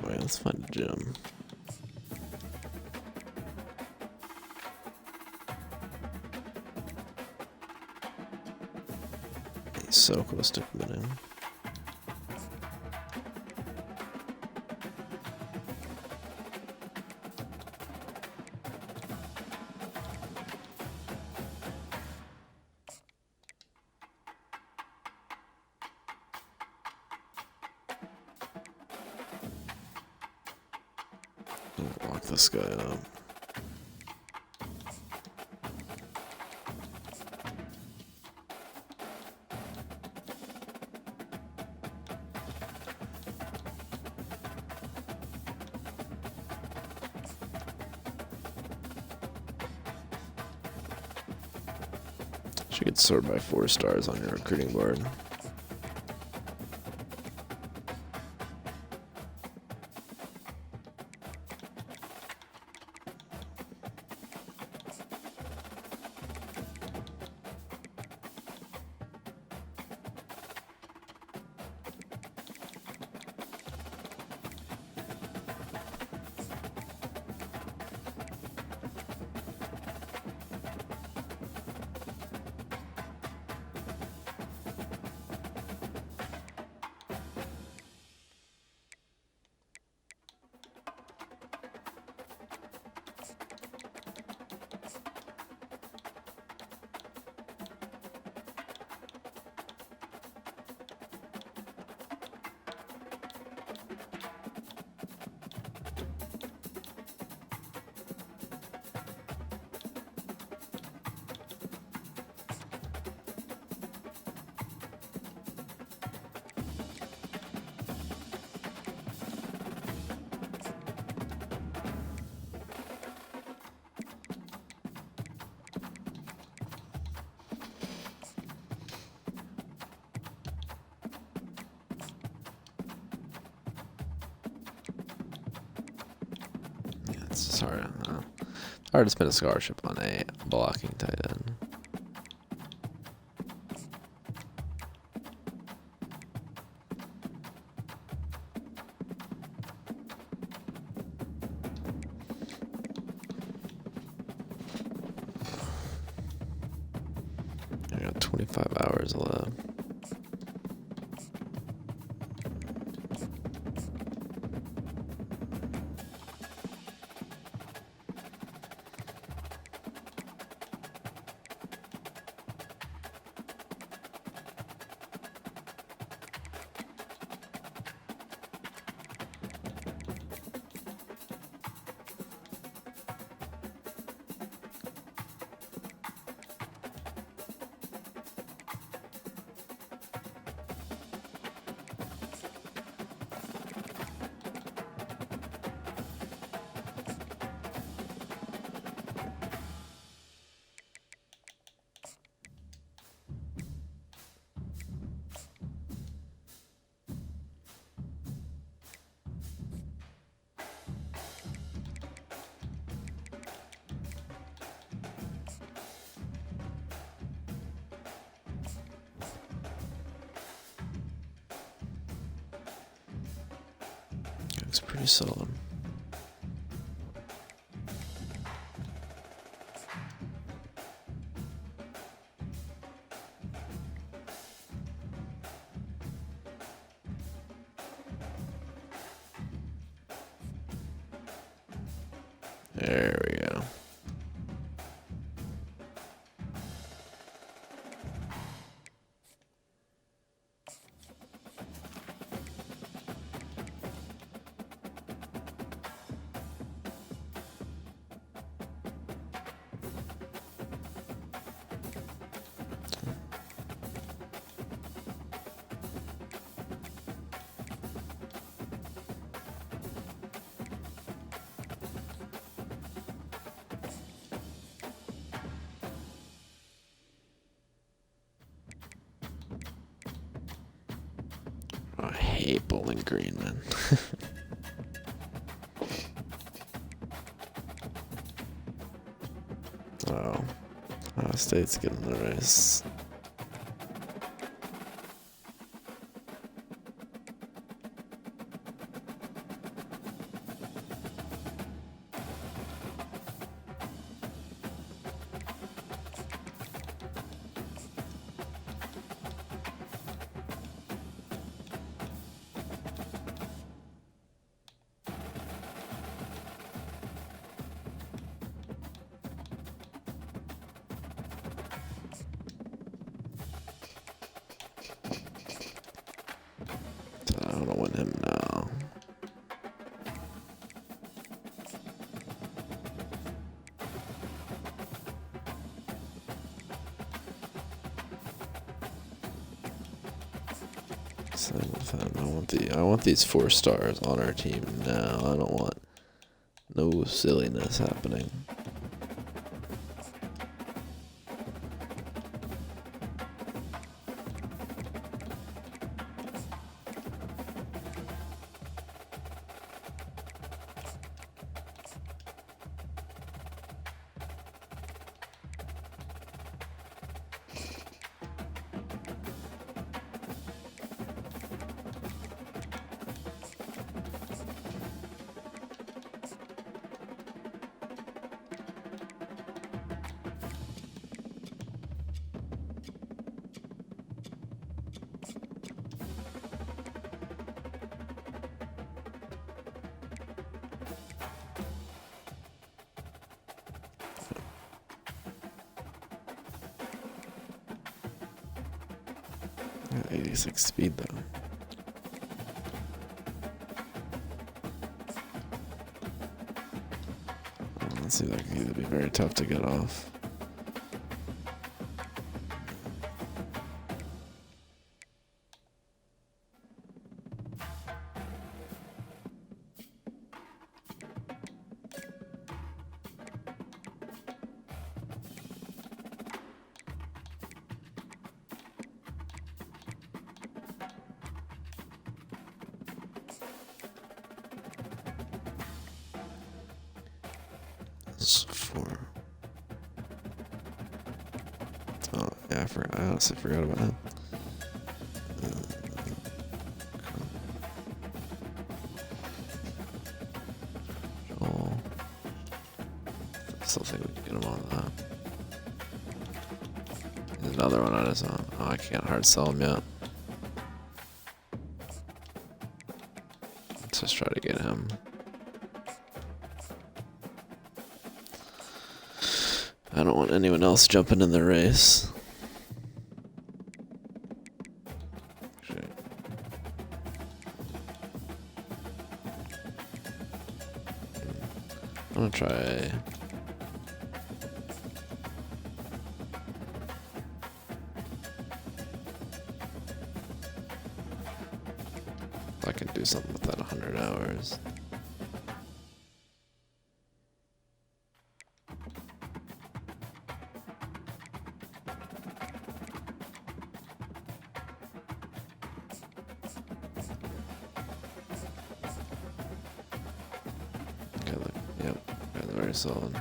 Wait, let's find a gym. He's so close to committing. Lock this guy up. Should get sorted by 4 stars on your recruiting board. It's hard to spend a scholarship on a blocking tight end. I got 25 hours left. Looks pretty solid. There we go. I hate Bowling Green, man. Oh, Ohio State's getting the race. I don't want him now. Same with him. I want these 4 stars on our team now. I don't want no silliness happening. Got 86 speed though. That seems like it'd be very tough to get off. It's 4. Oh, yeah, I honestly forgot about him. Joel. I still think we can get him on that. There's another one on his own. Oh, I can't hard sell him yet. Let's just try to get him. I don't want anyone else jumping in the race. Shit. I'm gonna try. If I can do something with that 100 hours. Yep, that's very solid.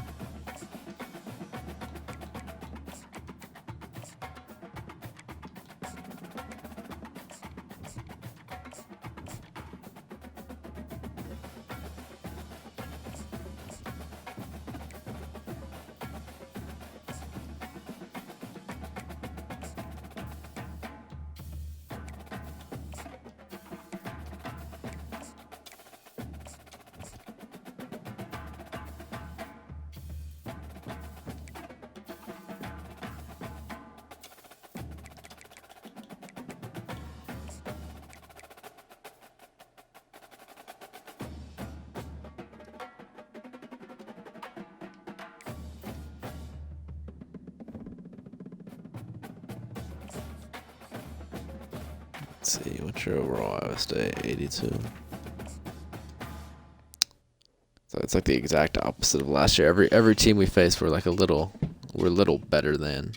Let's see, what's your overall Iowa State? 82. So it's like the exact opposite of last year. Every team we faced we're a little better than.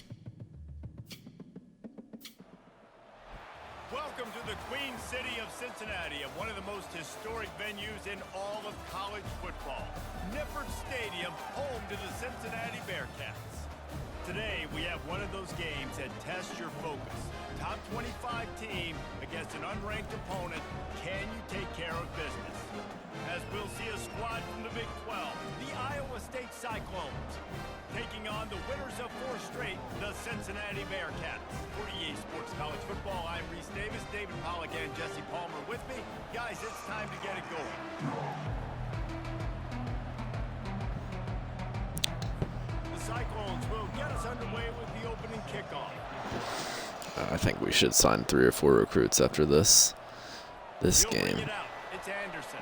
Welcome to the Queen City of Cincinnati, and one of the most historic venues in all of college football. Nippert Stadium, home to the Cincinnati Bearcats. Today, we have one of those games that tests your focus. Top 25 team against an unranked opponent. Can you take care of business? As we'll see a squad from the Big 12, the Iowa State Cyclones, taking on the winners of 4 straight, the Cincinnati Bearcats. For EA Sports College Football, I'm Reese Davis, David Pollack, and Jesse Palmer with me. Guys, it's time to get it going. The Cyclones will get us underway with the opening kickoff. I think we should sign 3 or 4 recruits after this He'll bring game. it out. It's Anderson.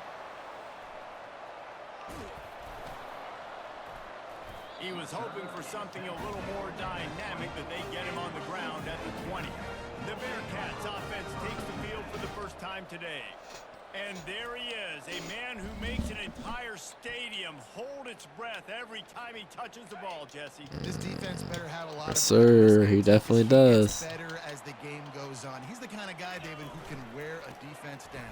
He was hoping for something a little more dynamic, that they get him on the ground at the 20. The Bearcats offense takes the field for the first time today. And there he is, a man who makes an entire stadium hold its breath every time he touches the ball, Jesse. This defense better have a lot Yes, of sir. He definitely does. better as the game goes on. He's the kind of guy, David, who can wear a defense down.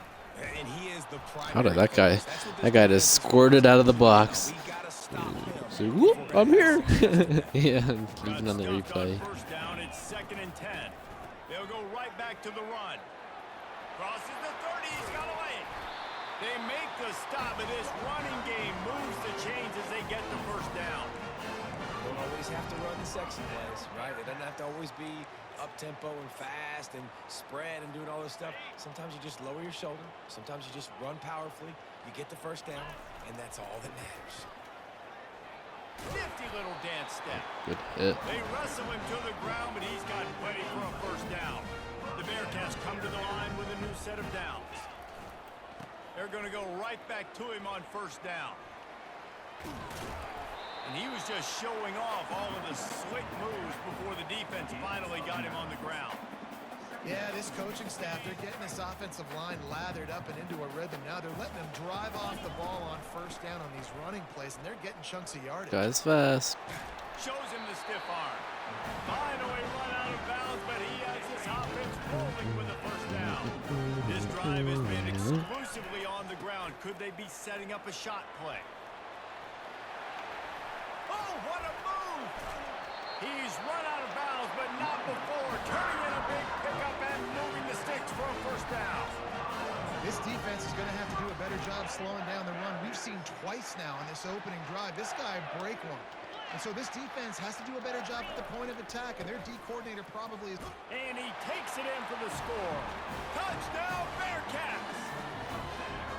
And he is the primary How did that guy? focus. That's what this That guy defense just is squirted out of the box. We gotta stop him So, whoop! before I'm he here. gets Yeah, Got even on the stuffed on replay. first down, it's 2nd and 10. They'll go right back to the run. Crosses the 30, he's got away. They make the stop, and this running game moves the chains as they get the first down. Don't always have to run the sexy plays, right? It doesn't have to always be up-tempo and fast and spread and doing all this stuff. Sometimes you just lower your shoulder. Sometimes you just run powerfully. You get the first down, and that's all that matters. Nifty little dance step. Good hit. They wrestle him to the ground, but he's got plenty for a first down. The Bearcats come to the line with a new set of downs. They're going to go right back to him on first down. And he was just showing off all of the slick moves before the defense finally got him on the ground. Yeah, this coaching staff, they're getting this offensive line lathered up and into a rhythm. Now they're letting them drive off the ball on first down on these running plays, and they're getting chunks of yardage. Guy's fast. Shows him the stiff arm. Finally run out of bounds, but he has his offense rolling with a first down. This drive has been exclusively on the ground. Could they be setting up a shot play? This defense is going to have to do a better job slowing down the run. We've seen twice now in this opening drive. This guy break one. And so this defense has to do a better job at the point of attack, and their D coordinator probably is. And he takes it in for the score. Touchdown, Bearcats!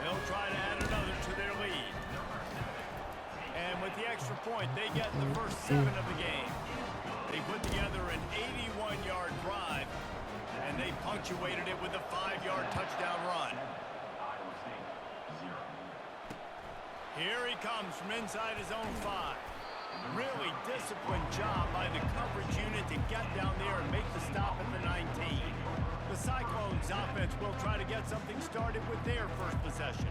They'll try to add another to their lead. And with the extra point, they get the first 7 of the game. They put together an 81-yard drive, and they punctuated it with a 5-yard touchdown run. Here he comes from inside his own 5. Really disciplined job by the coverage unit to get down there and make the stop at the 19. The Cyclones offense will try to get something started with their first possession.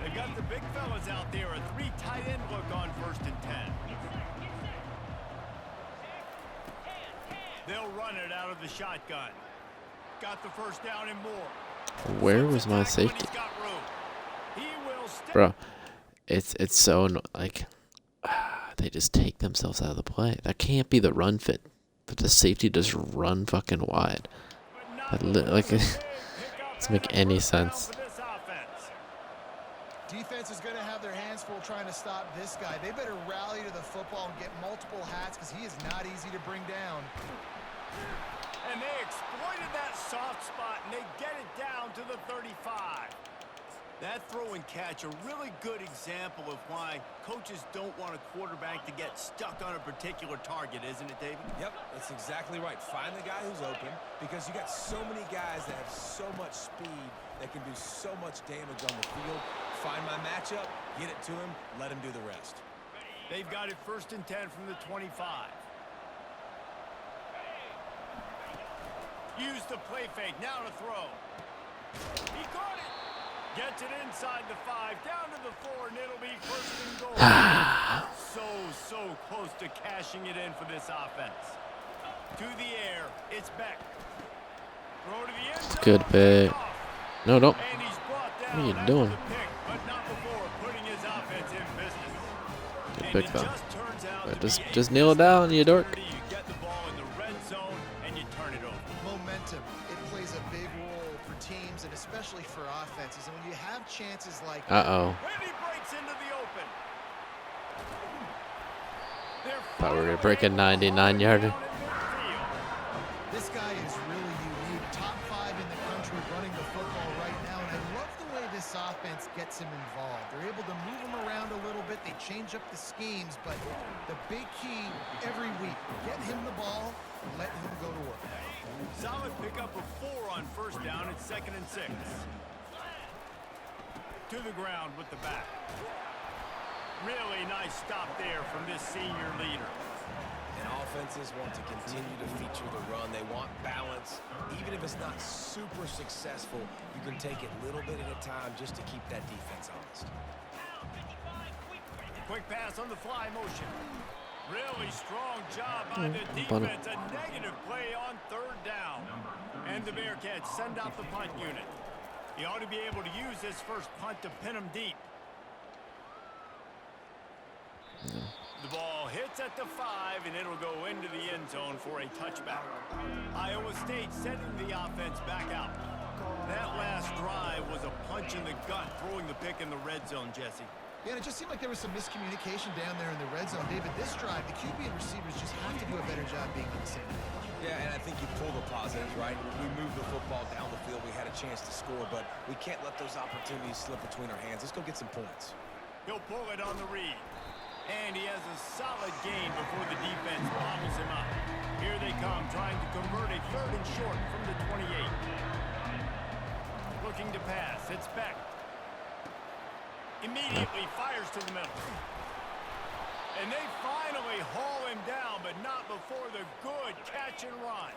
They've got the big fellas out there, a 3 tight end look on 1st and 10. They'll run it out of the shotgun. Got the first down and more. Where was my safety? Bro, it's so like they just take themselves out of the play. That can't be the run fit. But the safety just run fucking wide. Like it doesn't make any sense. Defense is going to have their hands full trying to stop this guy. They better rally to the football and get multiple hats because he is not easy to bring down. And they exploited that soft spot, and they get it down to the 35. That throw and catch, a really good example of why coaches don't want a quarterback to get stuck on a particular target, isn't it, David? Yep, that's exactly right. Find the guy who's open because you got so many guys that have so much speed that can do so much damage on the field. Find my matchup, get it to him, let him do the rest. They've got it 1st and 10 from the 25. Use the play fake, now to throw. He caught it. Gets it inside the 5, down to the 4, and it'll be 1st and goal. So close to cashing it in for this offense. To the air, it's Beck. Throw to the end zone. Good pick. No, don't. And he's brought down. What are you doing? Pick, but not before putting his offense in business. Good And pick, it though. just turns out to be Just a kneel it down, you dork. opportunity. You get the ball in the red zone, and you turn it over. Momentum, it plays a big role for teams and especially for offenses. And when you have chances like Uh-oh. When he breaks into the open. Thought we were going to break a 99-yarder. this guy is really unique, top 5 in the country running the football right now, and I love the way this offense gets him involved. They're able to move him around a little bit. They change up the schemes, but the big key every week, get him the ball, let him go to work. Solid pickup of 4 on 1st down. It's 2nd and 6. To the ground with the back. Really nice stop there from this senior leader. And offenses want to continue to feature the run. They want balance. Even if it's not super successful, you can take it little bit at a time just to keep that defense honest. Quick pass on the fly motion. Really strong job by the defense. A negative play on 3rd down. And the Bearcats send out the punt unit. He ought to be able to use this first punt to pin him deep. The ball hits at the 5, and it'll go into the end zone for a touchback. Iowa State sending the offense back out. That last drive was a punch in the gut, throwing the pick in the red zone, Jesse. Yeah, and it just seemed like there was some miscommunication down there in the red zone. David, this drive, the QB and receivers just have to do a better job being on the same page. Yeah, and I think you pull the positives, right? We moved the football down the field. We had a chance to score, but we can't let those opportunities slip between our hands. Let's go get some points. He'll pull it on the read. And he has a solid gain before the defense bobbles him up. Here they come, trying to convert a 3rd and short from the 28. Looking to pass. It's Beck. Immediately fires to the middle. And they finally haul him down, but not before the good catch and run.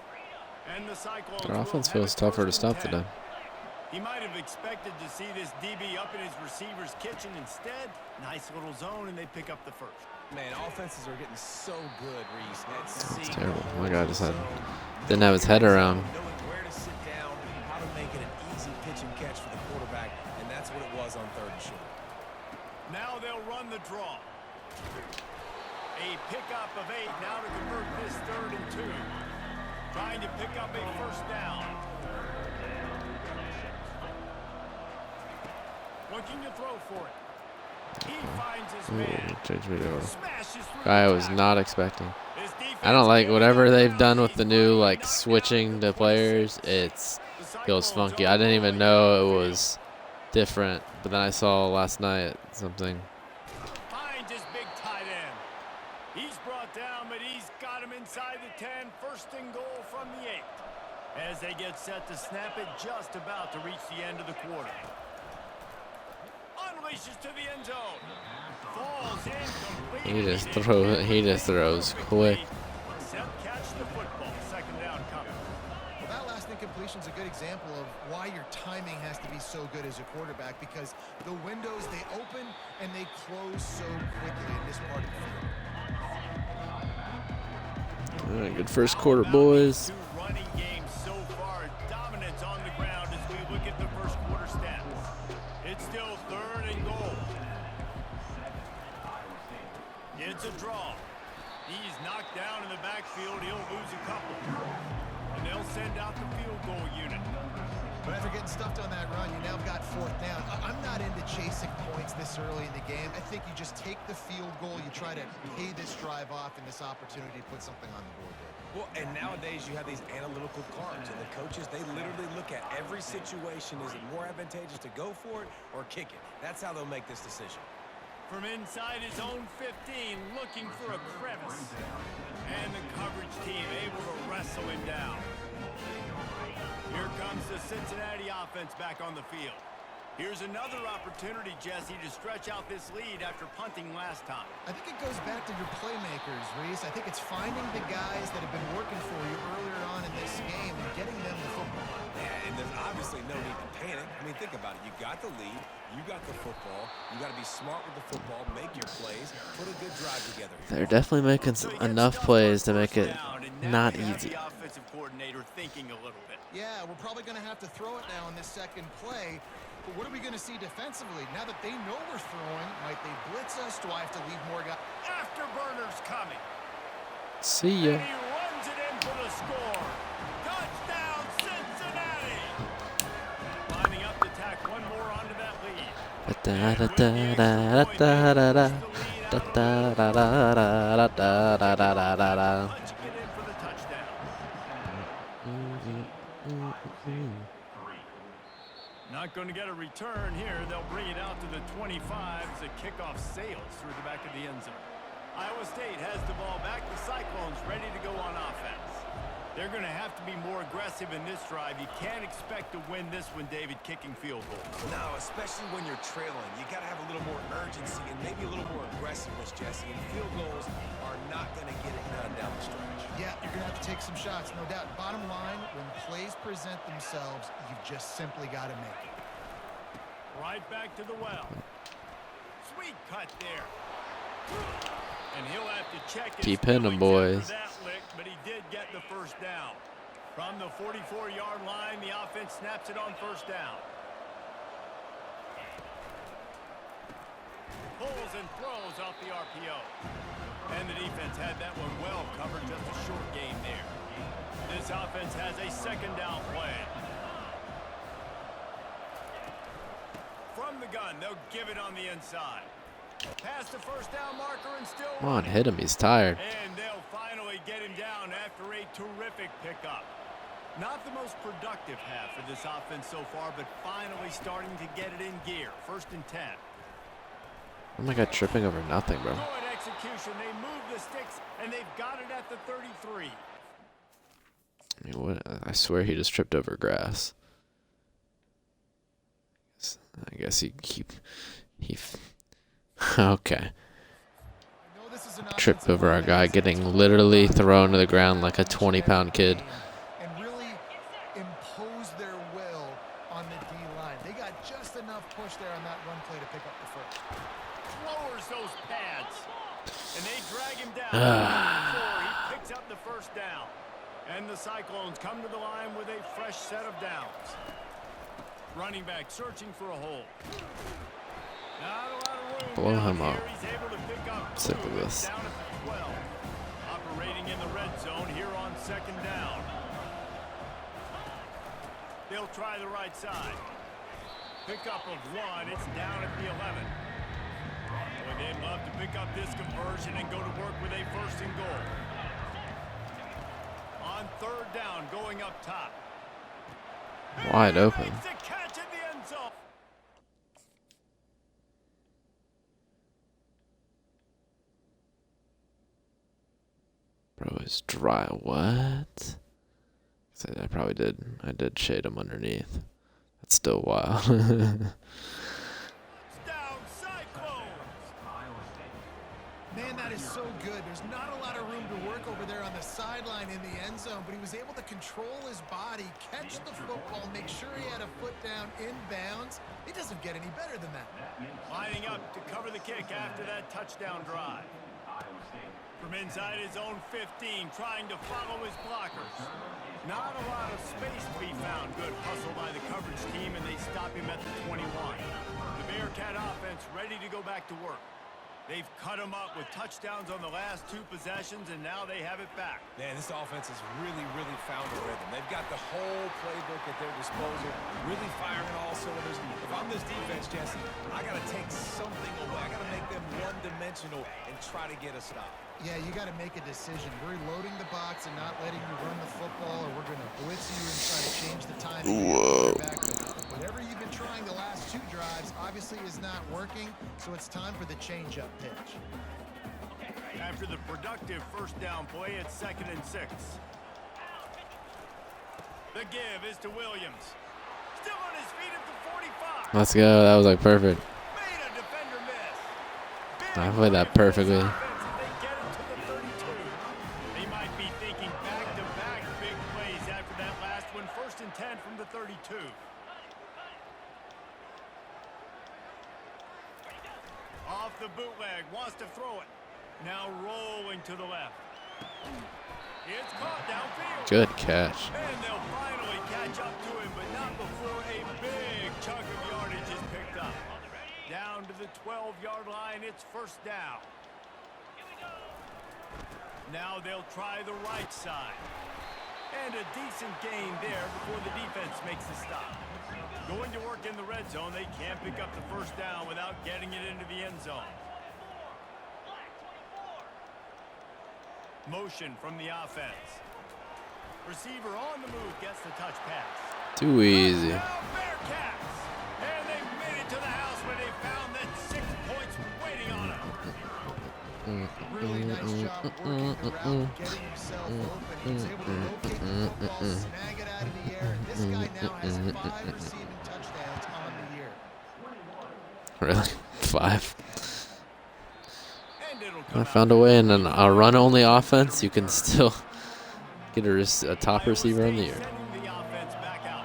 And the Cyclones Their offense will have feels it tougher to 1st stop and 10. today. He might have expected to see this DB up in his receiver's kitchen. Instead, nice little zone, and they pick up the first. Man, offenses are getting so good, Reese. It's terrible. My God, didn't have his head around. Knowing where to sit down, how to make it an easy pitch and catch for the quarterback, and that's what it was on 3rd and short. the draw. A pickup of 8 now to convert this 3rd and 2. Trying to pick up a first down. Looking to throw for it. He finds his man. Change me over. Smashes through I the was tackle. not expecting. His defense I don't like giving whatever up they've ground. done with the He's new finally like knocked switching down to to the players. 26. It's The feels Cyclones funky. on I didn't the even way know down it the was different, but then I saw last night something. field. Finds his big tight end. He's brought down, but he's got him inside the 10. 1st and goal from the 8. As they get set to snap it, just about to reach the end of the quarter. Unleashes to the end zone. Falls incomplete. He just throws quick. Except catch the football. 2nd down coming. Well, that last incompletion is a good example of why your timing has to be so good as a quarterback, because the windows, they open and they close so quickly in this part of the field. All right, good first quarter, boys. 2 running games so far. Dominance on the ground as we look at the first quarter stats. It's still 3rd and goal. It's a draw. He's knocked down in the backfield. He'll lose a couple. And they'll send out the field goal unit. But after getting stuffed on that run, you now got 4th down. I'm not into chasing points this early in the game. I think you just take the field goal. You try to pay this drive off and this opportunity to put something on the board there. Well, and nowadays you have these analytical cards, and the coaches, they literally look at every situation. Is it more advantageous to go for it or kick it? That's how they'll make this decision. From inside his own 15, looking for a crevice. And the coverage team able to wrestle him down. Here comes the Cincinnati offense back on the field. Here's another opportunity, Jesse, to stretch out this lead after punting last time. I think it goes back to your playmakers, Reese. I think it's finding the guys that have been working for you earlier on in this game and getting them the football. Yeah, and there's obviously no need to panic. I mean, think about it. You got the lead. You got the football. You got to be smart with the football, make your plays, put a good drive together. They're definitely making enough plays to make it not easy. The offensive coordinator thinking a little bit. Yeah, we're probably going to have to throw it now in this 2nd play. But what are we going to see defensively? Now that they know we're throwing, might they blitz us? Do I have to leave more guys? Afterburner's coming. See ya. And he runs it in for the score. Touchdown, Cincinnati. Lining up to tack one more onto that lead. Punching it in for the touchdown. Not going to get a return here. They'll bring it out to the 25 as the kickoff sails through the back of the end zone. Iowa State has the ball back. The Cyclones ready to go on offense. They're going to have to be more aggressive in this drive. You can't expect to win this one, David, kicking field goals. No, especially when you're trailing. You got to have a little more urgency and maybe a little more aggressiveness, Jesse. And field goals are not going to get it done down the stretch. Yeah, you're going to have to take some shots, no doubt. Bottom line, when plays present themselves, you've just simply got to make it. Right back to the well. Sweet cut there. And he'll have to check his Keep hitting 'em, feelings boys. after that lick, but he did get the first down. From the 44-yard line, the offense snaps it on 1st down. Pulls and throws off the RPO. And the defense had that one well covered, just a short gain there. This offense has a 2nd down play. From the gun, they'll give it on the inside. Past the 1st down marker and still Come on, running. hit him. He's tired. And they'll finally get him down after a terrific pickup. Not the most productive half for this offense so far, but finally starting to get it in gear. 1st and 10. Oh my God, tripping over nothing, bro. Good execution. They move the sticks, and they've got it at the 33. I mean, what? I swear he just tripped over grass. I guess he okay. Tripped over our guy getting literally thrown to the ground like a 20-pound kid. And really impose their will on the D-line. They got just enough push there on that run play to pick up the first. Lowers those pads, and they drag him down. He picks up the 1st down. And the Cyclones come to the line with a fresh set of downs. Running back searching for a hole. Not a lot of room Blow down him here. up. He's able to pick up Sick two. of It's this. down at the 12. Operating in the red zone here on second down. They'll try the right side. Pickup of one. It's down at the 11. Boy, they'd love to pick up this conversion and go to work with a first and goal. On third down, going up top. Wide open. Makes the catch in the end zone. Bro is dry. What? So I probably did. I did shade him underneath. That's still wild. Down, Cyclones. Man, that is so good. There's not a lot of room to work over there on the sideline in the end zone, but he was able to control his body, catch the football, make sure he had a foot down inbounds. It doesn't get any better than that. Lining up to cover the kick after that touchdown drive. From inside his own 15, trying to follow his blockers. Not a lot of space to be found. Good hustle by the coverage team, and they stop him at the 21. The Bearcat offense ready to go back to work. They've cut him up with touchdowns on the last two possessions, and now they have it back. Man, this offense has really found a rhythm. They've got the whole playbook at their disposal, really firing all cylinders. If I'm this defense, Jesse, I got to take something away. I got to make them one-dimensional and try to get a stop. Yeah, you got to make a decision. We're loading the box and not letting you run the football, or we're going to blitz you and try to change the timing. Whatever you've been trying the last two drives obviously is not working, so it's time for the change-up pitch. After the productive first down play, it's 2nd and 6. The give is to Williams. Still on his feet at the 45. Let's go. That was like perfect. Made a defender miss. I played that perfectly. They get it to the 32. They might be thinking back-to-back big plays after that last one. 1st and 10 from the 32. Off the bootleg, wants to throw it. Now rolling to the left. It's caught downfield. Good catch. And they'll finally catch up to him, but not before a big chunk of yardage is picked up. Down to the 12-yard line, it's 1st down. Now they'll try the right side. And a decent gain there before the defense makes the stop. Going to work in the red zone, they can't pick up the 1st down without getting it into the end zone. Motion from the offense. Receiver on the move gets the touch pass. Too easy. Now Bearcats. And they've made it to the house where they found that 6 points waiting on them. Really nice job working the route, getting himself open. He was able to locate the football, snag it out of the air. This guy now has 5 receiving touchdowns on the year. Really? 5. And it'll I come found out a way in a run-only offense. You can still get a top Iowa receiver in the State year. sending the offense back out.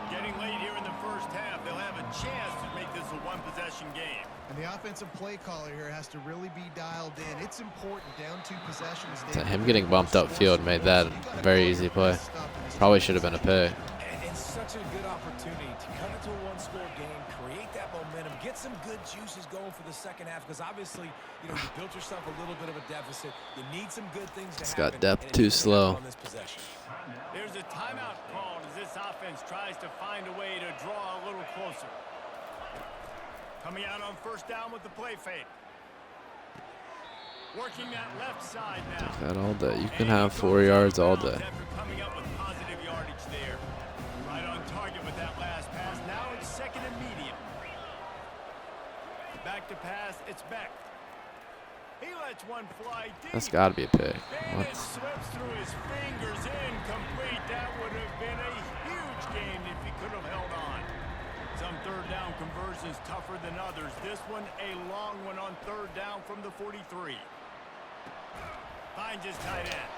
Getting late here in the first half, they'll have a chance to make this a one-possession game. And the offensive play caller here has to really be dialed in. It's important, down 2 possessions. Him getting bumped upfield made that a very easy play. Probably should have been a pick. And such a good opportunity to come into a one-score game, create that momentum, get some good juices going for the second half, because obviously, you built yourself a little bit of a deficit. You need some good things to It's happen. got depth and too it's gonna happen slow. on this possession. There's a timeout called as this offense tries to find a way to draw a little closer. Coming out on 1st down with the play fake. Working that left side now. That all day. You can have 4 yards all day. After coming up with positive yardage there. Right on target with that last pass. Now it's 2nd and medium. Back to pass. It's Beck. He lets one fly deep. That's got to be a pick. And What? it slips through his fingers, incomplete. That would have been a huge gain if he could have held on. Some 3rd down conversions tougher than others. This one a long one on 3rd down from the 43. Finds his tight end.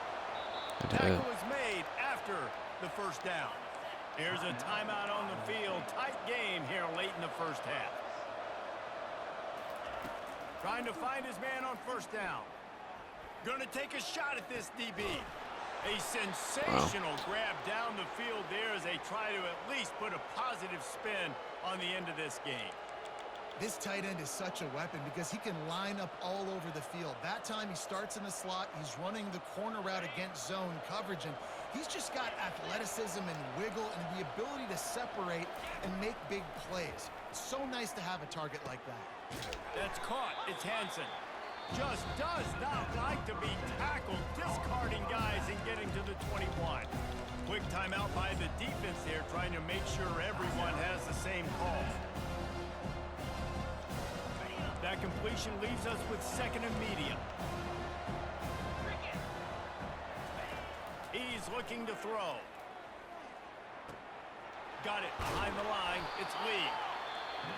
Tackle is made after the 1st down. Here's a timeout on the field. Tight game here late in the first half. Trying to find his man on 1st down. Going to take a shot at this DB. A sensational grab down the field there as they try to at least put a positive spin on the end of this game. This tight end is such a weapon because he can line up all over the field. That time he starts in the slot, he's running the corner route against zone coverage, and he's just got athleticism and wiggle and the ability to separate and make big plays. It's so nice to have a target like that. That's caught. It's Hansen. Just does not like to be tackled, discarding guys and getting to the 21. Quick timeout by the defense there, trying to make sure everyone has the same call. That completion leaves us with second and medium. He's looking to throw. Got it behind the line. It's Lee.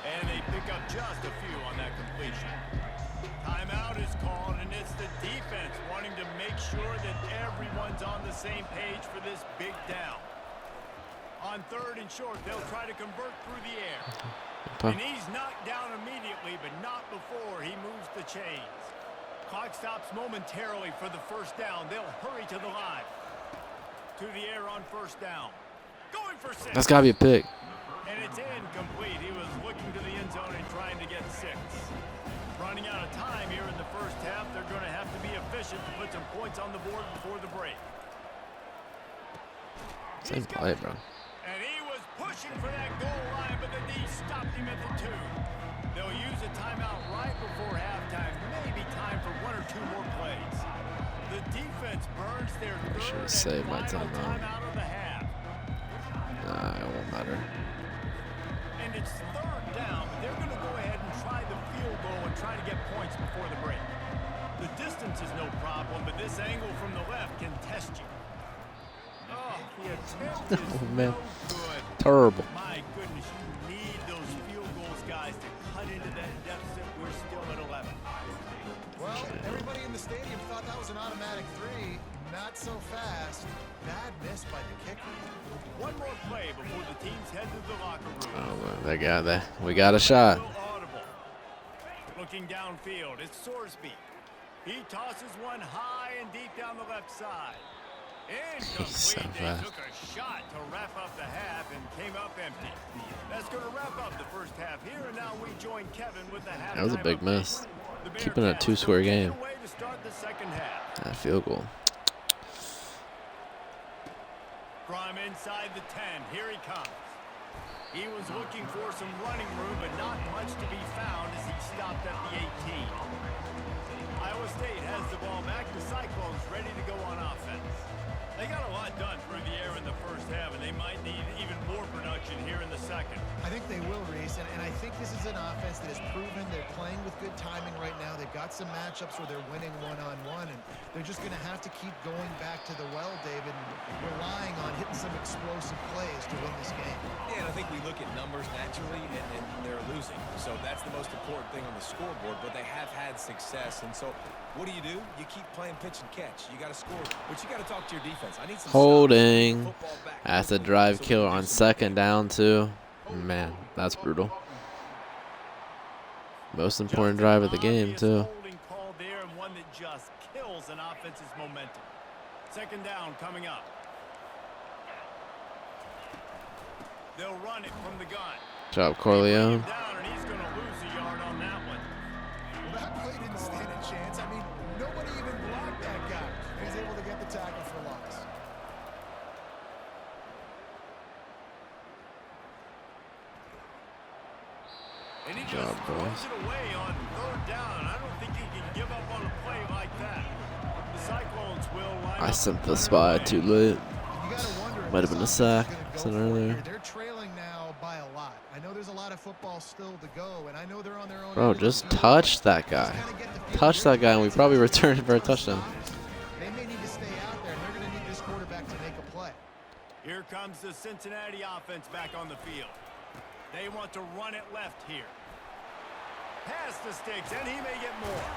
And they pick up just a few on that completion. Timeout is called, and it's the defense wanting to make sure that everyone's on the same page for this big down. On third and short, they'll try to convert through the air. And he's knocked down immediately, but not before he moves the chains. Clock stops momentarily for the first down. They'll hurry to the line. To the air on first down. Going for 6. That's got to be a pick. And it's incomplete. He was looking to the end zone and trying to get 6. Running out of time here in the first half. They're going to have to be efficient to put some points on the board before the break. Same play, bro. And he was pushing for that goal line, but the D stopped him at the 2. They'll use a timeout right before halftime. Maybe time for 1 or 2 more plays. The defense burns their Should have third saved my and final timeout. timeout of the half. Nah, it won't matter. And it's third down, but they're going to go ahead and try the field goal and try to get points before the break. The distance is no problem, but this angle from the left can test you. Oh, the attempt is Oh, man. no good. Terrible. My goodness, you need those field goals, guys, to cut into that deficit. We're still at 11. Well, everybody in the stadium thought that was an automatic 3. Not so fast. Bad miss by the kicker. One more play before the teams head to the locker room. Oh, well, they got that. We got a shot. Audible. Looking downfield, it's Sorsby. He tosses one high and deep down the left side. Incomplete. so They fast. took a shot to wrap up the half and came up empty. That's going to wrap up the first half here, and now we join Kevin with the halftime. That was a big update. miss. The Keeping it a Bearcats 2-score will take it game. away to start the second half. That field goal. From inside the 10, here he comes. He was looking for some running room, but not much to be found as he stopped at the 18. Iowa State has the ball back. The Cyclones ready to go on offense. They got a lot done through the air in the first half, and they might need even more production here in the second. I think they will, Reese, and I think this is an offense that has proven they're playing with good timing right now. They've got some matchups where they're winning one-on-one, and they're just going to have to keep going back to the well, David, and relying on hitting some explosive plays to win this game. Yeah, and I think we look at numbers naturally, and they're losing. So that's the most important thing on the scoreboard, but they have had success. And so what do? You keep playing pitch and catch. You got to score, but you got to talk to your defense. I need some Holding. stops. Football back. That's a drive kill on second down, too. Man, that's brutal. Most important drive of the game, too. Holding call there, and one that just kills an offense's momentum. Second down coming up. They'll run it from the gun. Good job, Corleone. Down, and he's going to lose a yard on that one. Well, that play didn't stand a chance. I mean, nobody even blocked that guy. He was able to get the tackle for loss. And he Good job, just boys. throws it away on third down. I don't think he can give up on a play like that. The Cyclones will line I up sent and the run it spy away. too late. You gotta wonder if Might have this been a offense is sack. gonna go Said for it earlier. here. They're trailing now by a lot. I know there's a lot of football still to go, and I know they're on their own. Bro, end of the just field. touch that Just guy. kinda get the field Touch that ready. guy, and we probably returned for a touchdown. They may need to stay out there, and they're going to need this quarterback to make a play. Here comes the Cincinnati offense back on the field. They want to run it left here. Pass the sticks, and he may get more.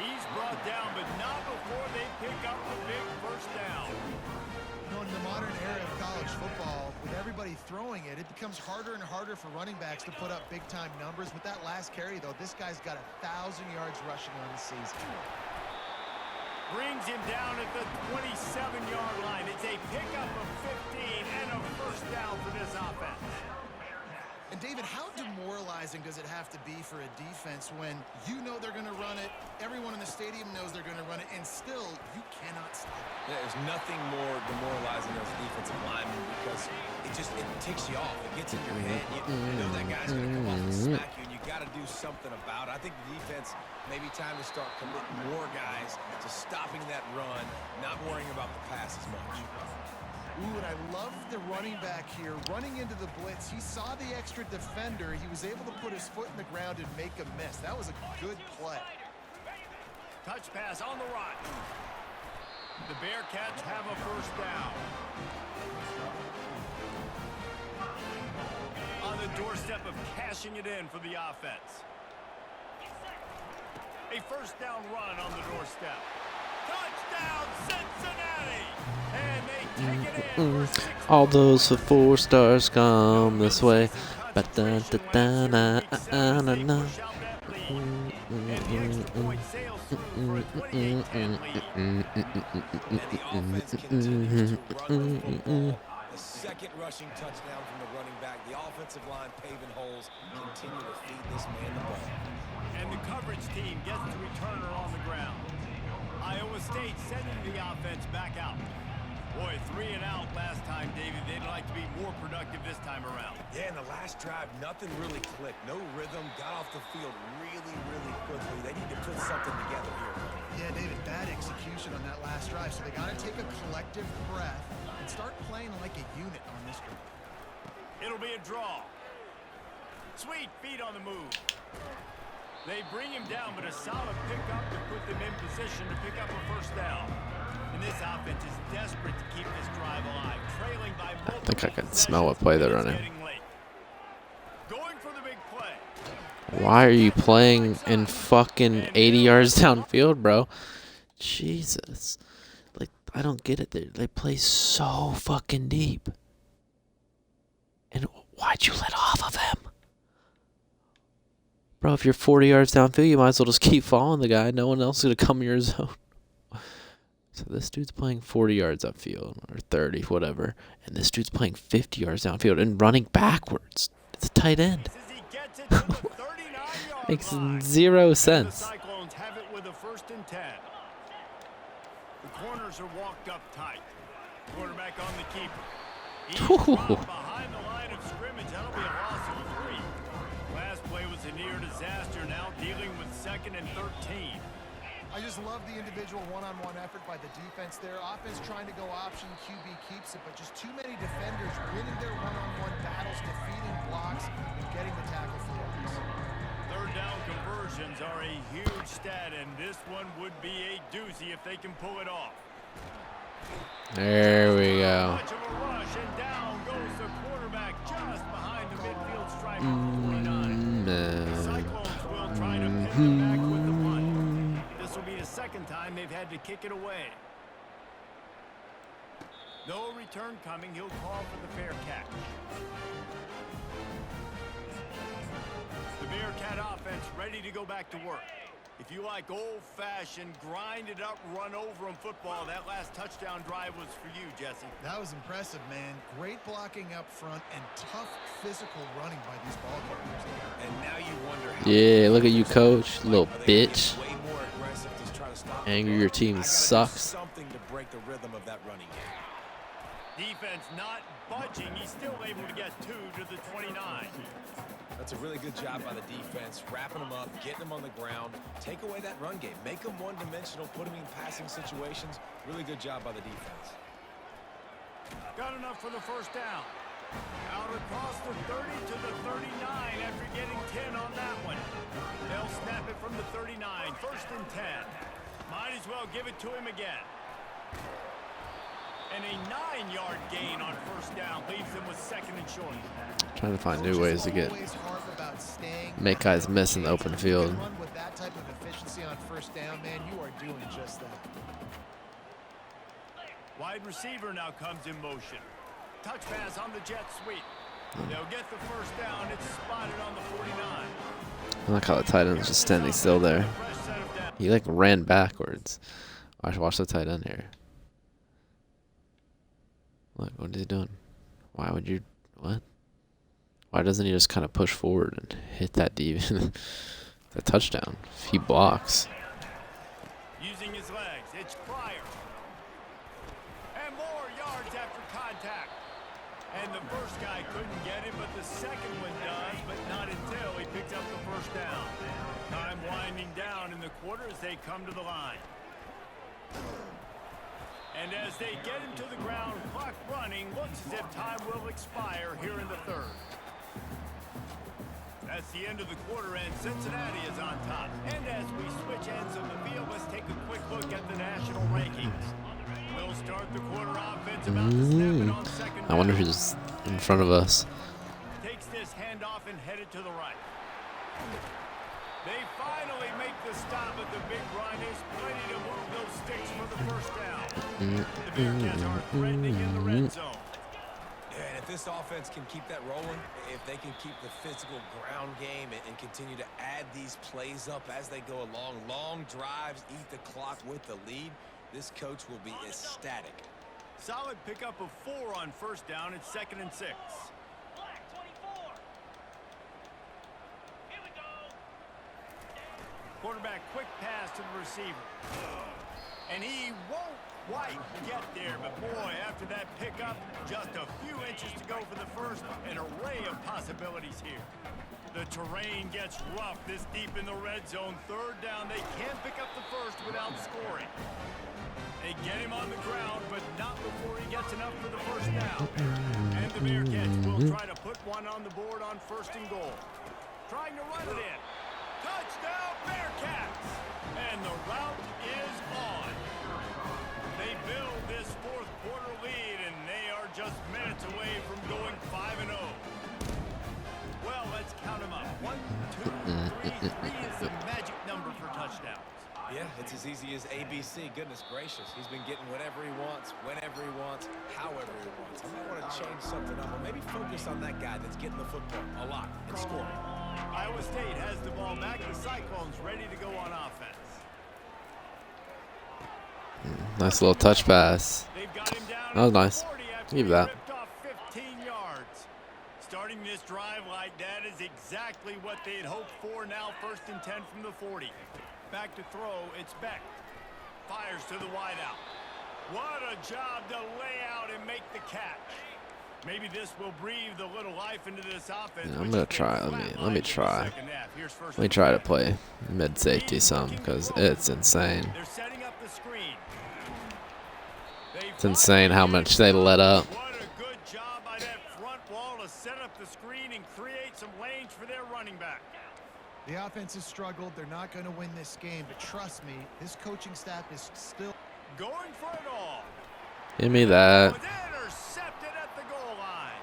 He's brought down, but not before they pick up the big first down. You know, in the modern era of college football, with everybody throwing it, it becomes harder and harder for running backs to put up big-time numbers. With that last carry, though, this guy's got 1,000 yards rushing on the season. Brings him down at the 27-yard line. It's a pickup of 15 and a first down for this offense. And David, how demoralizing does it have to be for a defense when you know they're going to run it, everyone in the stadium knows they're going to run it, and still you cannot stop it? There's nothing more demoralizing as a defensive lineman because it ticks you off. It gets in your head. You know that guy's going to come off and smack you, and you got to do something about it. I think the defense maybe time to start committing more guys to stopping that run, not worrying about the pass as much. Ooh, and I love the running back here running into the blitz. He saw the extra defender. He was able to put his foot in the ground and make a miss. That was a good play. Touch pass on the run. The Bearcats have a first down. On the doorstep of cashing it in for the offense. A first down run on the doorstep. Touchdown, Cincinnati! And they take it in for 6 All those 4 stars come this way. Ba-da-da-da-na-na-na. And the extra point sails through for a 28-10 lead. And the offense continues to run the football. The second rushing touchdown from the running back. The offensive line paving holes. Continue to feed this man the ball. And the coverage team gets the returner on the ground. Iowa State sending the offense back out. Boy, 3 and out last time, David. They'd like to be more productive this time around. Yeah, in the last drive, nothing really clicked. No rhythm. Got off the field really, really quickly. They need to put something together here. Yeah, David, bad execution on that last drive. So they got to take a collective breath and start playing like a unit on this drive. It'll be a draw. Sweet feet on the move. They bring him down, but a solid pickup to put them in position to pick up a first down. And this offense is desperate to keep this drive alive, trailing by multiple. I think I can smell what play they're running. Going for the big play. Why are you playing in fucking 80 yards downfield, bro? Jesus. Like, I don't get it. They play so fucking deep. And why'd you let off of him? Bro, if you're 40 yards downfield, you might as well just keep following the guy. No one else is going to come in your zone. So this dude's playing 40 yards upfield, or 30, whatever. And this dude's playing 50 yards downfield and running backwards. It's a tight end. Makes zero sense. The Cyclones have it with a 1st and 10. The corners are walked up tight. Quarterback on the keeper. He's dropped behind the line of scrimmage. That'll be a loss of 3. Last play was a near disaster. Now dealing with 2nd and 13. I just love the individual one-on-one effort by the defense there. Offense trying to go option, QB keeps it, but just too many defenders winning their one-on-one battles, defeating blocks, and getting the tackle for loss. 3rd down conversions are a huge stat, and this one would be a doozy if they can pull it off. There we go. Much of a rush, and down goes the quarterback just behind the midfield stripe of 49. The Cyclones will try to pin them back with the punt. This will be the 2nd time they've had to kick it away. No return coming. He'll call for the fair catch. The Bearcat offense ready to go back to work. If you like old-fashioned, grind-it-up, run-over-'em football, that last touchdown drive was for you, Jesse. That was impressive, man. Great blocking up front and tough physical running by these ball carriers. And now you wonder how Yeah, look at you, coach. Little are they bitch. way more aggressive to try to stop Angry the your run? team I gotta do sucks. Something to break the rhythm of that running game. Defense not budging. He's still able to get 2 to the 29. That's a really good job by the defense, wrapping them up, getting them on the ground, take away that run game, make them one-dimensional, put them in passing situations. Really good job by the defense. Got enough for the first down. Out across the 30 to the 39 after getting 10 on that one. They'll snap it from the 39, 1st and 10. Might as well give it to him again. And a 9-yard gain on 1st down leaves them with 2nd and short. Trying to find new ways to get Always harp about staying make guys miss in the open field. You can run with that type of efficiency on 1st down, man. You are doing just that. Wide receiver now comes in motion. Touch pass on the jet sweep. They'll get the 1st down. It's spotted on the 49. I like how the tight end was just standing still there. Fresh set of downs. He like ran backwards. Watch the tight end here. Look, what is he doing? Why would you? What? Why doesn't he just kind of push forward and hit that deep the touchdown? If he blocks. Using his legs, it's Pryor. And more yards after contact. And the first guy couldn't get him, but the second one does, but not until he picks up the first down. Time winding down in the quarter as they come to the line. And as they get him to the ground, clock running, looks as if time will expire here in the third. That's the end of the quarter, and Cincinnati is on top. And as we switch ends of the field, let's take a quick look at the national rankings. We'll start the quarter offense about to snap it on second I wonder down. who's in front of us. Takes this handoff and headed to the right. They finally make the stop, but the big run is plenty to move those sticks for the first down. The Bearcats are threatening in the red zone. Yeah, and if this offense can keep that rolling, if they can keep the physical ground game and continue to add these plays up as they go along, long drives, eat the clock with the lead, this coach will be ecstatic. Solid pickup of 4 on first down. It's 2nd and 6. Quarterback quick pass to the receiver. And he won't quite get there, but boy, after that pickup, just a few inches to go for the first. An array of possibilities here. The terrain gets rough this deep in the red zone. 3rd down, they can't pick up the first without scoring. They get him on the ground, but not before he gets enough for the first down. And the Bearcats will try to put one on the board on 1st and goal. Trying to run it in. Touchdown, Bearcats! And the route is on. They build this 4th quarter lead, and they are just minutes away from going 5-0. Well, let's count them up. 1, 2, 3. 3 is the magic number for touchdowns. Yeah, it's as easy as ABC. Goodness gracious. He's been getting whatever he wants, whenever he wants, however he wants. I might want to change something up, or maybe focus on that guy that's getting the football a lot and scoring. Iowa State has the ball back. The Cyclones ready to go on offense. Nice little touch pass. They've got him down That was at the nice. 40 after Give he that. ripped off 15 yards. Starting this drive like that is exactly what they'd hoped for. Now 1st and 10 from the 40. Back to throw, it's Beck. Fires to the wideout. What a job to lay out and make the catch. Maybe this will breathe a little life into this offense. Yeah, I'm which gonna has been try. Let me flatlined in the try. second half. Here's 1st Let me and try to 10. play mid safety some because it's insane. They're setting up the screen. It's insane how much they let up. What a good job by that front wall to set up the screen and create some lanes for their running back. The offense has struggled. They're not going to win this game, but trust me, this coaching staff is still Going for it all. Give me that. Was intercepted at the goal line.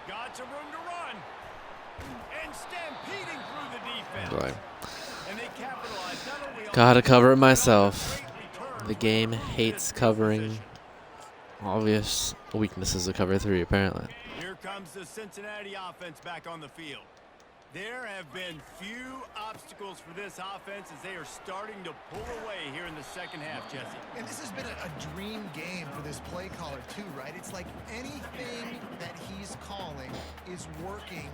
Got some room to run. And stampeding through the defense. Like, And they capitalize not only on gotta cover it but myself. great return The game from hates this covering position. obvious weaknesses of cover 3 apparently. Here comes the Cincinnati offense back on the field. There have been few obstacles for this offense as they are starting to pull away here in the second half, Jesse. And this has been a dream game for this play caller, too, right? It's like anything that he's calling is working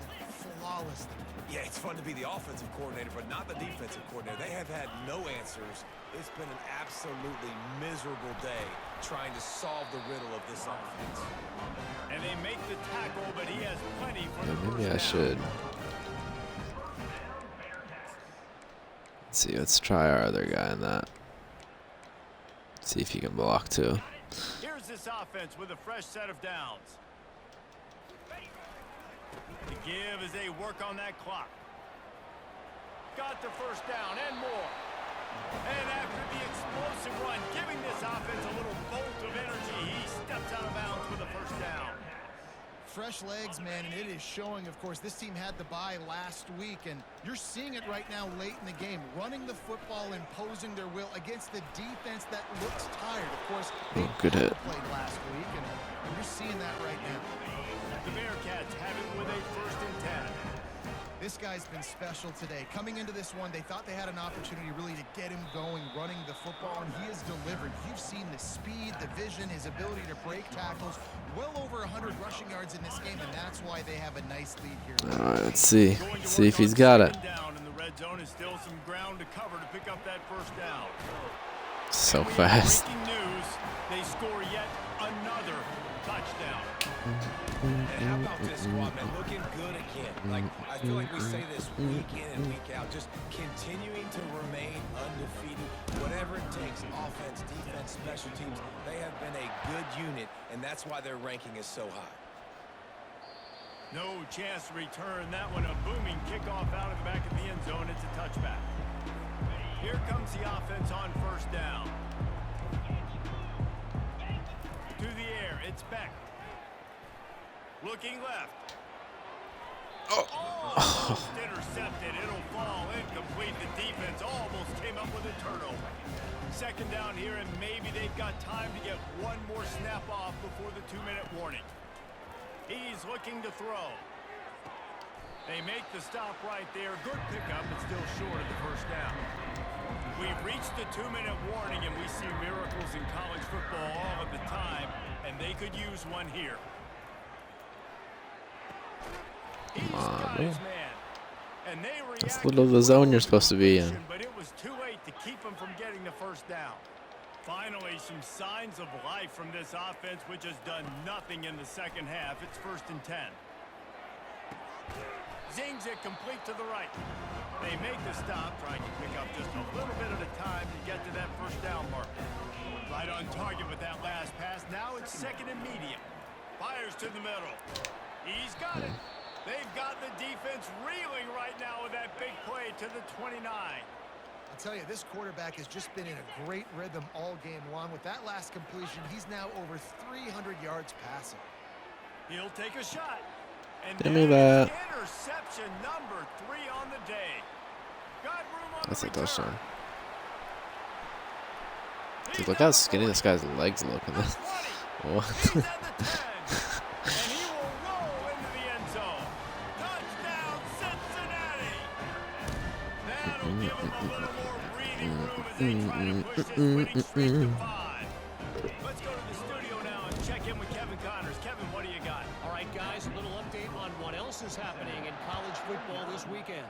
flawlessly. Yeah, it's fun to be the offensive coordinator, but not the defensive coordinator. They have had no answers. It's been an absolutely miserable day trying to solve the riddle of this offense. And they make the tackle, but he has plenty for the Maybe I first down. should. Let's see, let's try our other guy in that. See if he can block too. Here's this offense with a fresh set of downs. To give as they work on that clock. Got the first down and more. And after the explosive run, giving this offense a little bolt of energy, he steps out of bounds for the first down. Fresh legs, man, and it is showing, of course. This team had the bye last week, and you're seeing it right now late in the game. Running the football, imposing their will against the defense that looks tired. Of course, they good hit. played last week, and you're seeing that right now. The Bearcats have it with a 1st and 10. This guy's been special today. Coming into this one, they thought they had an opportunity really to get him going, running the football, and he has delivered. You've seen the speed, the vision, his ability to break tackles. Well over 100 rushing yards in this game, and that's why they have a nice lead here. All right, let's see. Let's see if he's got it. Down in the red zone is still some ground to cover to pick up that first down. So And we have fast. breaking news, they score yet another touchdown. And how about this squad, man? Looking good again. Like, I feel like we say this week in and week out, just continuing to remain undefeated. Whatever it takes, offense, defense, special teams, they have been a good unit, and that's why their ranking is so high. No chance to return that one. A booming kickoff out of the back of the end zone. It's a touchback. Here comes the offense on first down. To the air, it's Beck. Looking left. Almost intercepted. It'll fall incomplete. The defense almost came up with a turnover. Second down here, and maybe they've got time to get one more snap off before the 2-minute warning. He's looking to throw. They make the stop right there. Good pickup, but still short of the first down. We've reached the 2-minute warning, and we see miracles in college football all of the time, and they could use one here. He's got his man. And they That's react a little of the zone you're supposed to be in. but it was too late to keep him from getting the first down. Finally, some signs of life from this offense, which has done nothing in the second half. It's 1st and 10. Zings it complete to the right. They make the stop, trying to pick up just a little bit at a time to get to that first down mark. Right on target with that last pass. Now it's 2nd and medium. Fires to the middle. He's got it. They've got the defense reeling right now with that big play to the 29. I'll tell you, this quarterback has just been in a great rhythm all game long. With that last completion, he's now over 300 yards passing. He'll take a shot. And Give me that. Interception number 3 on the day. Got room on That's the a touchdown. return. Dude, look how skinny this guy's legs look. What? He's at the 10. And he will roll into the end zone. Touchdown, Cincinnati. That'll give him a little more breathing room as they try to push this winning streak to 5. Let's go to the studio now and check in with Kevin Connors. Kevin, what do you got? All right, guys, a little update on what else is happening in college football this weekend.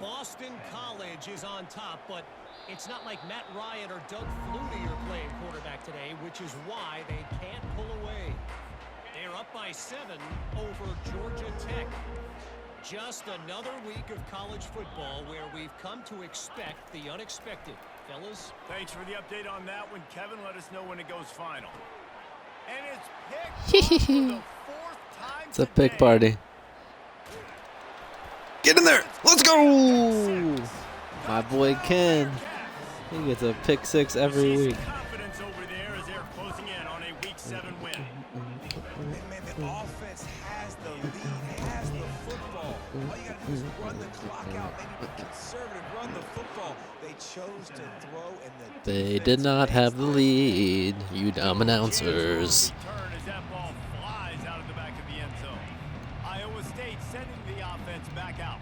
Boston College is on top, but it's not like Matt Ryan or Doug Flutie are playing quarterback today, which is why they can't pull away. They're up by 7 over Georgia Tech. Just another week of college football where we've come to expect the unexpected. Fellas? Thanks for the update on that one, Kevin. Let us know when it goes final. And it's picked for the 4th time It's a pick today. party. Get in there. Let's go. My boy Ken. He gets a pick 6 every week. Confidence over there as they're closing in on a week 7 win. Man, the offense has the lead, has the football. All you got to do is run the clock out, maybe be conservative, run the football. They chose to throw, and the They did not have the lead, you dumb announcers. Return as that ball flies out of the back of the end zone. Iowa State sending the offense back out.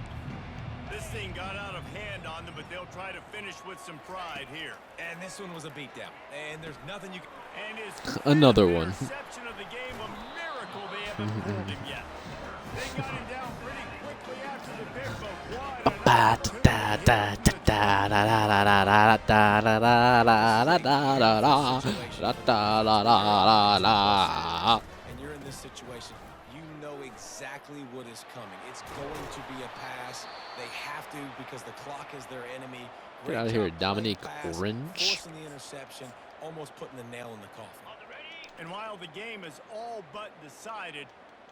This thing got out of hand on them, but they'll try to finish with some pride here. And this one was a beatdown. And there's nothing you can... And his Another one. interception of the game, a miracle they haven't pulled him yet. They got him down pretty quickly after the pick, but what And you're in this situation, you know exactly what is coming. It's going to be a pass. They have to because the clock is their enemy. Get out of here, Dominique Orange. Forcing the interception, almost putting the nail in the coffin. And while the game is all but decided,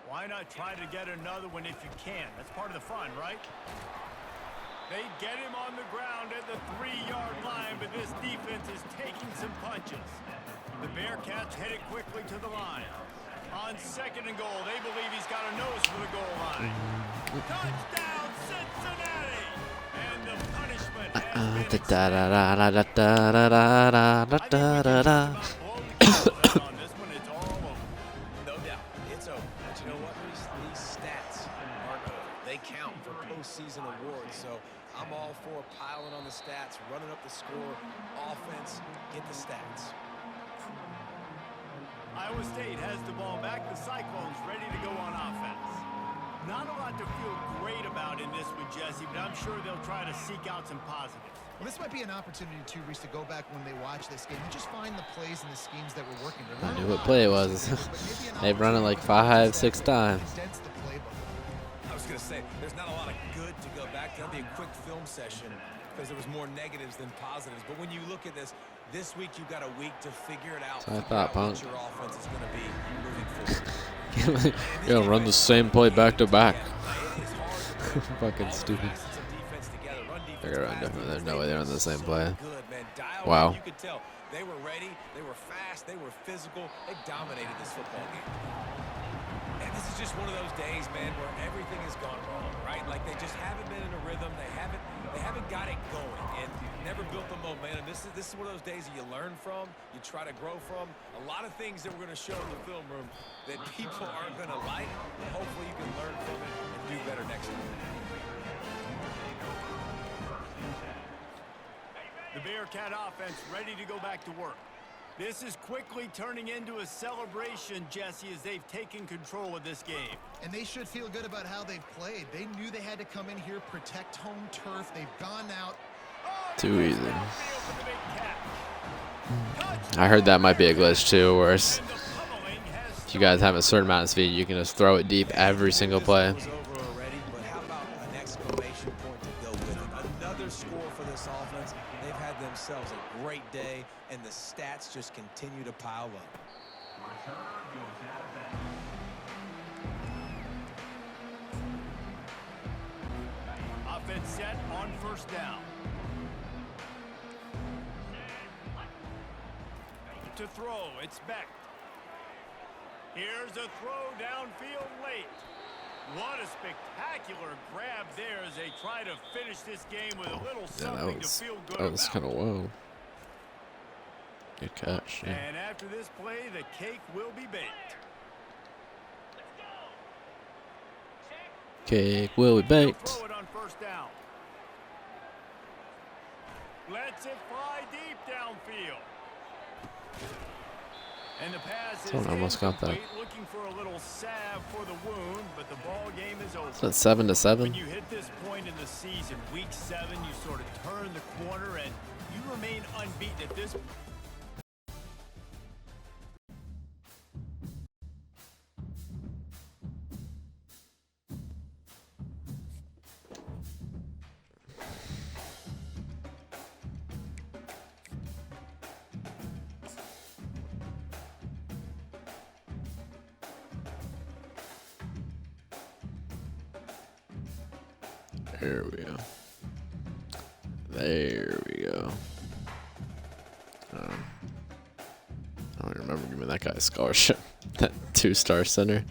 why not try to get another one if you can? That's part of the fun, right? They get him on the ground at the 3-yard line, but this defense is taking some punches. The Bearcats headed quickly to the line. On 2nd and goal, they believe he's got a nose for the goal line. Touchdown, Cincinnati! And the punishment has been accepted. I think we just about blown the candle out on this one. It's all over. No doubt, it's over. But you know what? These stats aren't over. They count for season award. So I'm all for piling on the stats, running up the score, offense, get the stats. Iowa State has the ball back. The Cyclones ready to go on offense. Not a lot to feel great about in this one, Jesse, but I'm sure they'll try to seek out some positives. Well, this might be an opportunity, too, Reese, to go back when they watch this game and just find the plays and the schemes that were working. I knew what play it was. They've run it like 5, 6 times. I was going to say, there's not a lot of good to go back to. That'll be a quick film session because there was more negatives than positives. But when you look at this week you've got a week to figure it out. So I thought, what your offense is going to be moving forward. You're going to run the same play back to back. Fucking stupid. They're gonna run different. There's no way they're on the same play. Wow. You could tell they were ready, they were fast, they were physical, they dominated this football game. And this is just one of those days, man, where everything has gone wrong, right? Like they just haven't been in a rhythm, they haven't got it going and never built the momentum. This is one of those days that you learn from, you try to grow from. A lot of things that we're gonna show in the film room that people aren't gonna like. Hopefully you can learn from it and do better next time. The Bearcat offense ready to go back to work. This is quickly turning into a celebration, Jesse, as they've taken control of this game. And they should feel good about how they've played. They knew they had to come in here, protect home turf. They've gone out. Too easy. I heard that might be a glitch too, where if you guys have a certain amount of speed, you can just throw it deep every single play. Themselves a great day, and the stats just continue to pile up. Offense set on first down. To throw, it's Beck. Here's a throw downfield late. What a spectacular grab there as they try to finish this game with a little something to feel good about. That was kind of whoa. Good catch. Yeah. And after this play, the cake will be baked. Cake will be baked. Throw it on first down. Lets it fly deep downfield. And the pass is Someone almost got that. looking for a little salve for the wound, but the ball game is over. Is that 7-7? When you hit this point in the season, week 7, you sort of turn the corner and you remain unbeaten at this point. There we go. There we go. I don't remember giving that guy a scholarship. That 2-star center.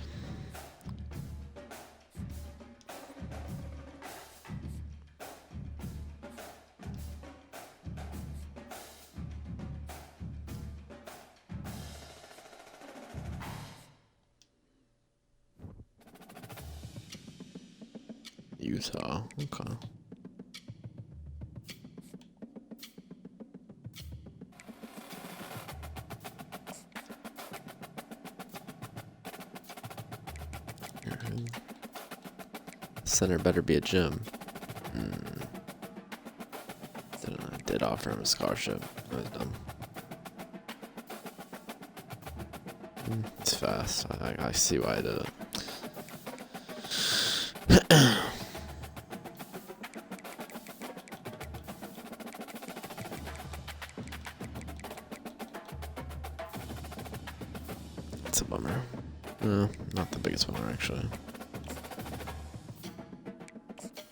Utah. Okay. Center better be a gym. Did offer him a scholarship. That was dumb. It's fast. I see why I did it. It's a bummer. Not the biggest bummer, actually.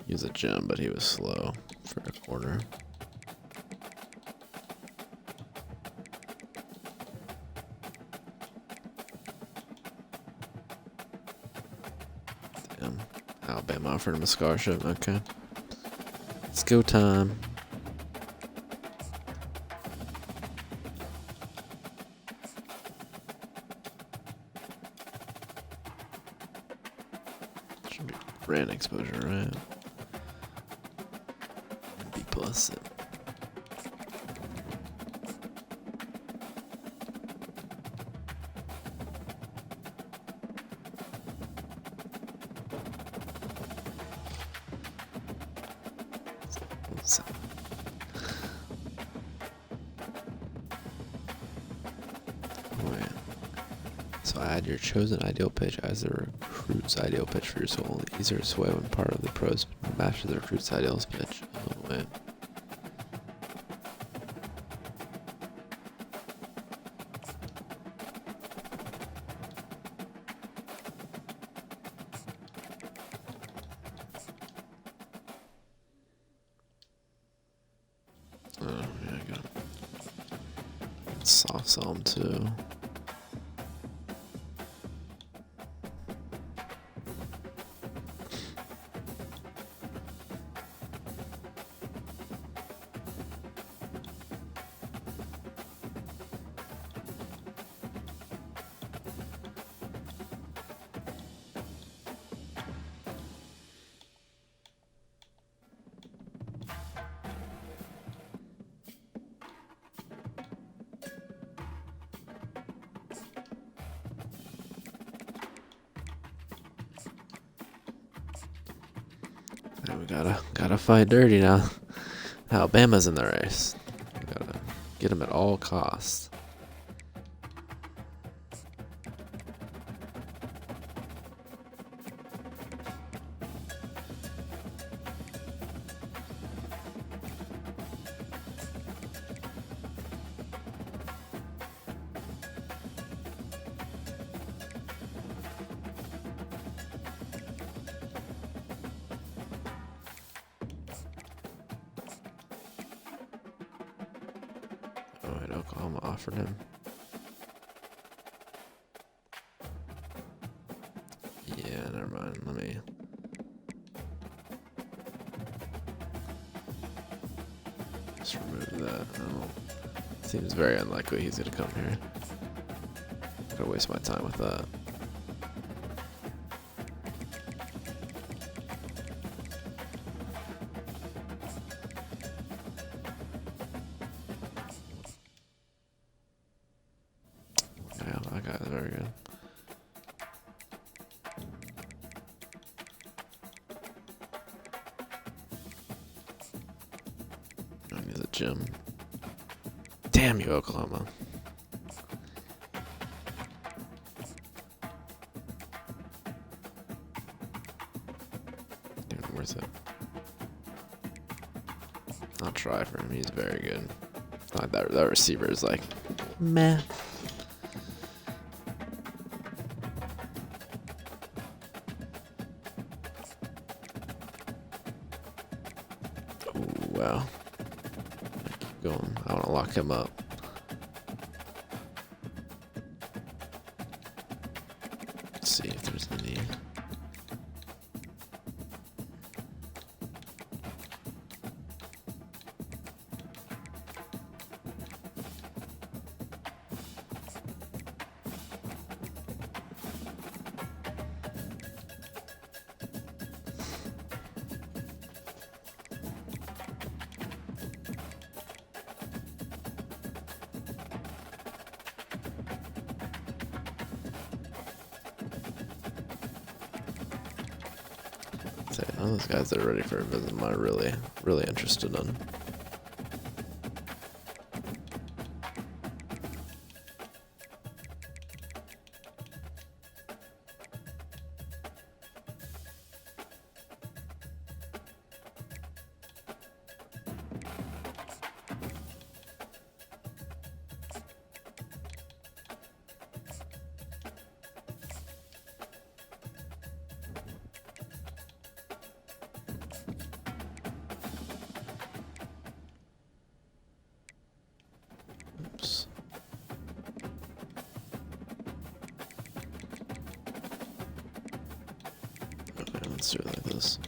He was a gem, but he was slow for a quarter. Damn. Alabama offered him a scholarship. Okay. It's go time. Should be brand exposure, right? Listen. Listen. Wait. So add your chosen ideal pitch as the recruit's ideal pitch for your soul. Easier to sway when part of the pros matches the recruit's ideal pitch. Oh, wait. Oh, yeah, I got it. Soft sell him too. And we gotta fight dirty now. Alabama's in the race. We gotta get him at all costs. Oh, wait, Oklahoma offered him. Yeah, never mind. Let me. Just remove that. Oh, seems very unlikely he's gonna come here. I'm gonna waste my time with that. Yeah, that guy's very good. I need the gym. Damn you, Oklahoma. Dude, worth it. I'll try for him. He's very good. Like that receiver is like, meh. Ooh, wow. Keep going. I want to lock him up. Let's see if there's any. All those guys that are ready for a visit, I'm really interested in. Oops. Okay, let's do it like this.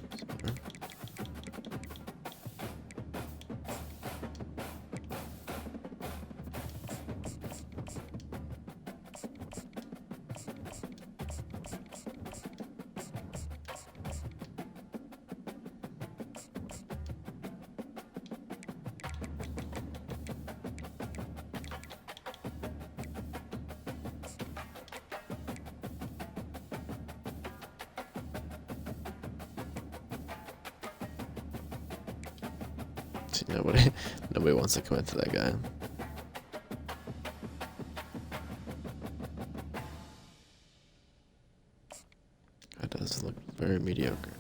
See, nobody wants to commit to that guy. That does look very mediocre.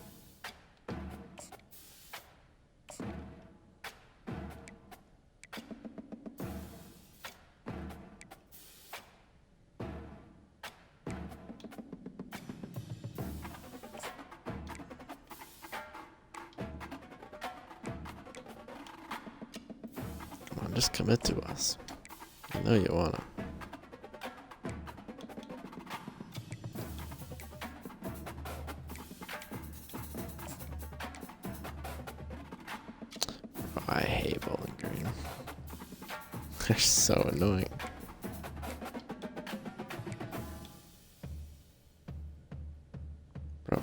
Come on, just commit to us. You know you wanna. I hate Bowling Green. They're so annoying. Bro,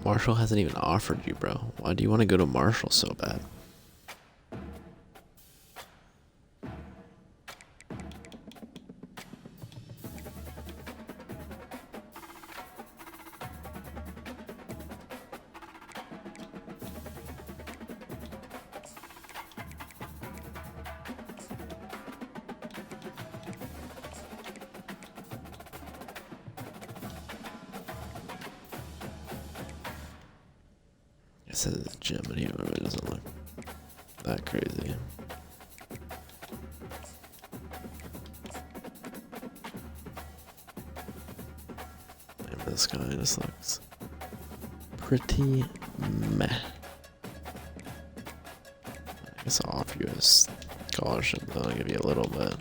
Marshall hasn't even offered you, bro. Why do you want to go to Marshall so bad? It says it's a gym, but he really doesn't look that crazy. Maybe this guy just looks pretty meh. I guess I'll offer you a scholarship, though. I'll give you a little bit.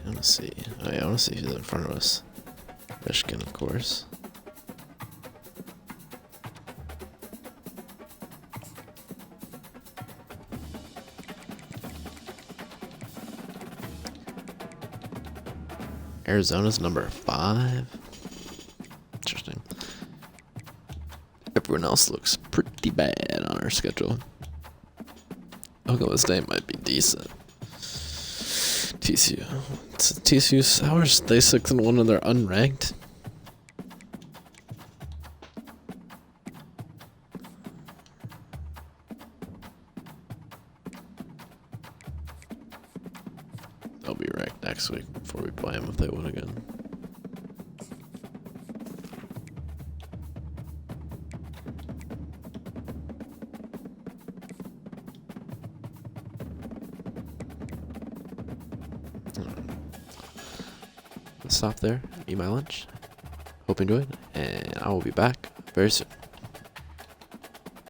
I want to see. Oh, yeah, I want to see who's in front of us. Michigan, of course. Arizona's number 5. Interesting. Everyone else looks pretty bad on our schedule. Oklahoma State might be decent. TCU, how are they 6-1 and they're unranked? They'll be ranked next week before we play them if they win again. Stop there, eat my lunch. Hope you enjoyed, and I will be back very soon.